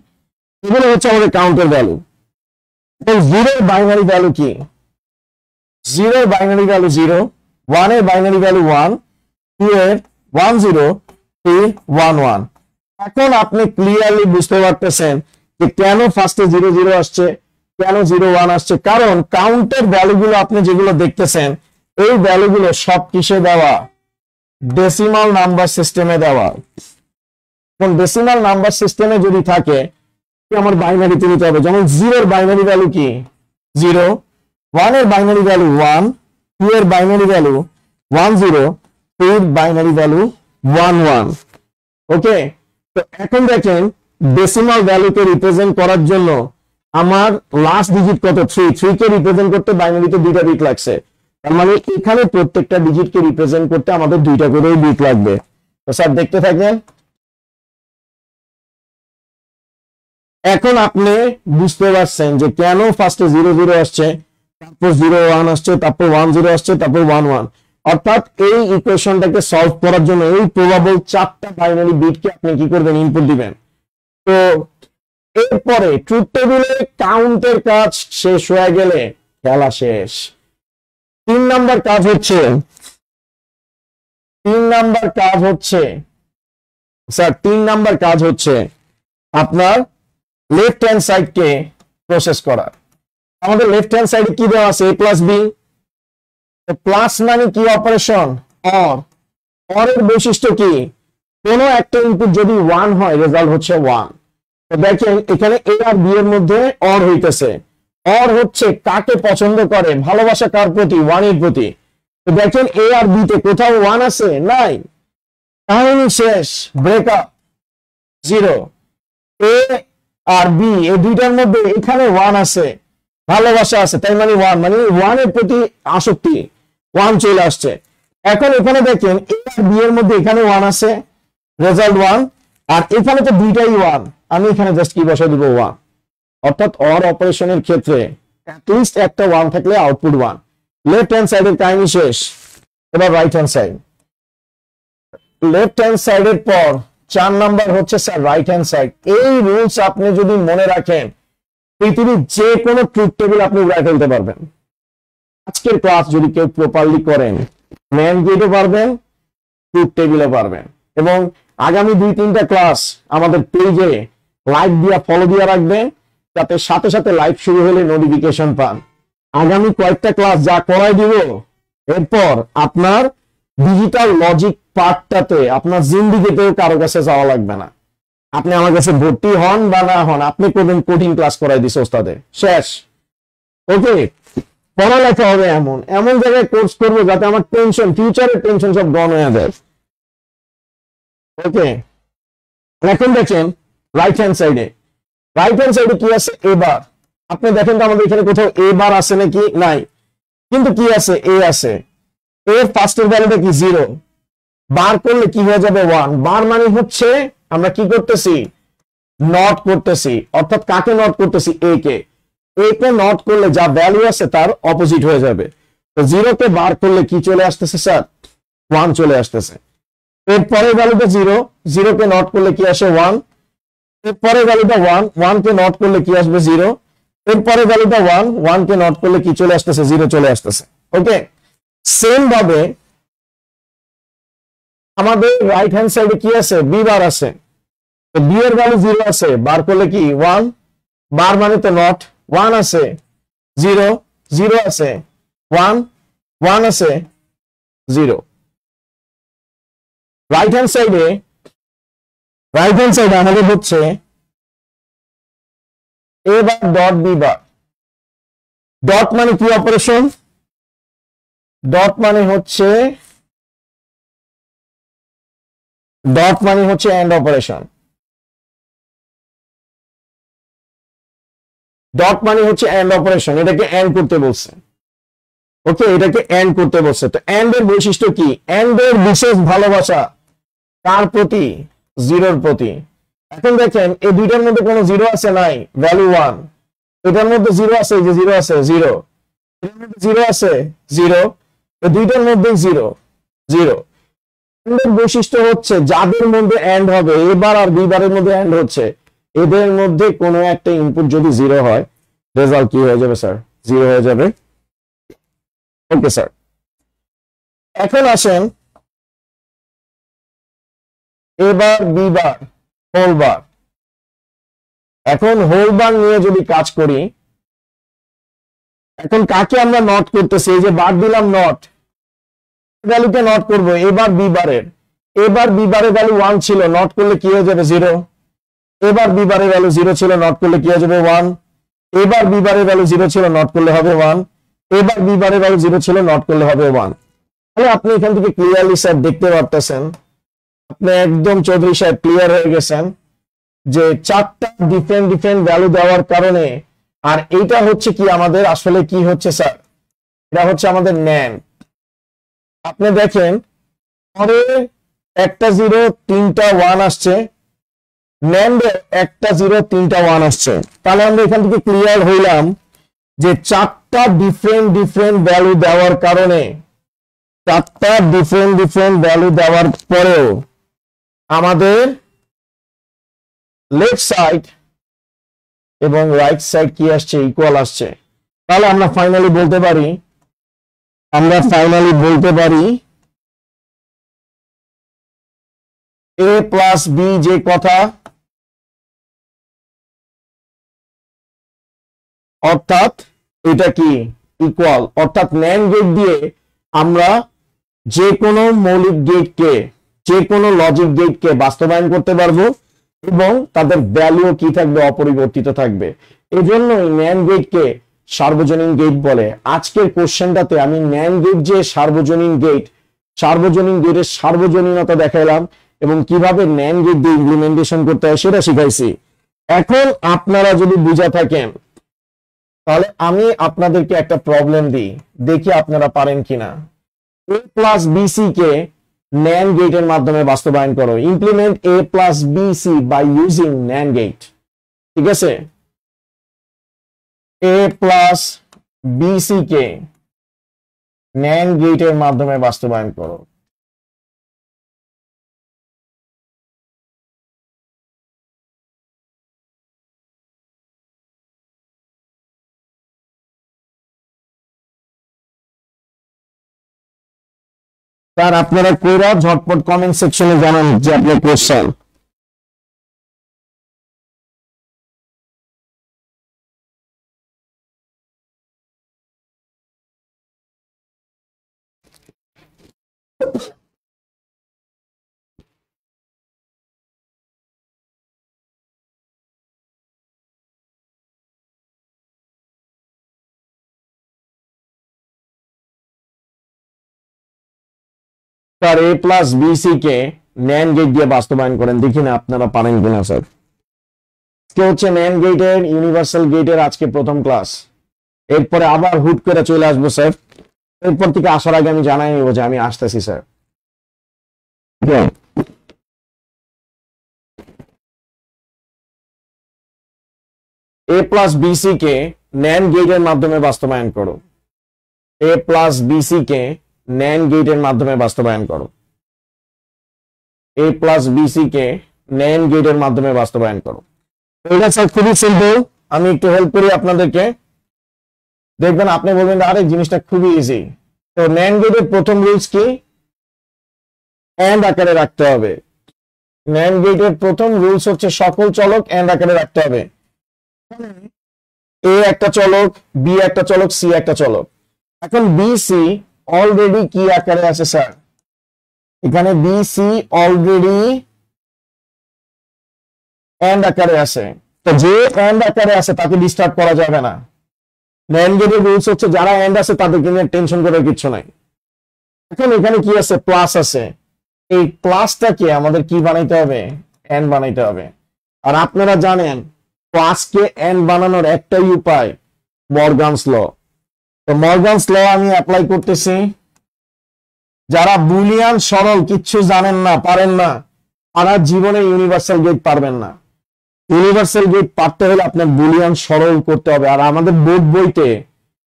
এগুলো হচ্ছে আমাদের কাউন্টের ভ্যালু। এবং 0 এর বাইনারি ভ্যালু কি? 0 এর বাইনারি ভ্যালু 0, 1 এর বাইনারি ভ্যালু 1, 2 এর 1 0, 3 1 1। এখন আপনি ক্লিয়ারলি বুঝতে পারতেছেন যে কেন ফার্স্টে 0 0 আসছে, কেন 0 1 আসছে। কারণ কাউন্টের ভ্যালুগুলো আপনি যেগুলো দেখতেছেন, এই ভ্যালুগুলো সব কিসে দেওয়া? ডেসিমাল নাম্বার সিস্টেমে দেওয়া। এখন ডেসিমাল নাম্বার সিস্টেমে যদি থাকে, আমার বাইনারিতে নিতে হবে। যেমন 0 এর বাইনারি ভ্যালু কি? 0, 1 এর বাইনারি ভ্যালু 1, 2 এর বাইনারি ভ্যালু 1 0, 3 এর বাইনারি ভ্যালু 1 1। ওকে, তো এখন দেখেন ডেসিমাল ভ্যালুকে রিপ্রেজেন্ট করার জন্য আমার লাস্ট ডিজিট কত? 3। 3 কে রিপ্রেজেন্ট করতে বাইনারিতে 2টা বিট লাগছে, তার মানে এখানে প্রত্যেকটা ডিজিটকে রিপ্রেজেন্ট করতে আমাদের 2টা করে বিট লাগবে। তো স্যার দেখতে থাকেন। এখন আপনি বুঝতে পারছেন যে কেন ফার্স্টে 0 0 আসছে, তারপর 0 1 আসছে, তারপর 1 0 আসছে, তারপর 1 1। অর্থাৎ এই ইকুয়েশনটাকে সলভ করার জন্য এই প্রবাবল 4টা বাইনারি বিটকে আপনি কি করবেন? ইনপুট দিবেন। তো এরপরে ট্রুথ টেবিলে কাউন্টের কাজ শেষ হয়ে গেলে খেলা শেষ। 3 নাম্বার কাজ হচ্ছে স্যার 3 নাম্বার কাজ হচ্ছে আপনার লেফট হ্যান্ড সাইডকে প্রসেস করা। আমাদের লেফট হ্যান্ড সাইডে কি দেওয়া আছে? a plus B. প্লাস মানে কি? Operation or. অর এর বৈশিষ্ট্য কি? কোনো একটা ইনপুট যদি 1 হয়, রেজাল্ট হচ্ছে 1। তো দেখেন এখানে a আর b এর মধ্যে অর হইতেছে। অর হচ্ছে কাকে পছন্দ করে? ভালোবাসা কার প্রতি? 1 এর প্রতি। তো দেখেন a আর b তে কোথাও 1 আছে? নাই। কাহিনী শেষ, ব্রেকআপ, 0। a আর b এই দুইটার মধ্যে এখানে 1 আছে, ভালোবাসা আছে, তাই মানে 1, মানে 1 এর প্রতি আসক্তি, 1 চলে আসছে। এখন এখানে দেখেন a আর b এর মধ্যে এখানে 1 আছে, রেজাল্ট 1, আর এখানে তো দুইটাই 1, আমি এখানে জাস্ট কি বসাই দিব? 1। অর্থাৎ অর অপারেশনের ক্ষেত্রে অ্যাটলিস্ট একটা 1 থাকলে আউটপুট 1। লেফট হ্যান্ড সাইডের কাহিনী শেষ। এবার right hand side. Left hand সাইডের পর 4 নাম্বার হচ্ছে স্যার রাইট হ্যান্ড সাইড। এই রুলস আপনি যদি মনে রাখেন, পৃথিবীর যে কোনো ট্রুথ টেবিল আপনি উড়াই ফেলতে পারবেন। আজকের ক্লাস যদি কেউ প্রপারলি করেন, ম্যান গেটও পারবেন, ট্রুথ টেবিলও পারবেন। এবং আগামী 2-3টা ক্লাস আমাদের পেজে লাইক দিয়া ফলো দিয়া রাখবেন, যাতে সাথে সাথে লাইভ শুরু হলে নোটিফিকেশন পান। আগামী কয়েকটা ক্লাস যা করাই দিব, এরপর আপনার ডিজিটাল লজিক পার্টটাতে আপনার জিন্দিগিতেও কারো কাছে যাওয়া লাগবে না। আপনি আমার কাছে ভর্তি হন বা না হন, আপনি করবেন কঠিন ক্লাস করাই দিছে ওস্তাদে, শেষ। ওকে, পড়ালেখা হবে এমন এমন জায়গায় কোর্স করবো যাতে আমার টেনশন, ফিউচারের টেনশন সব গন হয়ে যায়। ওকে, এখন দেখেন রাইট হ্যান্ড সাইডে কি আছে? এবার আপনি দেখেন তো আমাদের এখানে কোথাও এ বার আছে নাকি? নাই, কিন্তু কি আছে? এ আছে। এর ফার্স্টের ভ্যালুটা কি? 0। বার করলে কি হয়ে যাবে? 1। বার মানে হচ্ছে আমরা কি করতেছি? নট করতেছি। অর্থাৎ কাকে নট করতেছি? এ কে। এ কে নট করলে যা ভ্যালু আছে তার অপোজিট হয়ে যাবে। তো 0 কে বার করলে কি চলে আসতেছে স্যার? 1 চলে আসতেছে। এর পরের ভ্যালুটা 0, 0 কে নট করলে কি আসে? 1। এর পরের ভ্যালুটা 1, 1 কে নট করলে কি আসবে? 0। এর পরের ভ্যালুটা 1, 1 কে নট করলে কি চলে আসতেছে? 0 চলে আসতেছে। ওকে, সেম ভাবে আমাদের রাইট হ্যান্ড সাইডে কি আছে? বি বার আছে। তো বি এর ভ্যালু 0 আছে, বার করলে কি? 1। বার মানে তো নট, 1 আছে, 0, 0 আছে, 1, 1 আছে, 0। রাইট হ্যান্ড সাইডে আমাদের হচ্ছে A bar dot B bar. Dot মানে কি অপারেশন? ডট মানে হচ্ছে এন্ড অপারেশন। ডট মানে হচ্ছে এন্ড অপারেশন, এটাকে এন্ড করতে বলছে। ওকে, এটাকে এন্ড করতে বলছে। তো এন্ড এর বৈশিষ্ট্য কি? এন্ড এর বিশেষ ভালোবাসা কার প্রতি? 0 প্রতি। এখন দেখেন এই দুইটার মধ্যে কোনো 0 আছে? নাই, ভ্যালু 1। এটার মধ্যে 0 আছে, এই যে 0 আছে, 0। এটার মধ্যে 0 আছে, 0। এই দুইটার মধ্যে 0, 0। এন্ডের বৈশিষ্ট্য হচ্ছে যাদের মধ্যে এন্ড হবে, এবার আর দুইবারের মধ্যে এন্ড হচ্ছে, এদের মধ্যে কোনো একটা ইনপুট যদি 0 হয়, রেজাল্ট কি হয়ে যাবে স্যার? 0 হয়ে যাবে। ওকে স্যার, এখন আসেন এবার বি বার হোল বার। এখন হোল বার নিয়ে যদি কাজ করি, এখন কাকে আমরা নট করতেছি? এই যে বার দিলাম, নট ভ্যালুকে নট করবো। এবার বি বারের, এবার বি বারের ভ্যালু 1 ছিল, নট করলে কি হয়ে যাবে? 0। এবার বি বারের ভ্যালু 0 ছিল, নট করলে কি হয়ে যাবে? 1। এবার বি বারের ভ্যালু 0 ছিল, নট করলে হবে 1। এবার বি বারের ভ্যালু 0 ছিল, নট করলে হবে 1। তাহলে আপনি এখান থেকে ক্লিয়ারলি স্যার দেখতে পারতেছেন, আপনি একদম চৌধুরী সাহেব ক্লিয়ার হয়ে গেছেন যে 4টা ডিফারেন্ট ভ্যালু দেওয়ার কারণে। আর এইটা হচ্ছে কি আমাদের আসলে কি হচ্ছে স্যার? এটা হচ্ছে আমাদের ন্যান্ড। আপনি দেখেন পরে একটা 0 3টা 1 আসছে, ন্যান্ডে একটা 0 3টা 1 আসছে। তাহলে আমরা এখান থেকে ক্লিয়ার হইলাম যে 4টা ডিফারেন্ট ভ্যালু দেওয়ার কারণে, 4টা ডিফারেন্ট ভ্যালু দেওয়ার পরেও আমাদের লেফট সাইড এবং রাইট সাইড কি আসছে? ইকুয়াল আসছে। তাহলে আমরা ফাইনালি বলতে পারি এ প্লাস বি যে কথা, অর্থাৎ এটা কি? ইকুয়াল। অর্থাৎ ন্যান্ড গেট দিয়ে আমরা যে কোনো মৌলিক গেটকে, যে কোনো লজিক গেটকে বাস্তবায়ন করতে পারবো এবং তাদের ভ্যালু কি থাকবে? অপরিবর্তিত থাকবে। এজন্যই ন্যান্ড গেটকে সার্বজনীন গেট বলে। আজকের কোশ্চেনটাতে আমি ন্যান্ড গেট যে সার্বজনীন গেটের সার্বজনীনতা দেখাইলাম এবং কিভাবে ন্যান্ড গেট দিয়ে ইমপ্লিমেন্টেশন করতে হয় সেটা শিখাইছি। এখন আপনারা যদি বুঝা থাকেন, তাহলে আমি আপনাদেরকে একটা প্রবলেম দিই, দেখি আপনারা পারেন কিনা। এ প্লাস বিসি কে NAND গেটের মাধ্যমে বাস্তবায়ন করো। Implement A plus BC by using NAND gate. ঠিক আছে, এ প্লাস বিসি কে NAND গেটের মাধ্যমে বাস্তবায়ন করো। স্যার আপনারা কইরা ঝটপট কমেন্ট সেকশনে জানান যে আপনি করছেন। স্যার এ প্লাস বিসি কে NAND গেট দিয়ে বাস্তবায়ন করেন, দেখি না আপনারা পারেন কিনা স্যার। আজকে হচ্ছে ম্যান গেটের ইউনিভার্সাল গেটের আজকে প্রথম ক্লাস। এরপরে আবার হুট করে চলে আসবো স্যার। এরপর থেকে আসার আগে আমি জানাই নেবো যে আমি আসতেছি স্যার। এ প্লাস বিসি কে ন্যান গেটের মাধ্যমে বাস্তবায়ন করো। এ প্লাস বিসি কে ন্যান গেটের মাধ্যমে বাস্তবায়ন করো। এ প্লাস বিসি কে ন্যান গেটের মাধ্যমে বাস্তবায়ন করো। এটা স্যার খুবই সিম্পল, আমি একটু হেল্প করি আপনাদেরকে। দেখবেন আপনি বলবেন আরে জিনিসটা খুবই ইজি। তো ন্যান গেটের প্রথম রুলস কি? এন্ড আকারে রাখতে হবে। ন্যান গেটের প্রথম রুলস হচ্ছে সকল চলক এন্ড আকারে রাখতে হবে। এ একটা চলক, বি একটা চলক, সি একটা চলক। এখন বি সি অলরেডি কি আকারে আছে স্যার? এখানে বি সি অলরেডি এন্ড আকারে আছে। তো যে এন্ড আকারে আছে তাকে ডিস্টার্ব করা যাবে না। ন্যান্ড গেটের রুলস হচ্ছে যারা এন্ড আছে তাদেরকে নিয়ে টেনশন করার কিছু নাই। এখন এখানে কি আছে? প্লাস আছে। এই প্লাসটাকে আমাদের কি বানাইতে হবে? এন্ড বানাইতে হবে। আর আপনারা জানেন প্লাসকে এন্ড বানানোর একটাই উপায়, মর্গানস ল। তো মর্গানস ল আমি অ্যাপ্লাই করতেছি। যারা বুলিয়ান সরল কিচ্ছু জানেন না, পারেন না, তারা জীবনে ইউনিভার্সাল গেট পারবেন না। ইউনিভার্সাল গেট পারতে হলে আপনার বুলিয়ান সরল করতে হবে। আর আমাদের বোর্ড বইতে,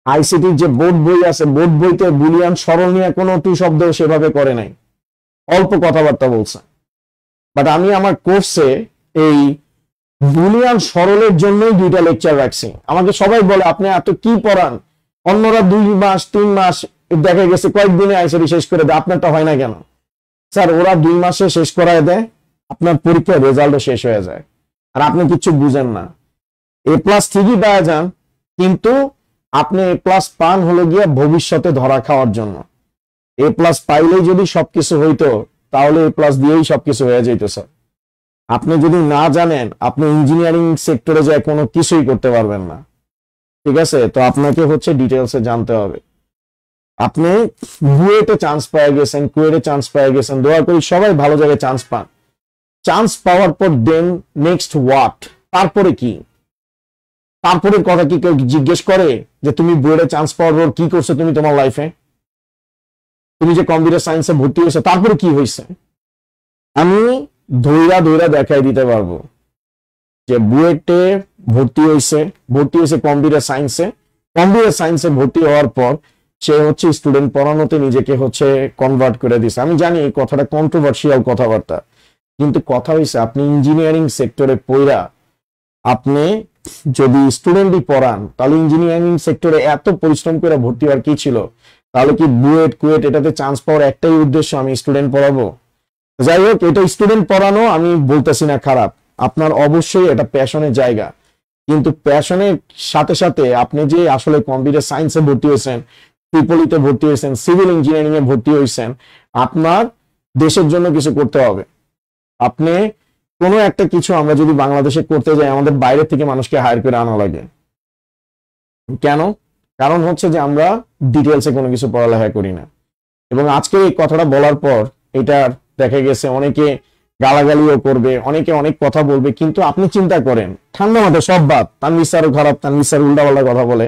আইসিটির যে বোর্ড বই আছে, বোর্ড বইতে বুলিয়ান সরল নিয়ে কোনো টু শব্দ সেভাবে করে নাই, অল্প কথাবার্তা বলছে। বাট আমি আমার কোর্সে এই বুলিয়ান সরলের জন্যই 2টা লেকচার রাখছি। আমাকে সবাই বলে আপনি এত কি পড়ান, অন্যরা 2 মাস 3 মাস দেখা গেছে কয়েকদিনে আইসিটি শেষ করে দেয়, আপনারটা হয় না কেন? স্যার ওরা 2 মাসে শেষ করায় দেয়, আপনার পরীক্ষার রেজাল্টও শেষ হয়ে যায়, আর আপনি কিছু বুঝেন না। এ প্লাস ঠিকই পাওয়া যান, কিন্তু আপনি এ প্লাস পান হলো গিয়ে ভবিষ্যতে ধরা খাওয়ার জন্য। এ প্লাস পাইলেই যদি সবকিছু হইতো তাহলে এ প্লাস দিয়েই সবকিছু হয়ে যেত স্যার। আপনি যদি না জানেন আপনি ইঞ্জিনিয়ারিং সেক্টরে যায় কোনো কিছুই করতে পারবেন না। ঠিক আছে, তো আপনাকে হচ্ছে ডিটেলসে জানতে হবে। আপনি বুয়েটে চান্স পেয়ে গেছেন, কুয়েটে চান্স পেয়ে গেছেন, দোয়া করি সবাই ভালো জায়গায় চান্স পান। চান্স পাওয়ার পর দেন নেক্সট হোয়াট? তারপরে কি? তারপরের কথা কি কেউ জিজ্ঞেস করে যে তুমি বুয়েটে চান্স পাওয়ার পর কি করছো তুমি তোমার লাইফে? তুমি যে কম্পিউটার সায়েন্সে ভর্তি হয়েছে তারপরে কি হয়েছে? আমি ধৈরা ধৈরা দেখাই দিতে পারবো যে বুয়েটে ভর্তি হয়েছে কম্পিউটার সায়েন্সে ভর্তি হওয়ার পর সে হচ্ছে স্টুডেন্ট পড়ানোতে নিজেকে হচ্ছে কনভার্ট করে দিছে। আমি জানি এই কথাটা কন্ট্রোভার্সিয়াল কথাবার্তা, কিন্তু কথা হয়েছে আপনি ইঞ্জিনিয়ারিং সেক্টরে পড়া আপনি যদি স্টুডেন্টই পড়ান তাহলে ইঞ্জিনিয়ারিং সেক্টরে এত পরিশ্রম করে ভর্তি হওয়ার কি ছিল? তাহলে কি বুয়েট কুয়েট এটাতে চান্স পাওয়ার একটাই উদ্দেশ্য আমি স্টুডেন্ট পড়াবো? যাই হোক, এটা স্টুডেন্ট পড়ানো আমি বলতেছি না খারাপ, আপনার অবশ্যই এটা প্যাশনের জায়গা, কিন্তু প্যাশনের সাথে সাথে আপনি যে আসলে কম্পিউটার সায়েন্সে ভর্তি হয়েছেন, ট্রিপলিতে ভর্তি হয়েছেন, সিভিল ইঞ্জিনিয়ারিং এ ভর্তি হয়েছেন, আপনার দেশের জন্য কিছু করতে হবে। আপনি কোনো একটা কিছু আমরা যদি বাংলাদেশে করতে যাই আমাদের বাইরে থেকে মানুষকে হায়ার করে আনা লাগে। কেন? কারণ হচ্ছে যে আমরা ডিটেলসে কোনো কিছু পড়ালেখা করি না। এবং আজকে এই কথাটা বলার পর এটার দেখা গেছে অনেকে গালাগালিও করবে, অনেকে অনেক কথা বলবে, কিন্তু আপনি চিন্তা করেন ঠান্ডা মাথায় সব বাদ, তানভীর স্যারও খারাপ, তানভীর স্যার উল্টাপাল্টা কথা বলে,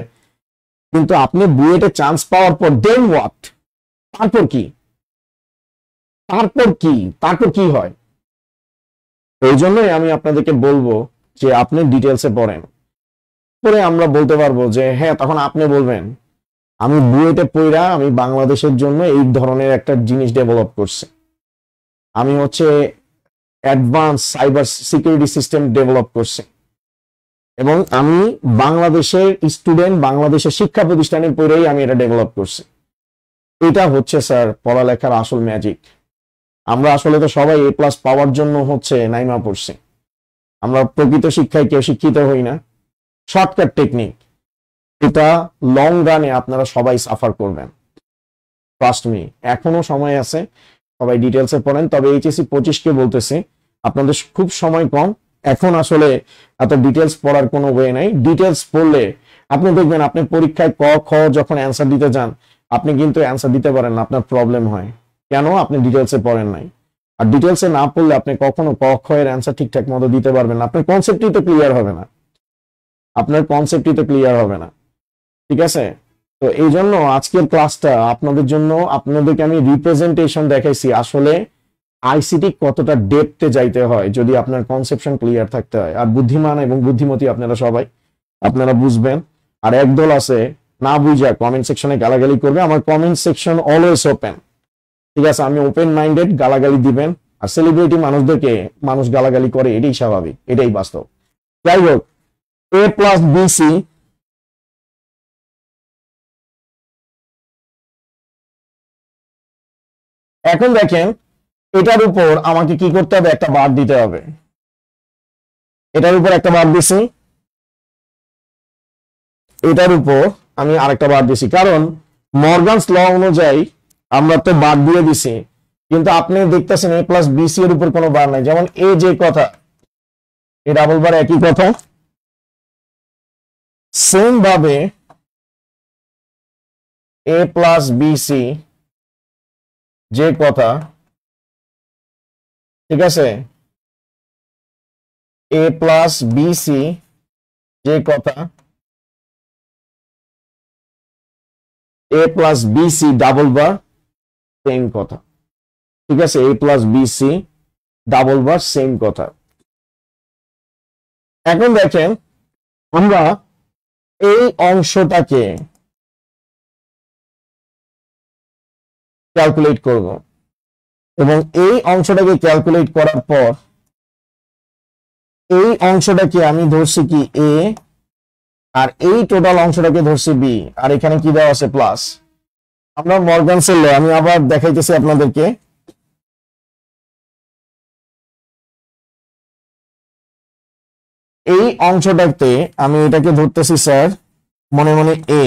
কিন্তু আপনি বুয়েটে চান্স পাওয়ার পর দেন হোয়াট? তারপর কি? তারপর কি হয়? এই জন্যই আমি আপনাদেরকে বলবো যে আপনি ডিটেলসে পড়েন, পরে আমরা বলতে পারবো যে হ্যাঁ, তখন আপনি বলবেন আমি বুয়েটে পড়া আমি বাংলাদেশের জন্য এই ধরনের একটা জিনিস ডেভেলপ করছি, আমি হচ্ছে advance cyber security system develop করছি, এবং আমি বাংলাদেশের স্টুডেন্ট, বাংলাদেশের শিক্ষা প্রতিষ্ঠানের পড়েই আমি এটা ডেভেলপ করছি। এটা হচ্ছে স্যার পড়ালেখার আসল ম্যাজিক। আমরা আসলে তো সবাই এ প্লাস পাওয়ার জন্য হচ্ছে নাইমা পড়ছি, আমরা প্রকৃত শিক্ষায় কেউ শিক্ষিত হই না। শর্টকাট টেকনিক, এটা লং রানে আপনারা সবাই সাফার করবেন, ট্রাস্ট মি। এখনো সময় আছে, সবাই ডিটেলসে পড়েন। তবে এইচএসসি 25 বলতেছি আপনাদের খুব সময় কম, এখন আসলে এত ডিটেলস পড়ার কোনো ওয়ে নাই। ডিটেলস পড়লে আপনি দেখবেন আপনি পরীক্ষায় ক খ যখন অ্যান্সার দিতে যান আপনি কিন্তু অ্যান্সার দিতে পারেন না, আপনার প্রবলেম হয়। কেন? আপনি ডিটেলসে পড়েন নাই। আর ডিটেলসে না পড়লে আপনি কখনো ক খ এর অ্যান্সার ঠিকঠাক মতো দিতে পারবেন না, আপনার কনসেপ্টই তো ক্লিয়ার হবে না, ঠিক আছে? তো এই জন্য আজকের ক্লাসটা আপনাদের জন্য, আপনাদেরকে আমি রিপ্রেজেন্টেশন দেখাইছি আসলে আইসিটি কতটা ডেপথে যাইতে হয় যদি আপনার কনসেপশন ক্লিয়ার থাকতে হয়। আর বুদ্ধিমান এবং বুদ্ধিমতী আপনারা সবাই, আপনারা বুঝবেন। আর একদল আছে না বুঝা কমেন্ট সেকশনে গালাগালি করবে, আমার কমেন্ট সেকশন অলওয়েজ ওপেন, ঠিক আছে? আমি ওপেন মাইন্ডেড, গালাগালি দিবেন। আর সেলিব্রিটি মানুষদেরকে মানুষ গালাগালি করে, এটাই স্বাভাবিক, এটাই বাস্তব। যাই হোক, এ প্লাস বিসি এখন দেখেন, এটার উপর আমাকে কি করতে হবে, একটা বার দিতে হবে। এটার উপর একটা বার দিছি, এটার উপর আমি আরেকটা বার দিছি, কারণ মর্গানস ল অনুযায়ী আমরা তো বার দিয়ে দিছি, কিন্তু আপনি দেখতেছেন এ প্লাস বিসি এর উপর কোনো বার নাই। যেমন এ যে কথা, এ ডাবল বার একই কথা, সেম ভাবে এ প্লাস বিসি যে কথা, ঠিক আছে? এ প্লাস বিসি যে কথা, A plus BC double bar same কথা, ঠিক আছে? A plus BC double bar same কথা। এখন দেখেন, আমরা এই অংশটাকে ক্যালকুলেট করব, এবং এই অংশটাকে ক্যালকুলেট করার পর এই অংশটাকে আমি ধরছি কি এ, আর এই টোটাল অংশটাকে ধরছি বি, আর এখানে কি দেওয়া আছে প্লাস। আমরা মর্গানসের ল আমি আবার দেখাইতেছি আপনাদেরকে। এই অংশটাতে আমি এটাকে ধরতেছি স্যার মনে মনে এ,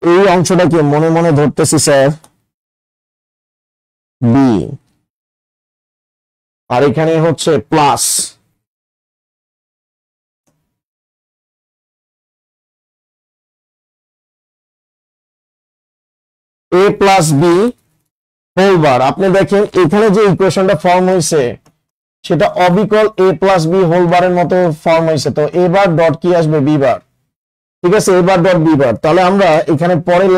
এই অংশটাকে মনে মনে ধরতেছি স্যার বি, আর এখানে হচ্ছে প্লাস। এ প্লাস বি হোল বার। আপনি দেখেন এখানে যে ইকুয়েশনটা ফর্ম হয়েছে সেটা অবিকল এ প্লাস বি হোল বারের মতো ফর্ম হয়েছে। তো এ বার ডট কি আসবে, বি বার, ঠিক আছে? এ বার ডট বি বার। তাহলে আমরা এখানে পরের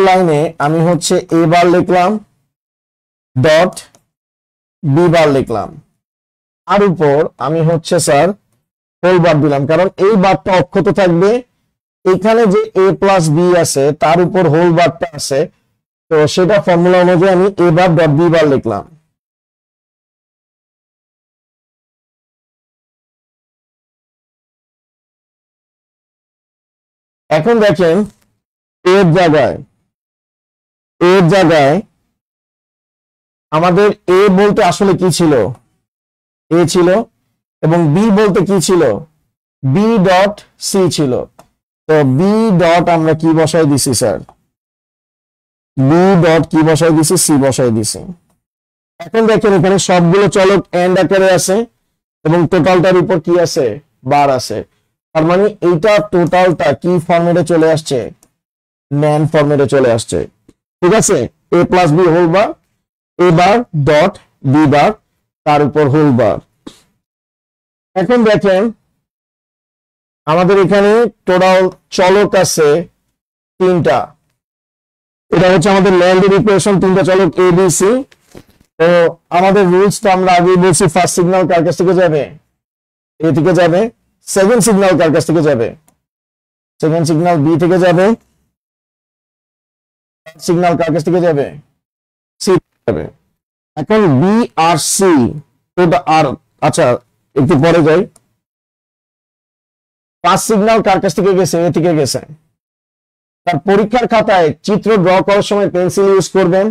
লাইনে আমি হচ্ছে এ বার লিখলাম ডট বি বার লিখলাম, আর উপর আমি হচ্ছে স্যার হোল বার দিলাম, কারণ এই বারটা অক্ষত থাকবে। এখানে যে এ প্লাস বি আছে তার উপর হোল বারটা আছে, তো সেটা ফর্মুলা অনুযায়ী আমি এ বার ডট বি বার লিখলাম। এখন দেখেন এর জায়গায় আমাদের এ বলতে আসলে কি ছিল, এ ছিল, এবং বি বলতে কি ছিল, বি ডট সি ছিল। তো বি ডট আমরা কি বসাই দিছি স্যার, বি ডট কি বসাই দিছি, সি বসাই দিছি। এখন দেখেন এখানে সবগুলো চলক এন্ড আকারে আছে এবং টোটালটার উপর কি আছে, বার আছে। তার মানে এইটা টোটালটা কি ফরম্যাটে চলে আসছে, ম্যান ফরম্যাটে চলে আসছে, ঠিক আছে? A plus B whole bar, A bar dot B বার, তার উপর হোল বার। এখন দেখেন আমাদের এখানে টোটাল চলক আছে তিনটা। এটা হচ্ছে আমাদের ল্যান্ডের ইকুয়েশন, তিনটা চলক এ বি সি। তো আমাদের রুলস তো আমরা আগেই বলছি, ফার্স্ট সিগন্যাল কার কাছ থেকে যাবে, এ থেকে যাবে। সেকেন্ড সিগন্যাল কার কাছ থেকে যাবে, সেকেন্ড সিগন্যাল বি থেকে যাবে। সিগন্যাল কার কাছ থেকে যাবে, সি যাবে। এখন বি আর সি আর, আচ্ছা একটু পরে যাই। ফার্স্ট সিগন্যাল কার কাছ থেকে গেছে, এ থেকে গেছে। তার পরীক্ষার খাতায় চিত্র ড্র করার সময় পেন্সিল ইউজ করবেন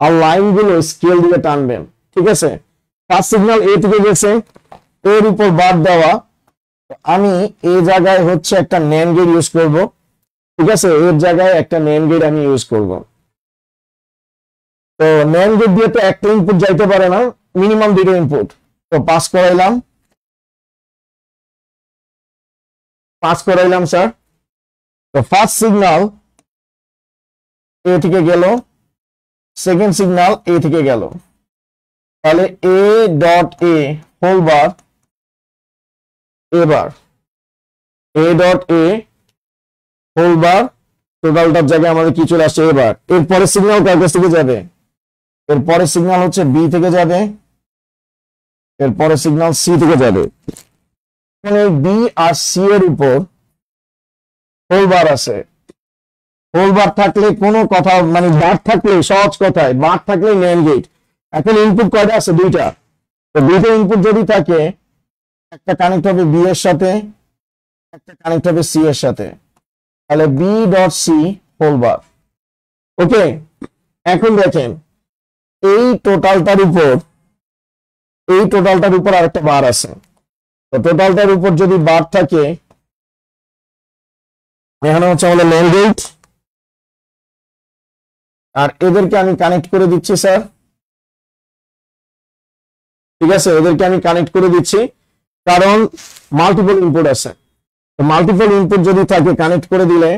আর লাইনগুলো স্কেল দিয়ে টানবেন, ঠিক আছে? ফার্স্ট সিগন্যাল এ থেকে গেছে, এর উপর বাদ দেওয়া, আমি এই জায়গায় হচ্ছে একটা ন্যান্ড গেট ইউজ করব, ঠিক আছে? এর জায়গায় একটা ন্যান্ড গেট আমি ইউজ করব। তো ন্যান্ড গেট দিয়ে তো একটা ইনপুট যাইতে পারে না, মিনিমাম দুটো ইনপুট। তো পাস করাইলাম স্যার। তো ফার্স্ট সিগন্যাল এ থেকে গেল, সেকেন্ড সিগন্যাল এ থেকে গেল, তাহলে এ ডট এ হোল বার, এবার এ ডট এ হোল বার টোটালটার জায়গায় আমাদের কি চলে আসছে এবার। এরপরে সিগন্যাল কার কাছ থেকে যাবে? এরপরে সিগন্যাল হচ্ছে বি থেকে যাবে, এরপরে সিগন্যাল সি থেকে যাবে। বি আর সি এর উপর হোল বার আছে, হোল বার থাকলে কোনো কথা মানে বার থাকলে সহজ কথায় বার থাকলে ন্যান্ড গেট। এখন ইনপুট কয়টা আছে? দুইটা। তো দুইটা ইনপুট যদি থাকে, একটা কানেক্ট হবে বি এর সাথে, একটা কানেক্ট হবে সি এর সাথে, তাহলে B dot C whole bar. Okay, এখন দেখেন এই টোটালটার উপর আরেকটা বার আছে। তো টোটালটার উপর যদি বার থাকে, এখানে হচ্ছে আমাদের ন্যান্ড গেট, আর এদেরকে আমি কানেক্ট করে দিচ্ছি স্যার। ঠিক আছে, এদেরকে আমি কানেক্ট করে দিচ্ছি কারণ মাল্টিপল ইনপুট আছে। তো মাল্টিপল ইনপুট যদি থাকে কানেক্ট করে দিলে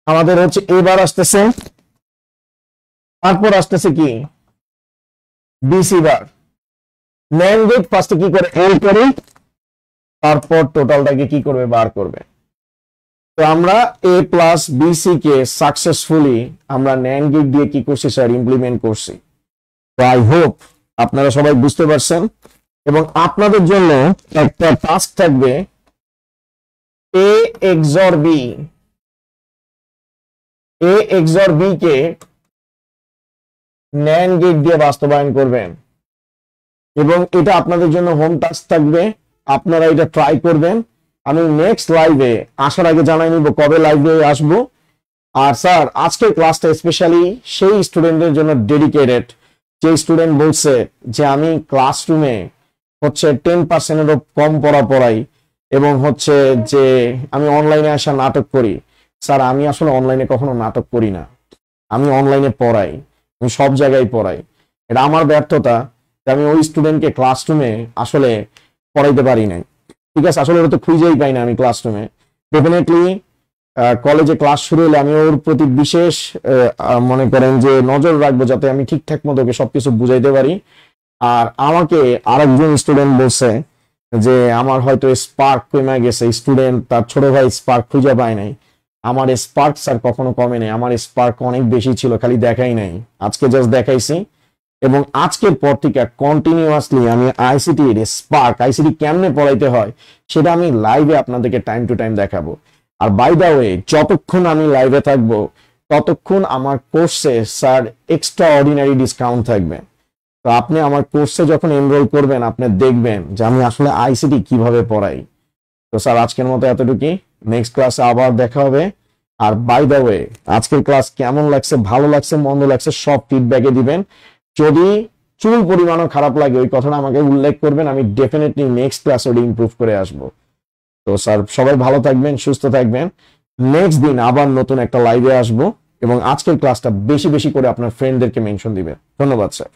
আমাদের হচ্ছে এবার আসতেছে, তারপর আসতেছে কি বিসি বার। ন্যান্ড গেট ফার্স্টে কি করে এল করে, তারপর টোটালটাকে কি করবে বার করবে। তো আমরা এ প্লাস বিসি কে সাকসেসফুলি আমরা ন্যান্ড গেট দিয়ে কি করছি স্যার? ইমপ্লিমেন্ট করছি। তো আই হোপ আপনারা সবাই বুঝতে পারছেন, এবং আপনাদের জন্য একটা টাস্ক থাকবে, এ এক্সর বি, এ এক্সর বি কে ন্যান্ড গেট দিয়ে বাস্তবায়ন করবেন, এবং এটা আপনাদের জন্য হোম টাস্ক থাকবে। আপনারা এটা ট্রাই করবেন। আমি নেক্সট লাইভে আসার আগে জানাই নিব কবে লাইভে আসবো। আর স্যার আজকের ক্লাসটা স্পেশালি সেই স্টুডেন্টদের জন্য ডেডিকেটেড যে স্টুডেন্ট বলছে যে আমি ক্লাসরুমে হচ্ছে 10%-এরও কম পড়া পড়াই, এবং হচ্ছে যে আমি অনলাইনে আসা নাটক করি। স্যার আমি আসলে অনলাইনে কখনো নাটক করি না, আমি অনলাইনে পড়াই, আমি সব জায়গায় পড়াই। এটা আমার ব্যর্থতা যে আমি ওই স্টুডেন্টকে ক্লাসরুমে আসলে পড়াইতে পারি নাই। ঠিক আছে, আসলে ওটা তো খুঁজেই পাই না আমি ক্লাসরুমে। ডেফিনেটলি কলেজে ক্লাস শুরু হলে আমি ওর প্রতি বিশেষ মনে করেন যে নজর রাখবো যাতে আমি ঠিকঠাক মতো ওকে সবকিছু বুঝাইতে পারি। আর আমাকে আরেকজন স্টুডেন্ট বলছে যে আমার হয়তো স্পার্ক কমে গেছে, স্টুডেন্ট তার ছোট ভাই স্পার্ক খুঁজে পায় নাই। আমার স্পার্ক স্যার কখনো কমে নাই, আমার স্পার্ক অনেক বেশি ছিল, খালি দেখাই নাই, আজকে জাস্ট দেখাইছি। এবং আজকের পর থেকে কন্টিনিউয়াসলি আমি আইসিটি স্পার্ক আইসিটি কেমনে পড়াইতে হয় সেটা আমি লাইভে আপনাদেরকে টাইম টু টাইম দেখাবো। আর বাই দা ওয়ে যতক্ষণ আমি লাইভে থাকবো ততক্ষণ আমার কোর্সে স্যার এক্সট্রা অর্ডিনারি ডিসকাউন্ট থাকবে। তো আপনি আমার কোর্সে যখন এনরোল করবেন আপনি দেখবেন যে আমি আসলে আইসিটি কিভাবে পড়াই। তো স্যার আজকের মতো এতটুকুই, নেক্সট ক্লাসে আবার দেখা হবে। আর বাই দা ওয়ে আজকের ক্লাস কেমন লাগছে, ভালো লাগছে, মন্দ লাগছে সব ফিডব্যাকে দিবেন। যদি চুল পরিমাণও খারাপ লাগে ওই কথাটা আমাকে উল্লেখ করবেন, আমি ডেফিনেটলি নেক্সট ক্লাসে ওটা ইমপ্রুভ করে আসবো। তো স্যার সবাই ভালো থাকবেন, সুস্থ থাকবেন। নেক্সট দিন আবার নতুন একটা লাইভে আসবো, এবং আজকের ক্লাসটা বেশি বেশি করে আপনার ফ্রেন্ডদেরকে মেনশন দিবেন। ধন্যবাদ স্যার।